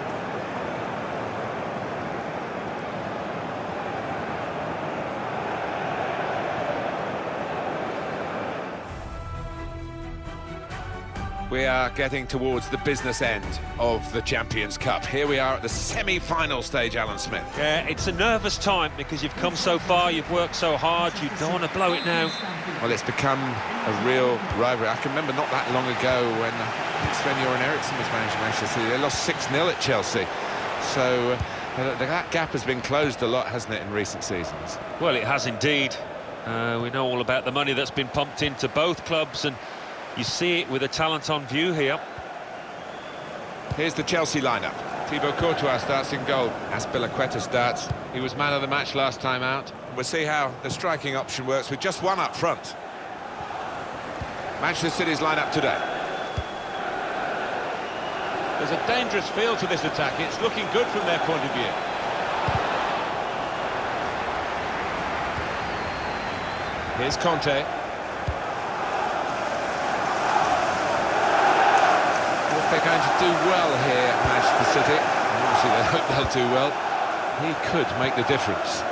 We are getting towards the business end of the Champions Cup. Here we are at the semi-final stage, Alan Smith. Yeah, it's a nervous time because you've come so far, you've worked so hard, you don't want to blow it now. Well, it's become a real rivalry. I can remember not that long ago when Sven-Göran Eriksson was managing Manchester City. They lost 6-0 at Chelsea. So that gap has been closed a lot, hasn't it, in recent seasons? Well, it has indeed. We know all about the money that's been pumped into both clubs, and you see it with the talent on view here. Here's the Chelsea lineup. Thibaut Courtois starts in goal. Azpilicueta starts. He was man of the match last time out. We'll see how the striking option works with just one up front. Manchester City's lineup today. There's a dangerous feel to this attack. It's looking good from their point of view. Here's Conte. They're going to do well here at Manchester City. Obviously they hope they'll do well. He could make the difference.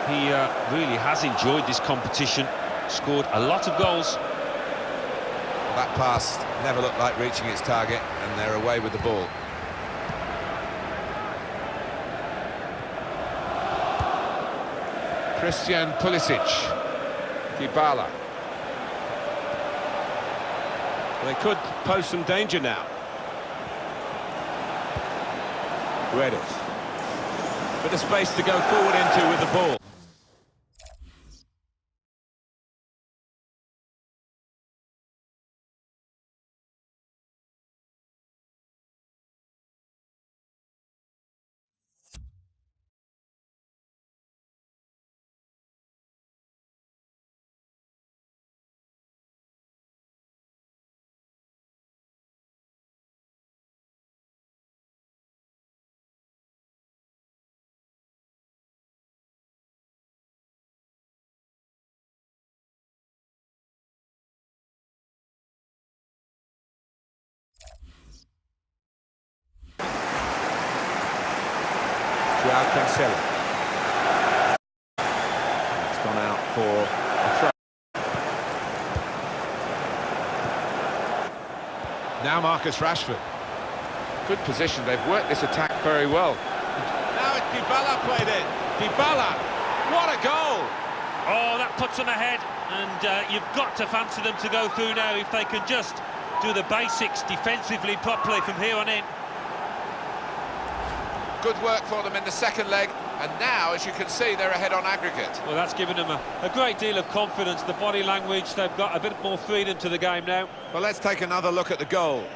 He really has enjoyed this competition, scored a lot of goals. That pass never looked like reaching its target, and they're away with the ball. Christian Pulisic. Dybala. They could pose some danger now. Guedes. Bit of space to go forward into with the ball. Joao Cancelo. It's gone out for a throw. Now Marcus Rashford. Good position. They've worked this attack very well. Now it's Dybala played in. Dybala! What a goal! Oh, that puts them ahead, and you've got to fancy them to go through now if they can just do the basics defensively properly from here on in. Good work for them in the second leg, and now, as you can see, they're ahead on aggregate. Well, that's given them a great deal of confidence, the body language, they've got a bit more freedom to the game now. Well, let's take another look at the goal.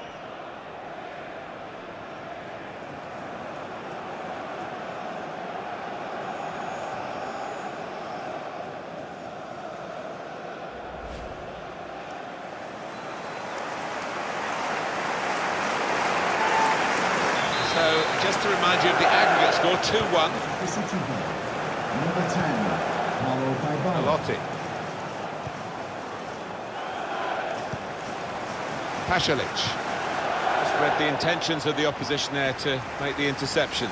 So, just to remind you of the aggregate score, 2-1. The City goal. Number 10, Paulo Dybala. Alotti. Pasalic. Just read the intentions of the opposition there to make the interception.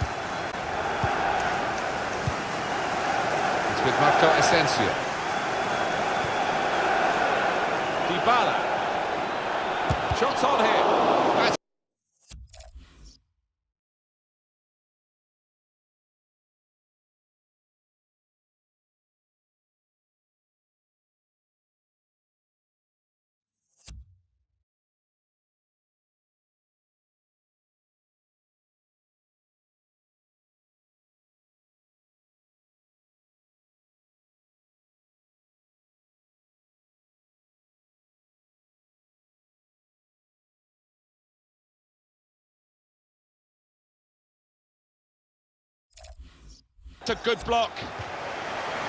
It's with Marco Asensio. Dybala. Shots on here. That's a good block.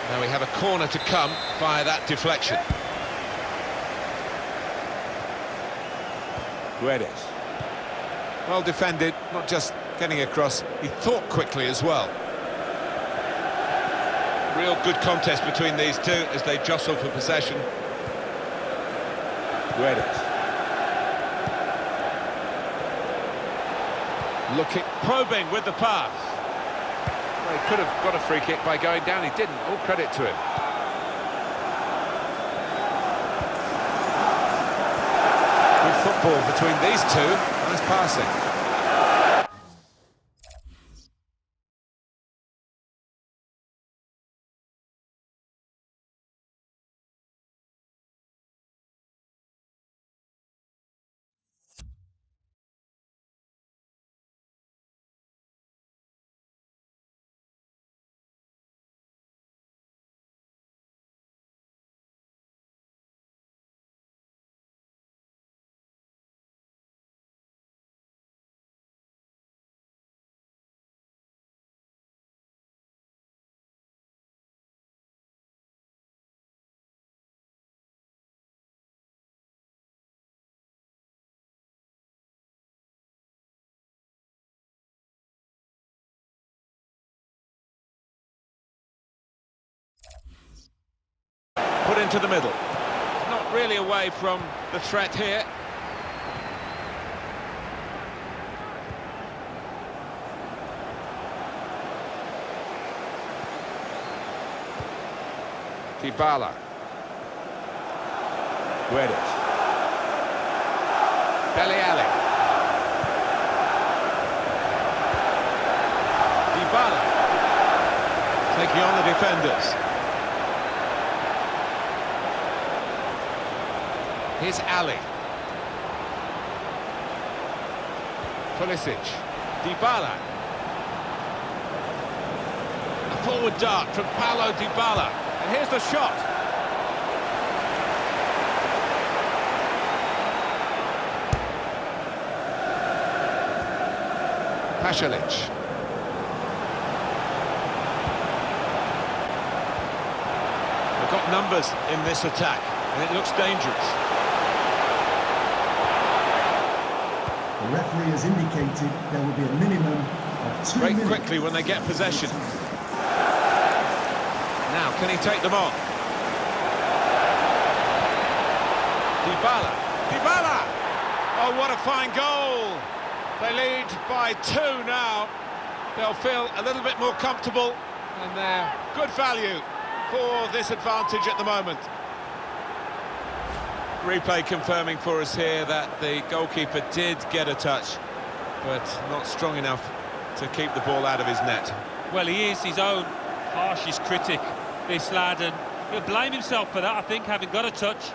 Now we have a corner to come via that deflection. Guedes. Well defended, not just getting across, he thought quickly as well. Real good contest between these two as they jostle for possession. Guedes. Looking, probing with the pass. Well, he could have got a free kick by going down, he didn't. All credit to him. Good football between these two. Nice passing. Put into the middle. Not really away from the threat here. Dybala. Guedes. Dele Alli. Dybala. Taking on the defenders. Here's Ali. Pulisic. Dybala. A forward dart from Paulo Dybala. And here's the shot. Pasalic. They've got numbers in this attack, and it looks dangerous. The referee has indicated there will be a minimum of 2 Break minutes. quickly when they get possession. Now, can he take them on? Dybala. Dybala! Oh, what a fine goal! They lead by 2 now. They'll feel a little bit more comfortable, and they're good value for this advantage at the moment. Replay confirming for us here that the goalkeeper did get a touch, but not strong enough to keep the ball out of his net. Well, he is his own harshest critic, this lad, and he'll blame himself for that, I think, having got a touch.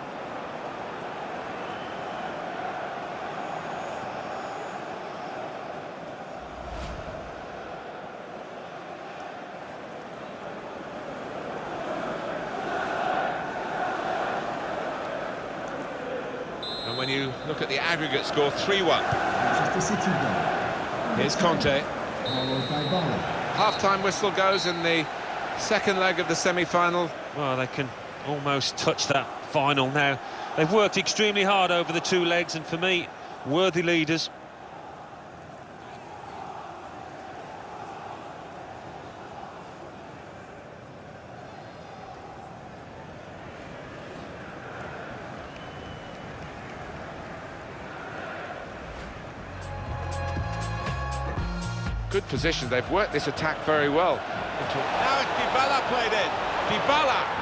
And when you look at the aggregate score, 3-1. Manchester City goal. Here's Conte. Paulo Dybala. Half-time whistle goes in the second leg of the semi-final. Well, they can almost touch that final now. They've worked extremely hard over the 2 legs, and for me, worthy leaders. Good position, they've worked this attack very well. Now it's Dybala played in. Dybala!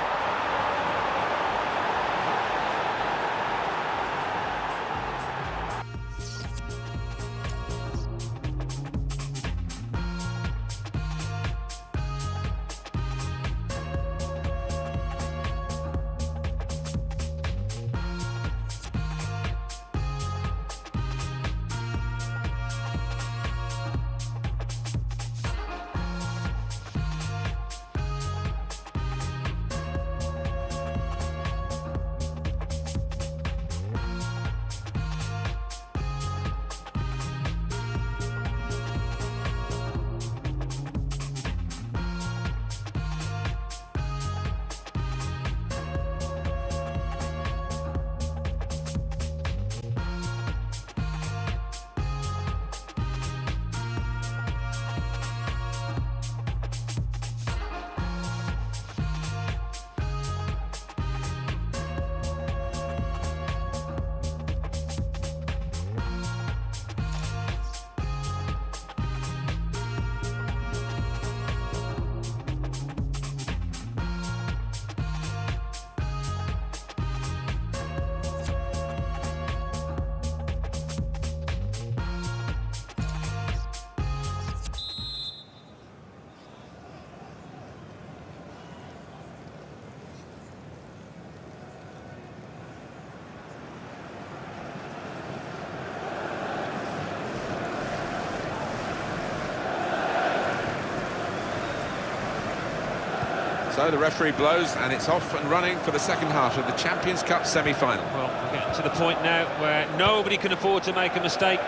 So the referee blows and it's off and running for the second half of the Champions Cup semi-final. Well, we're getting to the point now where nobody can afford to make a mistake.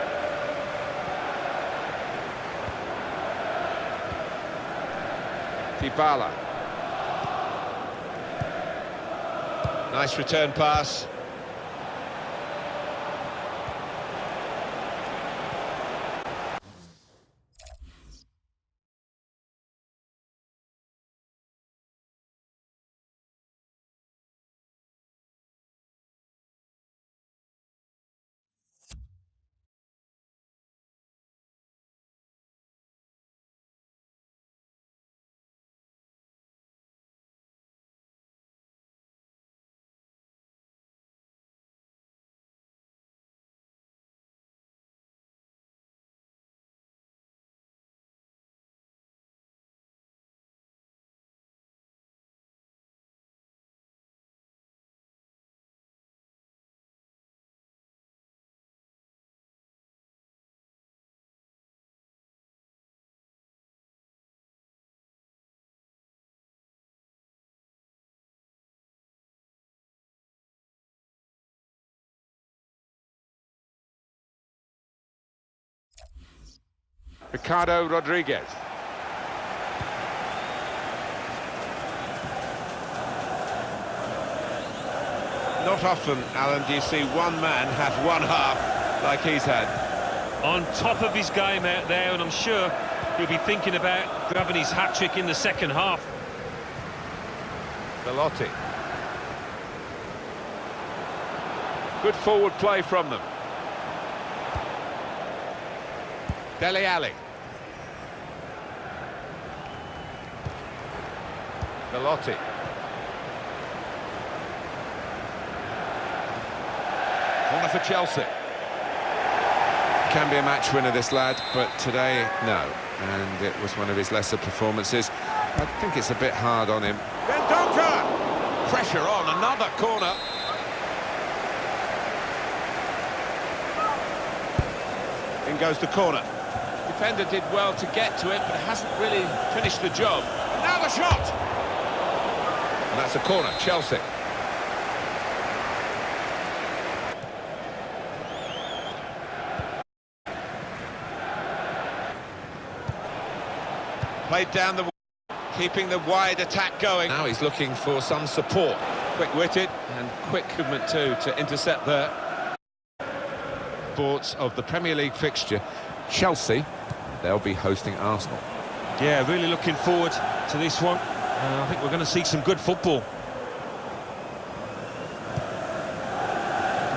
Dybala. Nice return pass. Ricardo Rodriguez. Not often, Alan, do you see one man have one half like he's had. On top of his game out there, and I'm sure he'll be thinking about grabbing his hat-trick in the second half. Belotti. Good forward play from them. Dele Alli. Belotti. Corner for Chelsea. Can be a match winner, this lad, but today, no. And it was one of his lesser performances. I think it's a bit hard on him. Dendoncker! Pressure on, another corner. In goes the corner. Defender did well to get to it, but hasn't really finished the job. Now the shot! And that's a corner, Chelsea. Played down the... keeping the wide attack going. Now he's looking for some support. Quick-witted and quick movement too to intercept there. Sports of the Premier League fixture. Chelsea, they'll be hosting Arsenal. Yeah, really looking forward to this one. I think we're going to see some good football.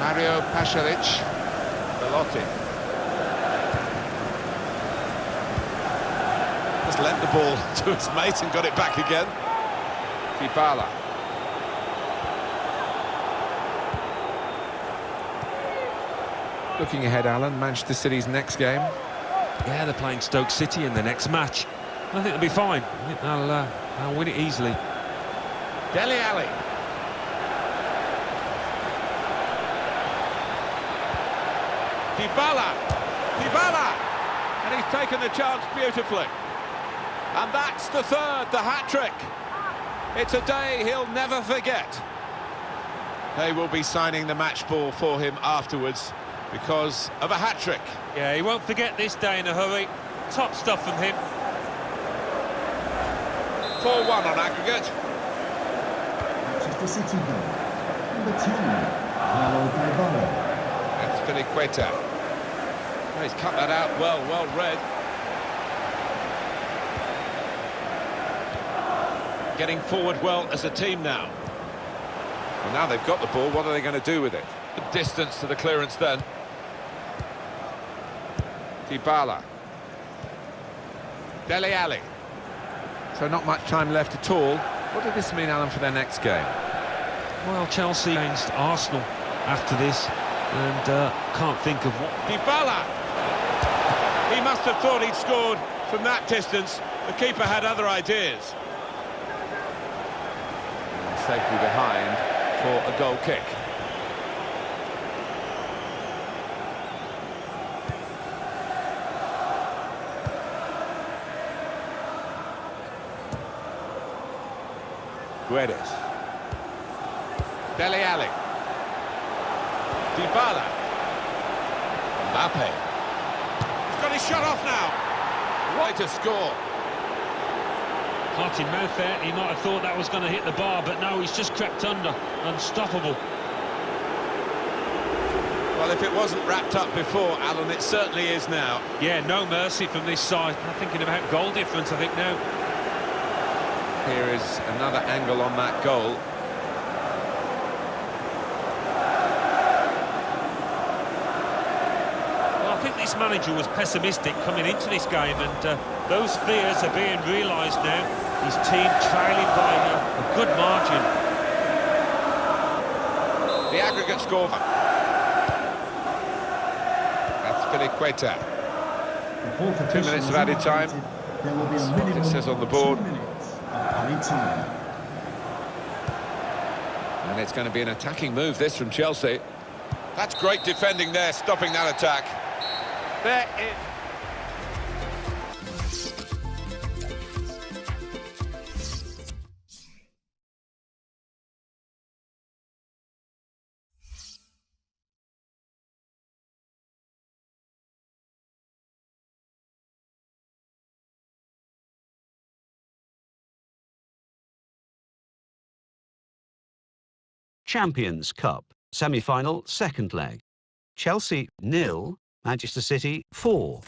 Mario Pasalic. Belotti. Just lent the ball to his mate and got it back again. Dybala. Looking ahead, Alan, Manchester City's next game. Yeah, they're playing Stoke City in the next match. I think they'll be fine. I think they'll win it easily. Dele Alli. Dybala. Dybala! And he's taken the chance beautifully. And that's the third, the hat-trick. It's a day he'll never forget. They will be signing the match ball for him afterwards because of a hat-trick. Yeah, he won't forget this day in a hurry. Top stuff from him. 4-1 on aggregate. Manchester City goal. Number 10, Paulo Dybala. That's Piliqueta. He's cut that out well read. Getting forward well as a team now. Well, now they've got the ball, what are they going to do with it? The distance to the clearance then. Dybala. Dele Alli. So not much time left at all. What did this mean, Alan, for their next game? Well, Chelsea against Arsenal after this, and can't think of what. Dybala! He must have thought he'd scored from that distance. The keeper had other ideas. And safely behind for a goal kick. Guedes. Dele Alli. Dybala. Mbappe. He's got his shot off now. Way to score. Heart in mouth there. He might have thought that was going to hit the bar, but no, he's just crept under. Unstoppable. Well, if it wasn't wrapped up before, Alan, it certainly is now. Yeah, no mercy from this side. I'm thinking about goal difference, I think, now. Here is another angle on that goal. Well, I think this manager was pessimistic coming into this game, and those fears are being realised now. His team trailing by a good margin. The aggregate score. Filiqueta. 2 minutes of added time. There will be a That's what minimum it says on the of board. 2 minutes of added time. And it's going to be an attacking move, this, from Chelsea. That's great defending there, stopping that attack. There is... Champions Cup, semi-final, second leg. Chelsea 0, Manchester City 4.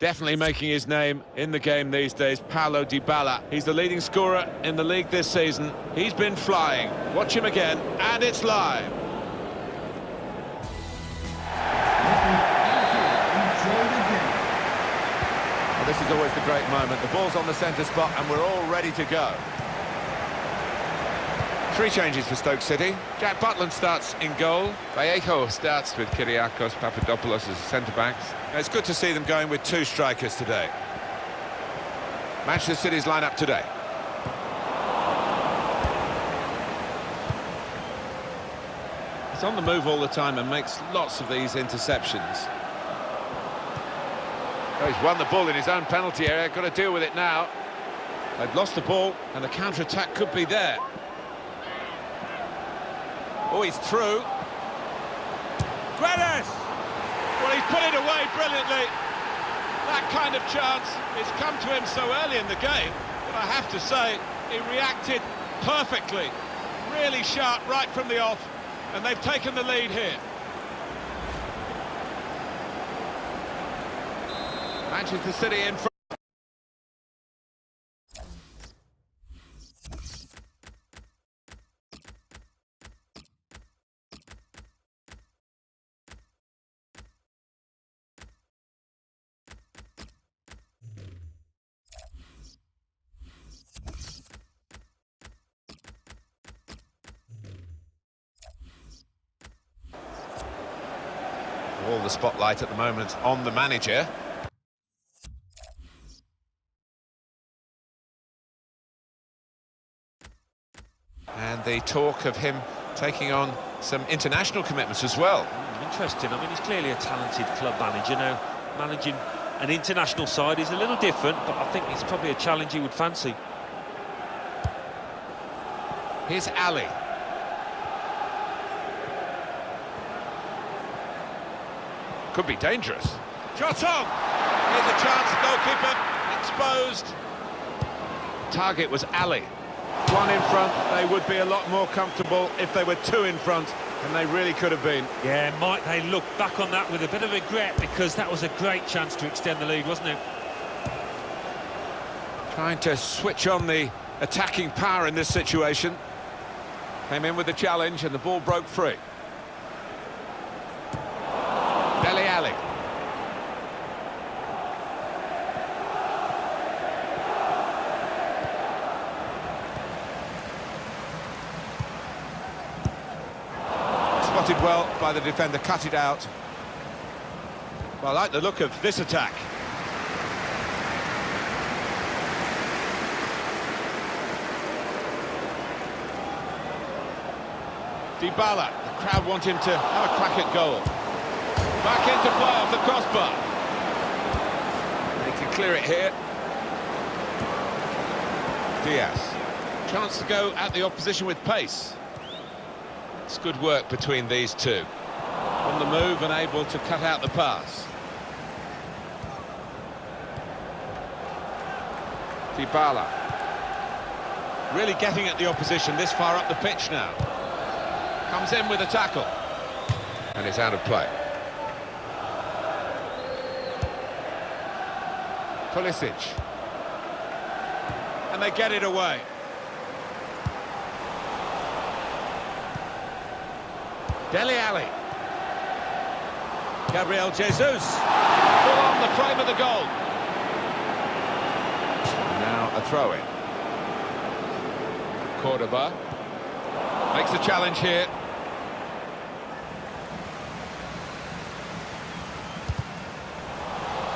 Definitely making his name in the game these days, Paulo Dybala. He's the leading scorer in the league this season. He's been flying. Watch him again, and it's live. Well, this is always the great moment. The ball's on the centre spot, and we're all ready to go. 3 changes for Stoke City. Jack Butland starts in goal. Vallejo starts with Kyriakos Papadopoulos as centre-backs. It's good to see them going with 2 strikers today. Manchester City's lineup today. He's on the move all the time and makes lots of these interceptions. Oh, he's won the ball in his own penalty area. Got to deal with it now. They've lost the ball, and the counter-attack could be there. Oh, he's through. Guedes! Well, he's put it away brilliantly. That kind of chance has come to him so early in the game, but I have to say, he reacted perfectly. Really sharp right from the off, and they've taken the lead here. Manchester City in front. All the spotlight at the moment on the manager. And the talk of him taking on some international commitments as well. Interesting. I mean, he's clearly a talented club manager now. Managing an international side is a little different, but I think it's probably a challenge he would fancy. Here's Ali. Could be dangerous. Shot on! Here's a chance, goalkeeper exposed. Target was Ali. 1 in front, they would be a lot more comfortable if they were 2 in front, and they really could have been. Yeah, might they look back on that with a bit of regret, because that was a great chance to extend the lead, wasn't it? Trying to switch on the attacking power in this situation. Came in with the challenge and the ball broke free. Dele Alli. Spotted well by the defender, cut it out. Well, I like the look of this attack. Dybala, the crowd want him to have a crack at goal. Back into play off the crossbar. They can clear it here. Diaz. Chance to go at the opposition with pace. It's good work between these two. On the move and able to cut out the pass. Dybala. Really getting at the opposition this far up the pitch now. Comes in with a tackle. And it's out of play. Pulisic. And they get it away. Dele Alli. Gabriel Jesus. Full on the frame of the goal. Now a throw-in. Cordoba. Makes a challenge here.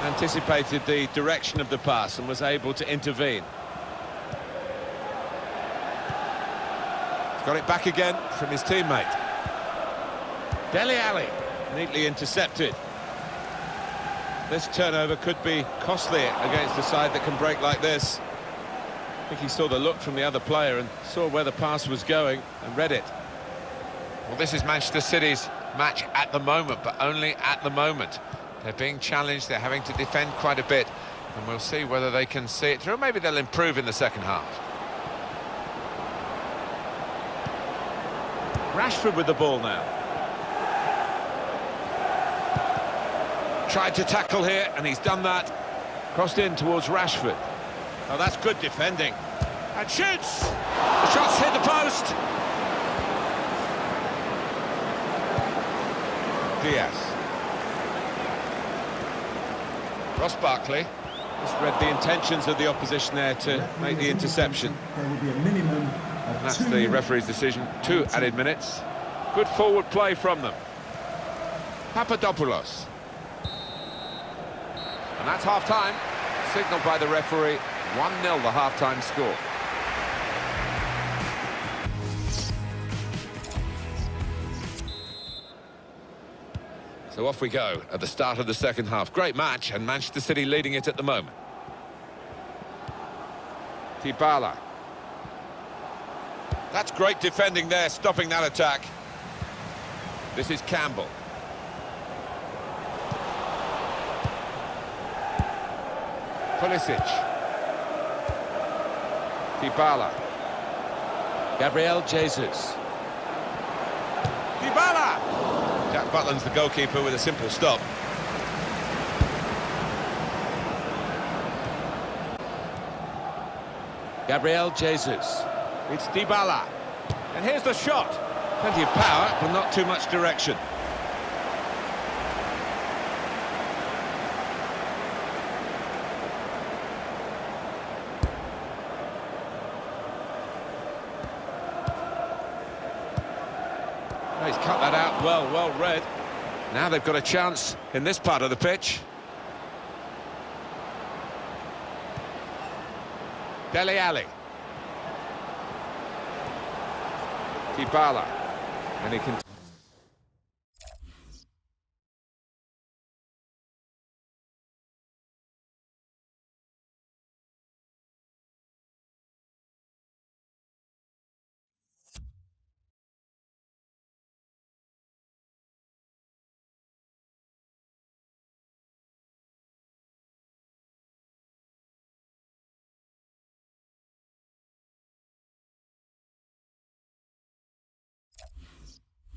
Anticipated the direction of the pass and was able to intervene. Got it back again from his teammate. Dele Alli, neatly intercepted. This turnover could be costly against a side that can break like this. I think he saw the look from the other player and saw where the pass was going and read it. Well, this is Manchester City's match at the moment, but only at the moment. They're being challenged, they're having to defend quite a bit, and we'll see whether they can see it through. Maybe they'll improve in the second half. Rashford with the ball now. Tried to tackle here, and he's done that. Crossed in towards Rashford. Oh, that's good defending. And shoots! The shot's hit the post. Diaz. Ross Barkley. Just read the intentions of the opposition there to make the interception. There will be a minimum of And that's 2 the minutes. referee's decision. 2 added minutes. Good forward play from them. Papadopoulos. And that's half-time. Signalled by the referee. 1-0 the half-time score. So off we go at the start of the second half. Great match, and Manchester City leading it at the moment. Dybala. That's great defending there, stopping that attack. This is Campbell. Pulisic. Dybala. Gabriel Jesus. Dybala! Jack Butland's the goalkeeper with a simple stop. Gabriel Jesus. It's Dybala. And here's the shot. Plenty of power, but not too much direction. Oh, he's cut that out well read. Now they've got a chance in this part of the pitch. Dele Alli. Dybala. And he can...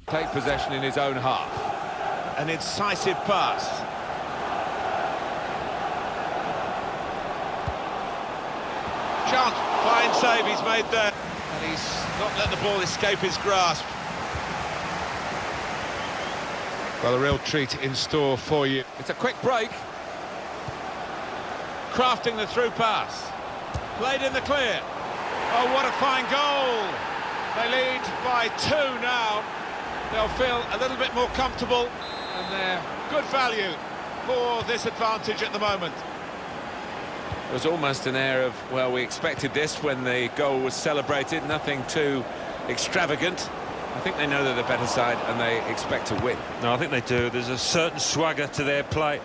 take possession in his own half. An incisive pass. Chance, fine save he's made there. And he's not let the ball escape his grasp. Well, a real treat in store for you. It's a quick break. Crafting the through pass. Played in the clear. Oh, what a fine goal. They lead by 2 now. They'll feel a little bit more comfortable, and they're good value for this advantage at the moment. There was almost an air of, well, we expected this when the goal was celebrated. Nothing too extravagant. I think they know they're the better side and they expect to win. No, I think they do. There's a certain swagger to their play,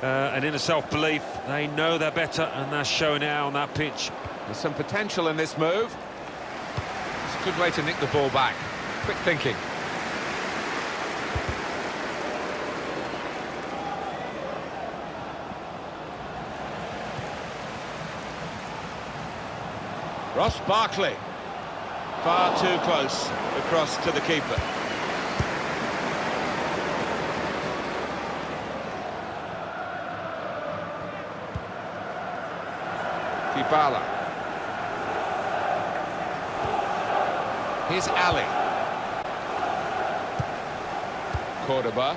an inner self-belief. They know they're better, and they're showing it out on that pitch. There's some potential in this move. It's a good way to nick the ball back. Quick thinking. Ross Barkley, far too close across to the keeper. Dybala. Here's Ali. Cordoba.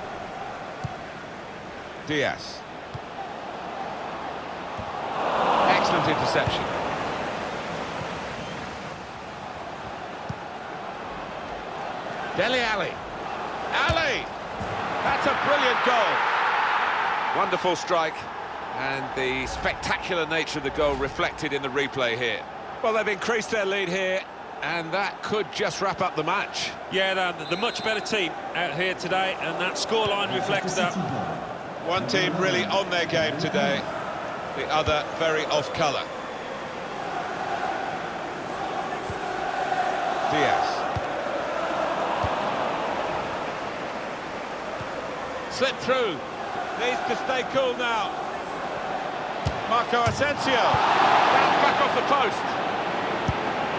Diaz. Excellent interception. Dele Alli. Ali! That's a brilliant goal. Wonderful strike, and the spectacular nature of the goal reflected in the replay here. Well, they've increased their lead here, and that could just wrap up the match. Yeah, they're the much better team out here today, and that scoreline reflects that. One team really on their game today, the other very off colour. Diaz. Slipped through, needs to stay cool now. Marco Asensio, that's back off the post.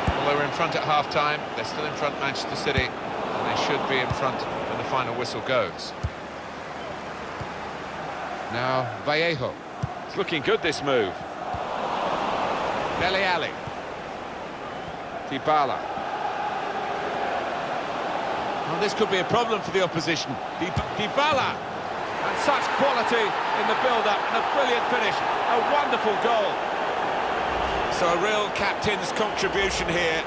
Well, they were in front at half-time. They're still in front, Manchester City, and they should be in front when the final whistle goes. Now Vallejo, It's looking good, this move. Dele Alli. Dybala. Well, this could be a problem for the opposition. Dybala. And such quality in the build-up, and a brilliant finish. A wonderful goal. So a real captain's contribution here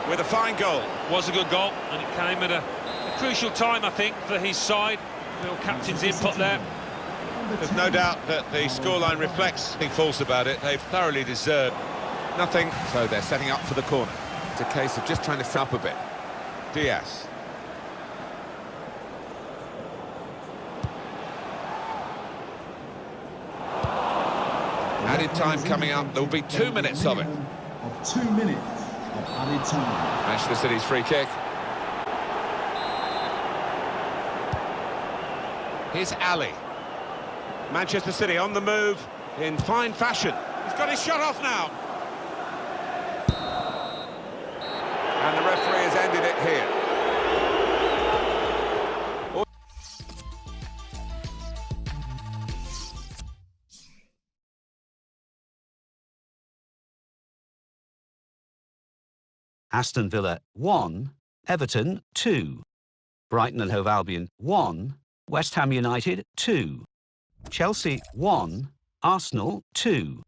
with a fine goal. Was a good goal, and it came at a crucial time, I think, for his side. Real captain's input there. There's no doubt that the scoreline reflects nothing false about it. They've thoroughly deserved Nothing, so they're setting up for the corner. It's a case of just trying to fill up a bit. Diaz. Added time coming up. There will be 2 minutes of it. Of 2 minutes of added time. Manchester City's free kick. Here's Ali. Manchester City on the move in fine fashion. He's got his shot off now. And the referee has ended it here. Aston Villa 1, Everton 2, Brighton and Hove Albion 1, West Ham United 2, Chelsea 1, Arsenal 2,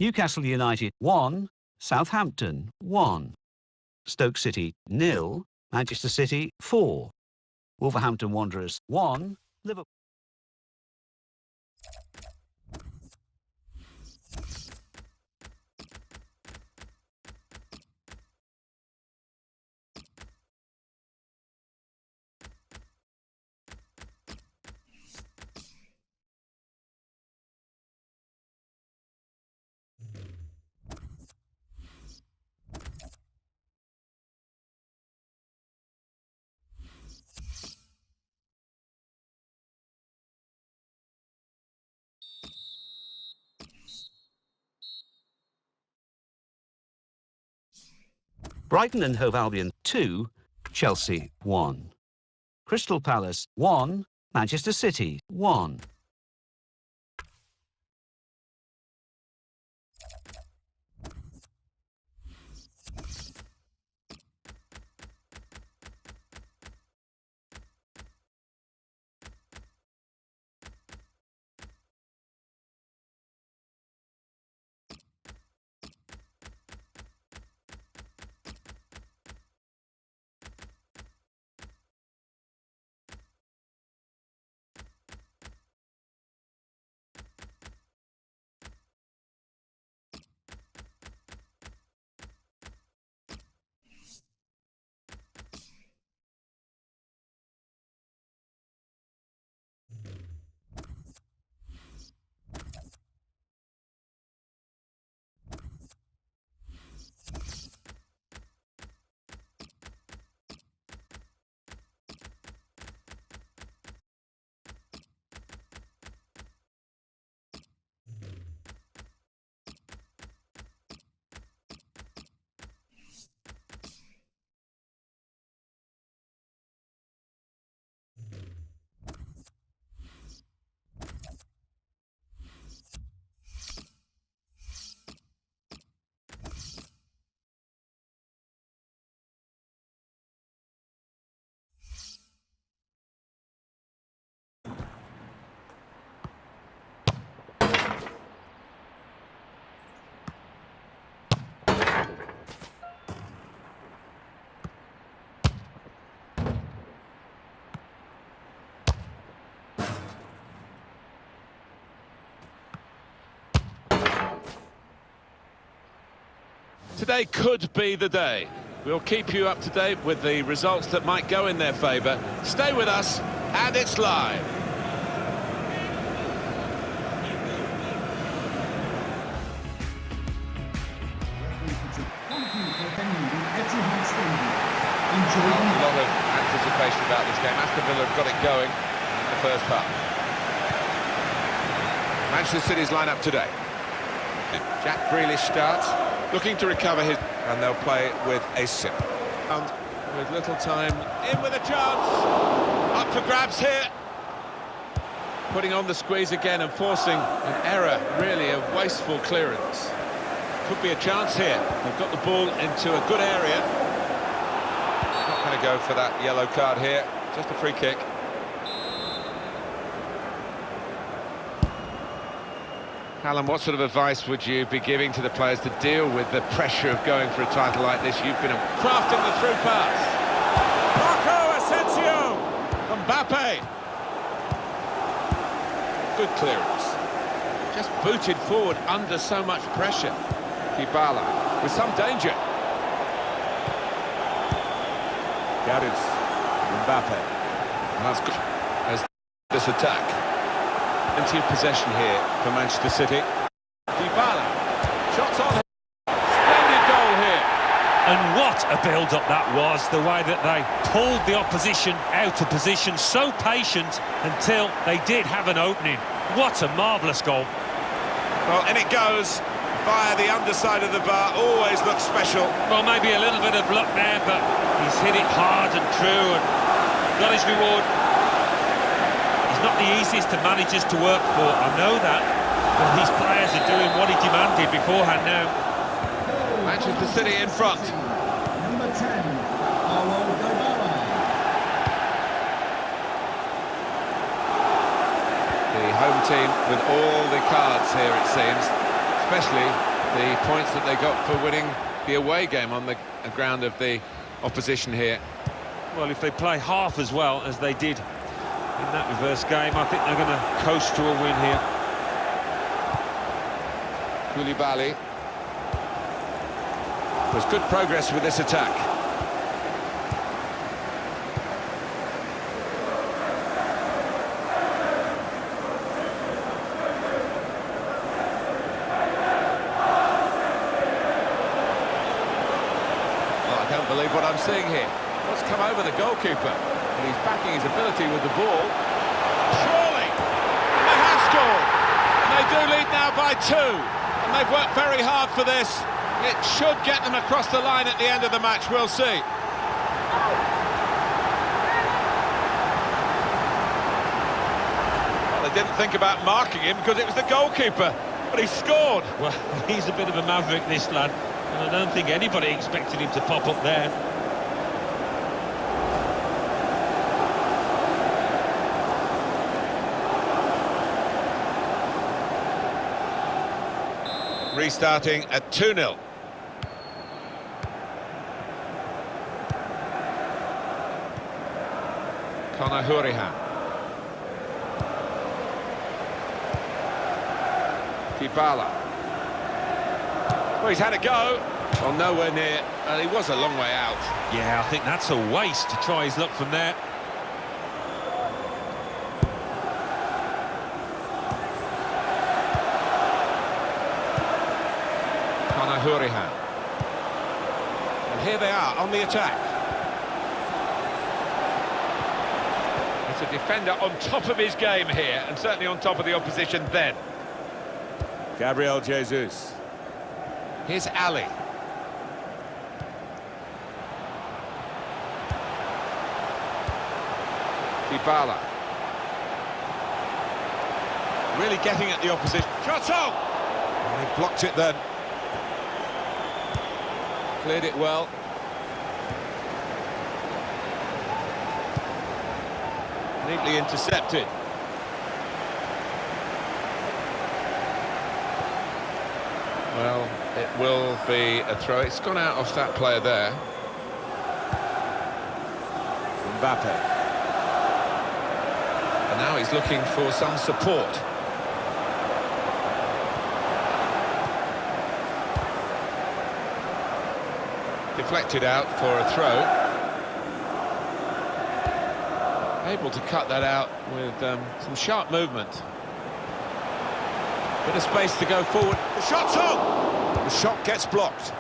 Newcastle United 1, Southampton 1, Stoke City 0, Manchester City 4, Wolverhampton Wanderers 1, Liverpool. Brighton and Hove Albion 2, Chelsea 1. Crystal Palace 1, Manchester City 1. Today could be the day. We'll keep you up to date with the results that might go in their favour. Stay with us, and it's live. A lot of anticipation about this game. Aston Villa have got it going in the first half. Manchester City's lineup today. Jack Grealish starts, looking to recover his... And they'll play with a sip. And with little time, in with a chance. Up for grabs here. putting on the squeeze again and forcing an error, really a wasteful clearance. Could be a chance here. They've got the ball into a good area. Not going to go for that yellow card here, just a free kick. Alan, what sort of advice would you be giving to the players to deal with the pressure of going for a title like this? You've been crafting the through pass. Barco Asensio! Mbappe! Good clearance. Just booted forward under so much pressure. Dybala with some danger. Garus, Mbappe. And that's good as this attack. Plenty of possession here for Manchester City. Dybala, shots on. Splendid goal here. And what a build-up that was, the way that they pulled the opposition out of position, so patient until they did have an opening. What a marvellous goal. Well, in it goes, via the underside of the bar, always looks special. Well, maybe a little bit of luck there, but he's hit it hard and true and got his reward. He's not the easiest of managers to work for, I know that, but these players are doing what he demanded beforehand now. Manchester City in front. Number 10, Paulo Dybala. The home team with all the cards here, it seems, especially the points that they got for winning the away game on the ground of the opposition here. Well, if they play half as well as they did in that reverse game, I think they're going to coast to a win here. Koulibaly. There's good progress with this attack. Well, I don't believe what I'm seeing here. What's come over the goalkeeper? And he's backing his ability with the ball. Surely! And they have scored! And they do lead now by 2. And they've worked very hard for this. It should get them across the line at the end of the match, we'll see. Well, they didn't think about marking him because it was the goalkeeper, but he scored. Well, he's a bit of a maverick, this lad, and I don't think anybody expected him to pop up there. Restarting at 2-0. Conor Hurahan. Dybala. Well, he's had a go. Well, nowhere near. Well, he was a long way out. Yeah, I think that's a waste to try his luck from there. Conor Hurahan. And here they are on the attack. It's a defender on top of his game here, and certainly on top of the opposition then. Gabriel Jesus. Here's Ali. Dybala. Really getting at the opposition. Shot on! Oh, he blocked it then. Cleared it well. Neatly intercepted. Well, it will be a throw. It's gone out off that player there. Mbappe. And now he's looking for some support. Deflected out for a throw. Able to cut that out with some sharp movement. Bit of space to go forward. The shot's on! The shot gets blocked.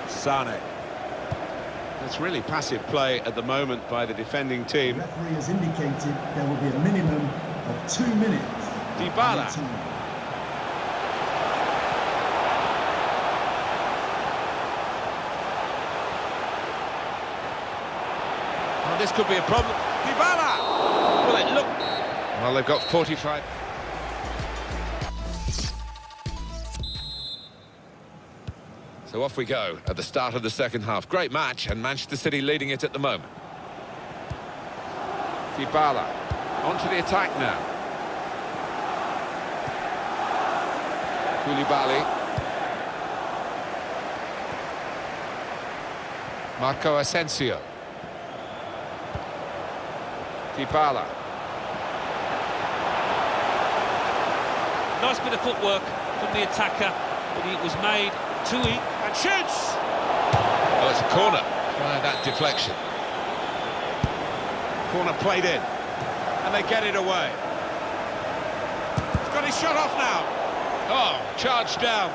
Sane. That's really passive play at the moment by the defending team. The referee has indicated there will be a minimum of 2 minutes. Dybala. this could be a problem. Dybala! Well, it looked... Well, they've got 45... So off we go at the start of the second half. Great match, and Manchester City leading it at the moment. Dybala, onto the attack now. Koulibaly. Marco Asensio. Dybala. Nice bit of footwork from the attacker, but it was made too easy. And shoots! Well, it's a corner. Try that deflection. Corner played in. And they get it away. He's got his shot off now. Oh, charged down.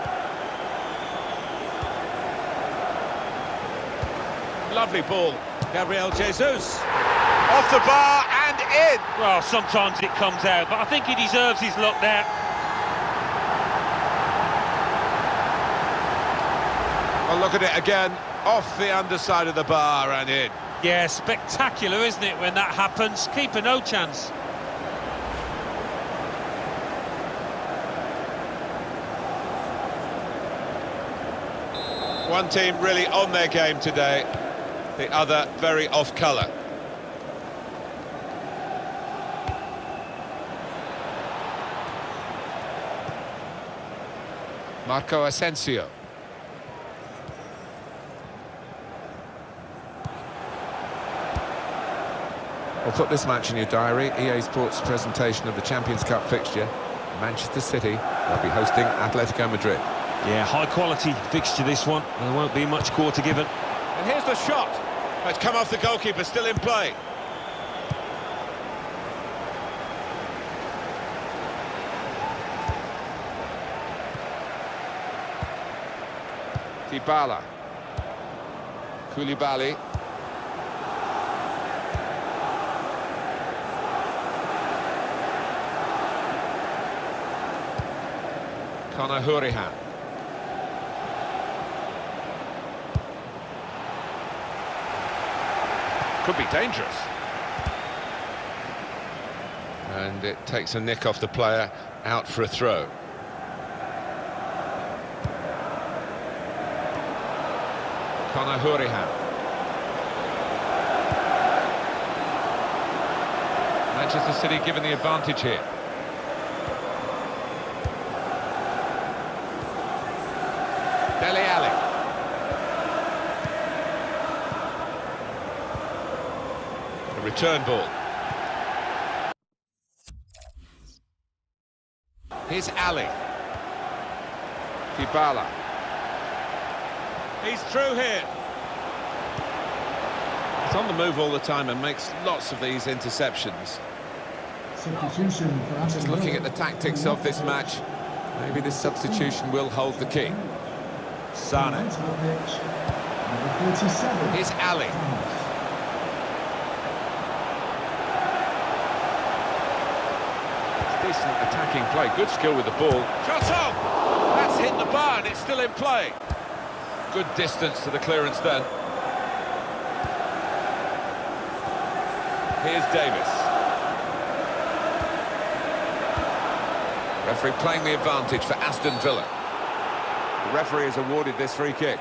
Lovely ball. Gabriel Jesus. Off the bar and in. Well, sometimes it comes out, but I think he deserves his luck there. Well, look at it again. Off the underside of the bar and in. Yeah, spectacular, isn't it, when that happens? Keeper no chance. One team really on their game today, the other very off colour. Marco Asensio. Well, put this match in your diary. EA Sports presentation of the Champions Cup fixture. Manchester City will be hosting Atletico Madrid. Yeah, high-quality fixture, this one. There won't be much quarter given. And here's the shot. It's come off the goalkeeper, still in play. Dybala. Koulibaly. Conor Hurahan. Could be dangerous. And it takes a nick off the player, out for a throw. Conor Hurahan. Manchester City given the advantage here. Dele Alli. A return ball. Here's Ali. Dybala. He's through here. He's on the move all the time and makes lots of these interceptions. Substitution for Aston Just looking Villa. at the tactics of this match, maybe this substitution will hold the key. Sane. Onto the pitch, number 47. Here's Ali. It's decent attacking play, good skill with the ball. Shot on! That's hit the bar and it's still in play. Good distance to the clearance then. Here's Davis. Referee playing the advantage for Aston Villa. The referee has awarded this free kick.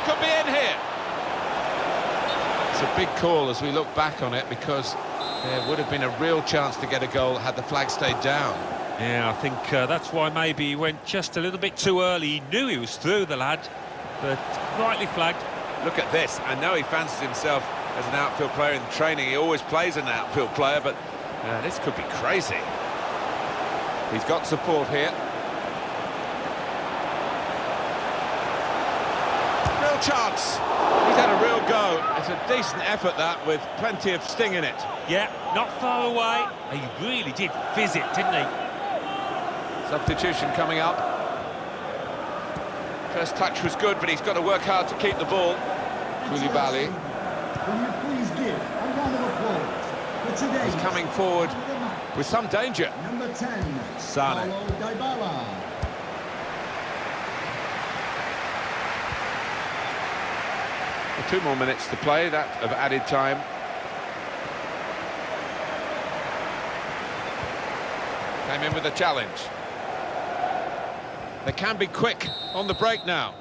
Could be in here. It's a big call as we look back on it, because there would have been a real chance to get a goal had the flag stayed down. Yeah, I think that's why maybe he went just a little bit too early. He knew he was through, the lad, but rightly flagged. Look at this. I know he fancies himself as an outfield player in training. He always plays an outfield player, but this could be crazy. He's got support here. chance. He's had a real go. It's a decent effort, that, with plenty of sting in it. Yeah, not far away. He really did fizz it, didn't he? Substitution coming up. First touch was good, but he's got to work hard to keep the ball. Koulibaly. Will you please give a round of applause for today's He's coming forward man of the match, with some danger. number 10, Sane. Paulo Dybala. Well, 2 more minutes to play, that of added time. Came in with a challenge. They can be quick on the break now.